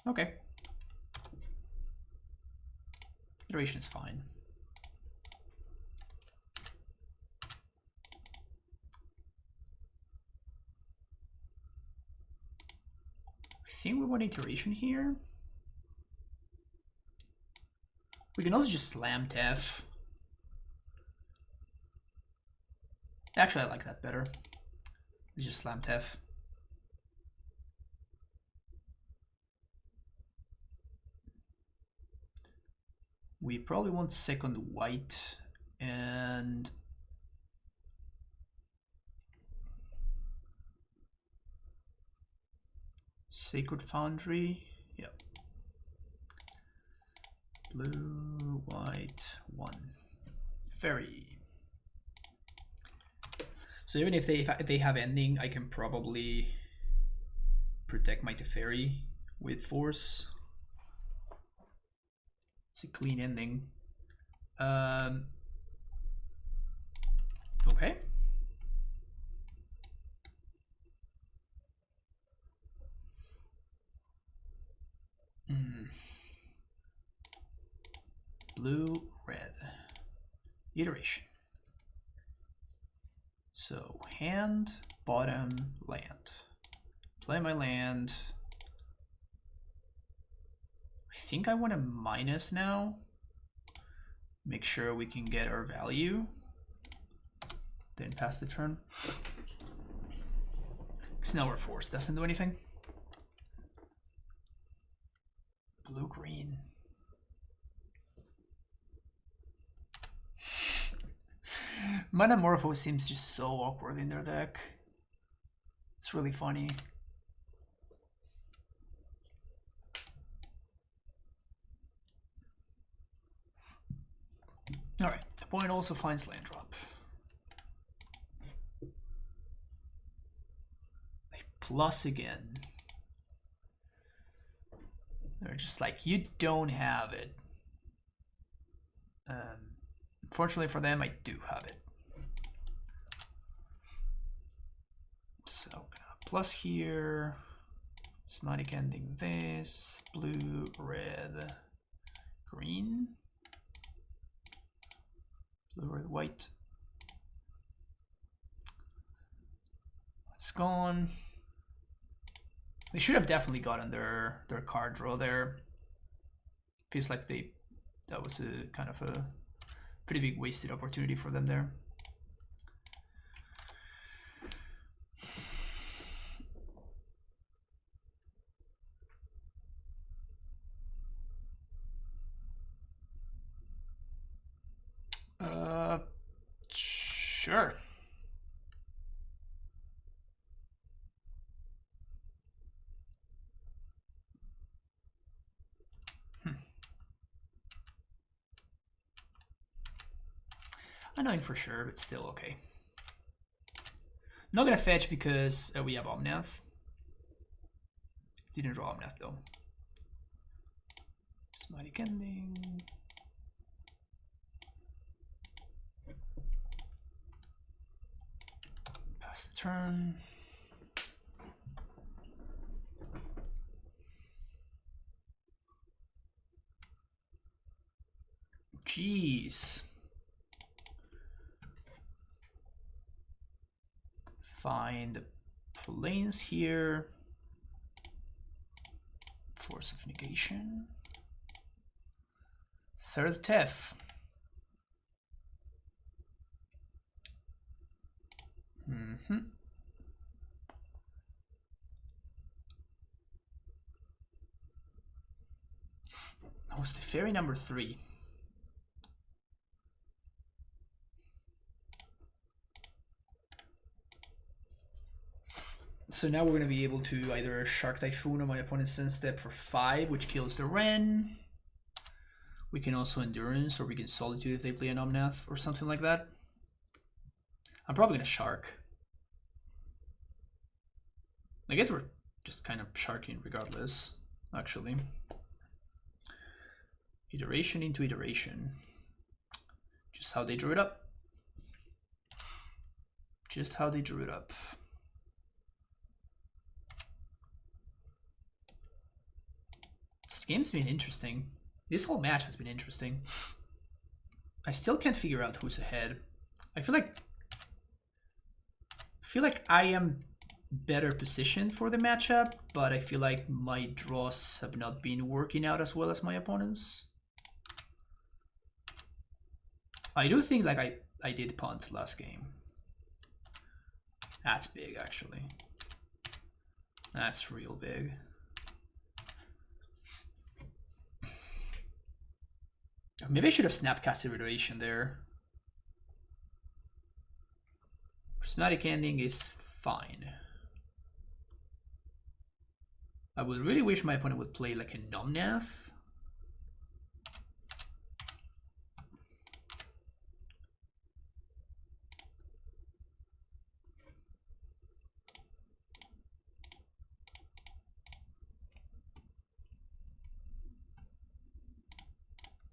Okay. Iteration is fine. I think we want iteration here. We can also just slam Tef. Actually, I like that better. We just slam Tef. We probably want second white and Sacred Foundry. Yep. Blue, white, 1. Fairy. So even if they have ending, I can probably protect my Teferi with force. It's a clean ending. Okay. Blue, red. Iteration. So hand, bottom, land. Play my land. I think I want a minus now. Make sure we can get our value. Then pass the turn. Because now we're forced. Doesn't do anything. Blue, green. Manamorpho seems just so awkward in their deck. It's really funny. Alright, opponent also finds land drop. They plus again. They're just like, you don't have it. Fortunately for them, I do have it. So I'm gonna plus here. Osmotic ending this. Blue, red, green. Blue, red, white. It's gone. They should have definitely gotten their card draw there. Feels like that was a kind of a pretty big wasted opportunity for them there. Sure. Annoying for sure, but still okay. Not gonna fetch because we have Omnath. Didn't draw Omnath though. Osmotic ending. Pass the turn. Jeez. Find planes here. Force of negation. Third Tef. That was the fairy number 3. So now we're going to be able to either Shark Typhoon on my opponent's Sense Step for 5, which kills the Wren. We can also Endurance, or we can Solitude if they play an Omnath or something like that. I'm probably going to Shark. I guess we're just kind of sharking regardless, actually. Iteration into iteration. Just how they drew it up. Just how they drew it up. This game's been interesting. This whole match has been interesting. I still can't figure out who's ahead. I feel like I am better positioned for the matchup, but I feel like my draws have not been working out as well as my opponents. I do think like I did punt last game. That's big actually. That's real big. Maybe I should have snapcasted iteration there. Prismatic ending is fine. I would really wish my opponent would play like a Nomnath.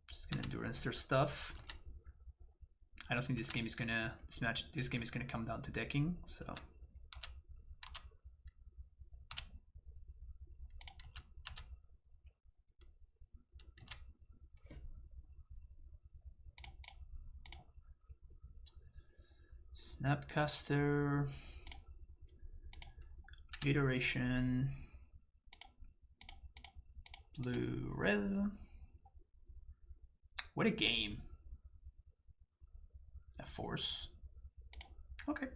Just gonna endurance their stuff. I don't think this game is gonna this game is gonna come down to decking, so. Snapcaster, iteration, blue, red. What a game. A force. Okay.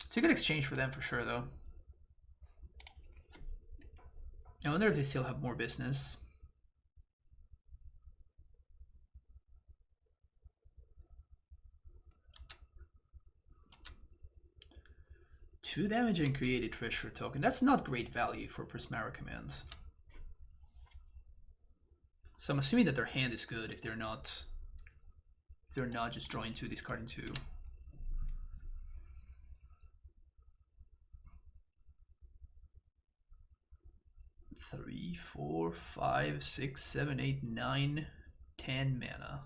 It's a good exchange for them for sure, though. I wonder if they still have more business. Two damage and create a treasure token. That's not great value for Prismara Command. So I'm assuming that their hand is good if they're not just drawing two, discarding two. Three, 4, 5, 6, 7, 8, 9, 10 mana.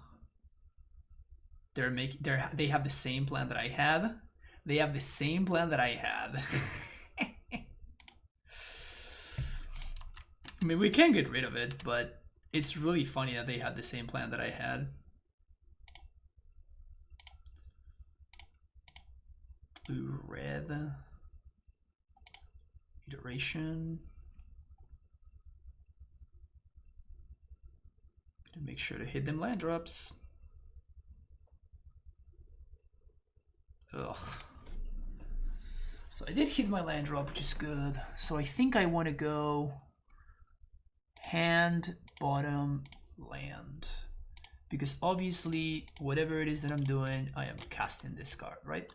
They have the same plan that I had. They have the same plan that I had. I mean, we can get rid of it, but it's really funny that they had the same plan that I had. Blue, red. Iteration. Gonna make sure to hit them land drops. Ugh. So I did hit my land drop, which is good. So I think I want to go hand, bottom, land. Because obviously, whatever it is that I'm doing, I am casting this card, right?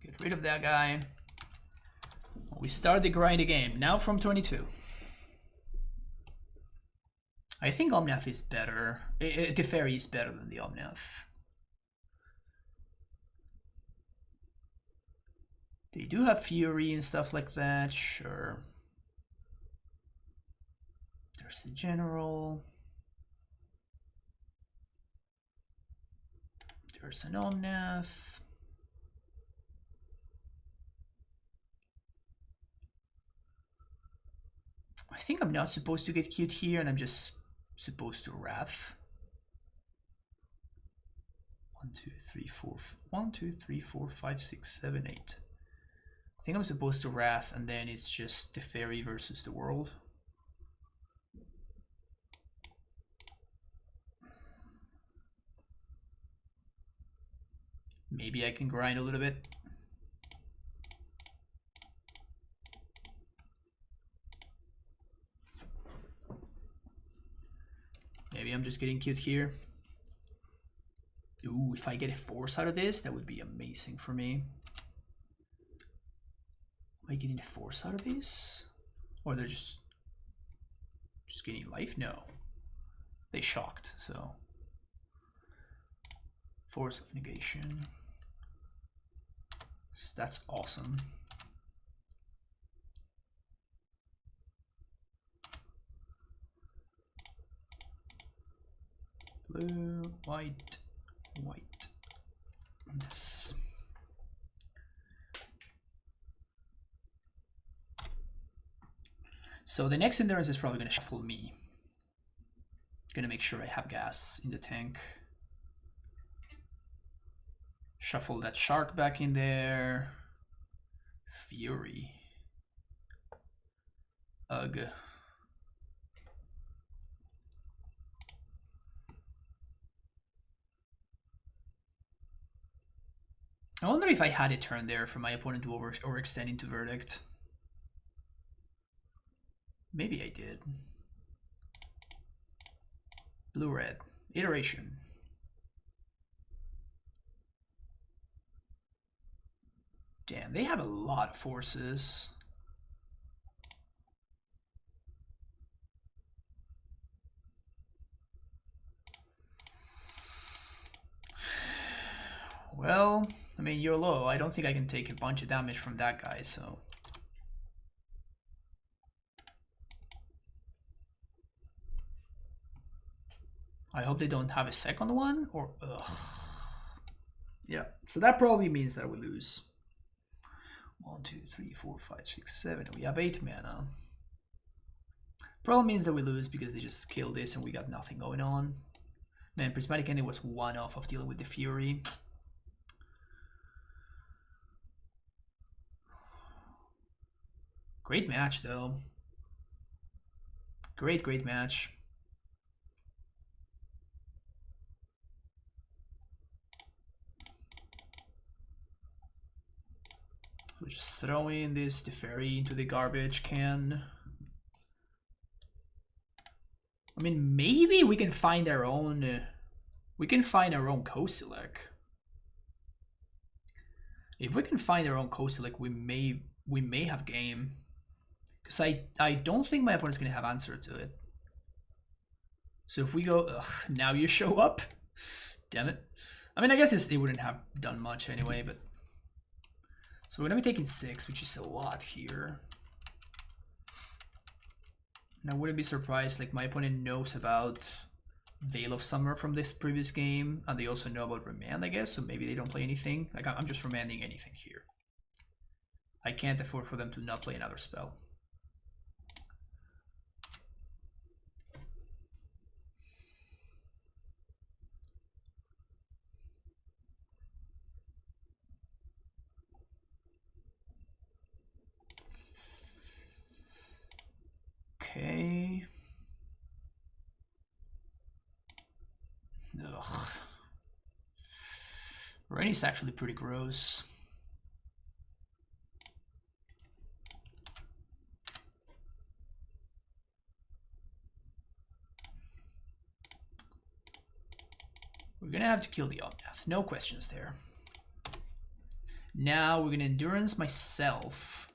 Get rid of that guy. We start the grind again, now from 22. I think Omnath is better. Teferi is better than the Omnath. They do have Fury and stuff like that, sure. There's the General. There's an Omnath. I think I'm not supposed to get cute here, and I'm just supposed to Wrath. 1, 2, 3, 4. 1, 2, 3, 4, 5, 6, 7, 8. I think I'm supposed to Wrath, and then it's just the Fairy versus the world. Maybe I can grind a little bit. Maybe I'm just getting cute here. Ooh, if I get a force out of this, that would be amazing for me. Am I getting a force out of this? Or they're just getting life? No. They shocked, so. Force of negation. So that's awesome. Blue, white, white. Yes. So the next endurance is probably going to shuffle me. Gonna make sure I have gas in the tank. Shuffle that shark back in there. Fury. Ugh. I wonder if I had a turn there for my opponent to overextend into Verdict. Maybe I did. Blue-red. Iteration. Damn, they have a lot of forces. Well, I mean, you're low. I don't think I can take a bunch of damage from that guy, so... I hope they don't have a second one, or... Ugh. Yeah, so that probably means that we lose. 1, 2, 3, 4, 5, 6, 7. We have 8 mana. Probably means that we lose because they just killed this and we got nothing going on. Man, Prismatic Ending was one off of dealing with the Fury. Great match, though. Great match. We'll just throw in this Teferi into the garbage can. I mean, maybe we can find our own... we can find our own Kozilek. If we can find our own Kozilek, we may have game. Because I don't think my opponent's going to have answer to it. So if we go... Ugh, now you show up? Damn it. I mean, I guess it wouldn't have done much anyway, but... So we're going to be taking 6, which is a lot here. And I wouldn't be surprised, like, my opponent knows about Veil of Summer from this previous game, and they also know about Remand, I guess, so maybe they don't play anything. Like, I'm just remanding anything here. I can't afford for them to not play another spell. Okay. Ugh. Rainey's actually pretty gross. We're gonna have to kill the Omnath, no questions there. Now we're gonna Endurance myself,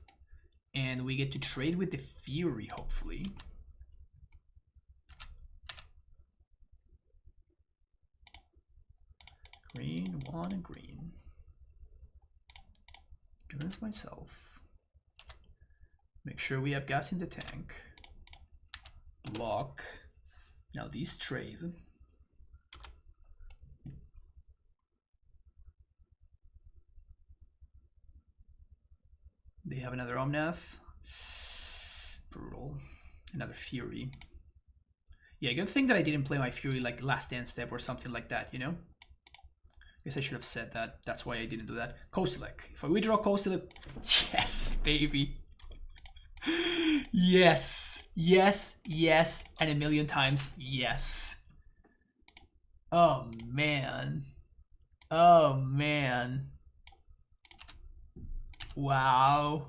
and we get to trade with the Fury, hopefully. Green, 1 and green. Endurance myself. Make sure we have gas in the tank. Block. Now these trade. They have another Omnath. Brutal. Another Fury. Yeah, good thing that I didn't play my Fury like last dance step or something like that, you know? I guess I should have said that. That's why I didn't do that. Kozilek. If I withdraw Kozilek... Yes, baby. Yes. Yes, yes, and a million times yes. Oh, man. Oh, man. Wow.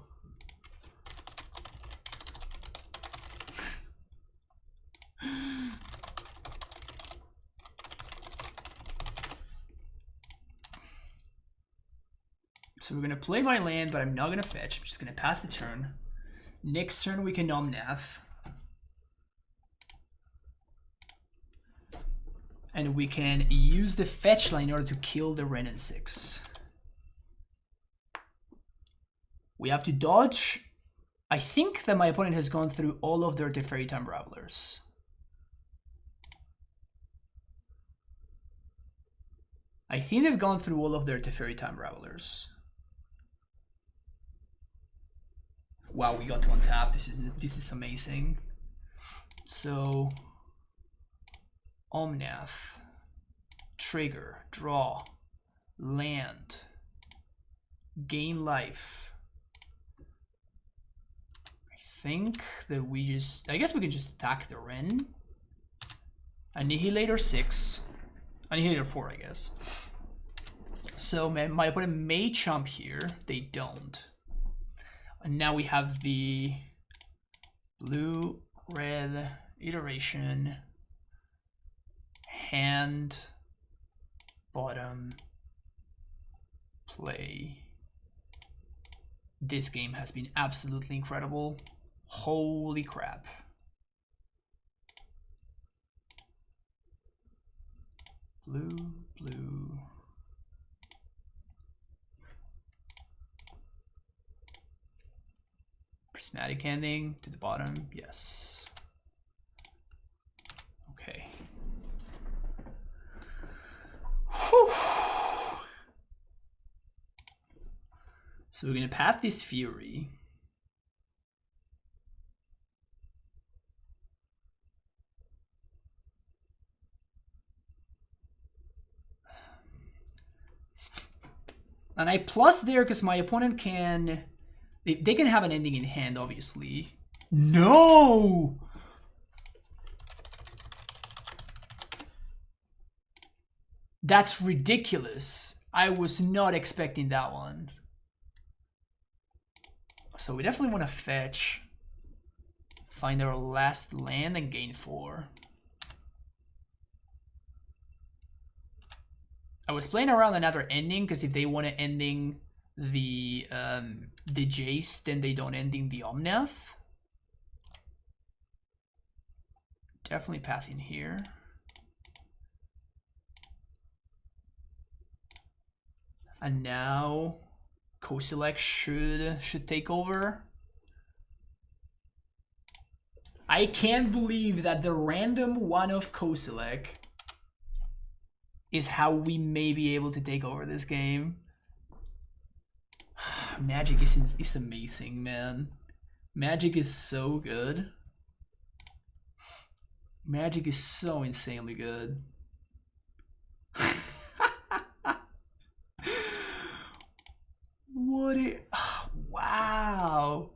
So we're going to play my land, but I'm not going to fetch. I'm just going to pass the turn. Next turn we can Omnath. And we can use the fetch line in order to kill the Renin 6. We have to dodge. I think that my opponent has gone through all of their Teferi Time Travelers. I think they've gone through all of their Teferi Time Travelers. Wow, we got to untap. This is amazing. So Omnath, trigger, draw, land, gain life. I think that we just, I guess we can just attack the Ren. Annihilator 6, Annihilator 4, I guess. So my opponent may chump here. They don't. And now we have the blue-red iteration. Hand, bottom, play. This game has been absolutely incredible. Holy crap. Blue, blue. Prismatic ending to the bottom, yes. Okay. Whew. So we're gonna path this Fury. And I plus there because my opponent can... They can have an ending in hand, obviously. No! That's ridiculous. I was not expecting that one. So we definitely want to fetch. Find our last land and gain 4. I was playing around another ending because if they want to ending the Jace, then they don't ending the Omnath. Definitely pathing here. And now Kozilek should take over. I can't believe that the random one of Kozilek is how we may be able to take over this game. Magic is amazing, man. Magic is so good. Magic is so insanely good. What it... Oh, wow.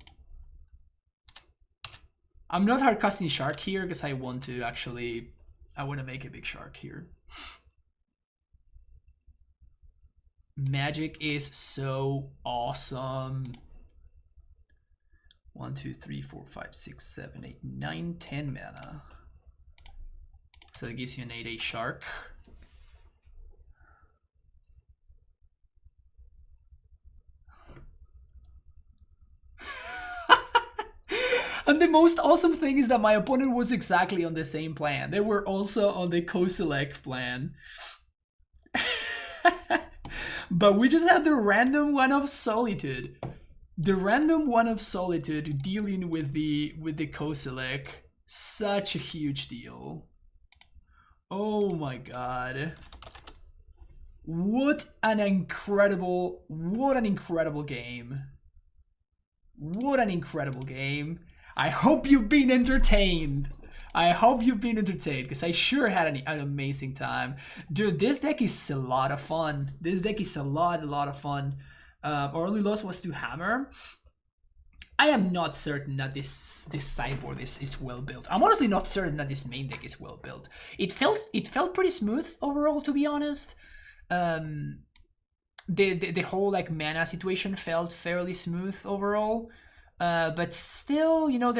I'm not hard casting shark here because I want to actually... I want to make a big shark here. Magic is so awesome. 1, 2, 3, 4, 5, 6, 7, 8, 9, 10 mana. So it gives you an 8/8 shark. And the most awesome thing is that my opponent was exactly on the same plan. They were also on the Kozilek plan. But we just had the random one of Solitude. The random one of Solitude dealing with the Kozilek. Such a huge deal. Oh my god. What an incredible game. What an incredible game. I hope you've been entertained. I hope you've been entertained because I sure had an amazing time. Dude, this deck is a lot of fun. This deck is a lot of fun. Our only loss was to Hammer. I am not certain that this sideboard is well built. I'm honestly not certain that this main deck is well built. It felt pretty smooth overall, to be honest. The whole like mana situation felt fairly smooth overall. But still, you know,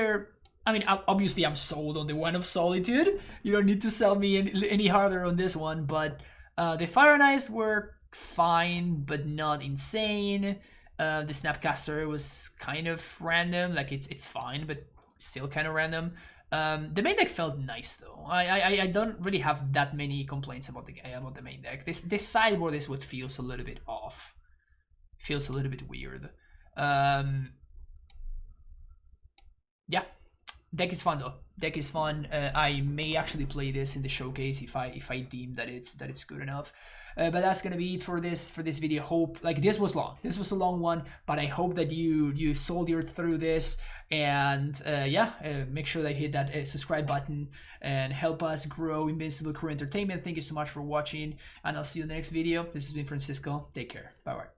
I mean, obviously I'm sold on the one of Solitude. You don't need to sell me any harder on this one, but the Fire and Ice were fine, but not insane. The Snapcaster was kind of random, like it's fine, but still kind of random. The main deck felt nice though. I don't really have that many complaints about the main deck. This sideboard is what feels a little bit off. Feels a little bit weird. Yeah. Deck is fun though. Deck is fun. I may actually play this in the showcase if I deem that it's good enough. But that's gonna be it for this video. Hope like this was long. This was a long one, but I hope that you soldiered through this. And make sure that you hit that subscribe button and help us grow Invincible Crew Entertainment. Thank you so much for watching, and I'll see you in the next video. This has been Francisco. Take care. Bye bye.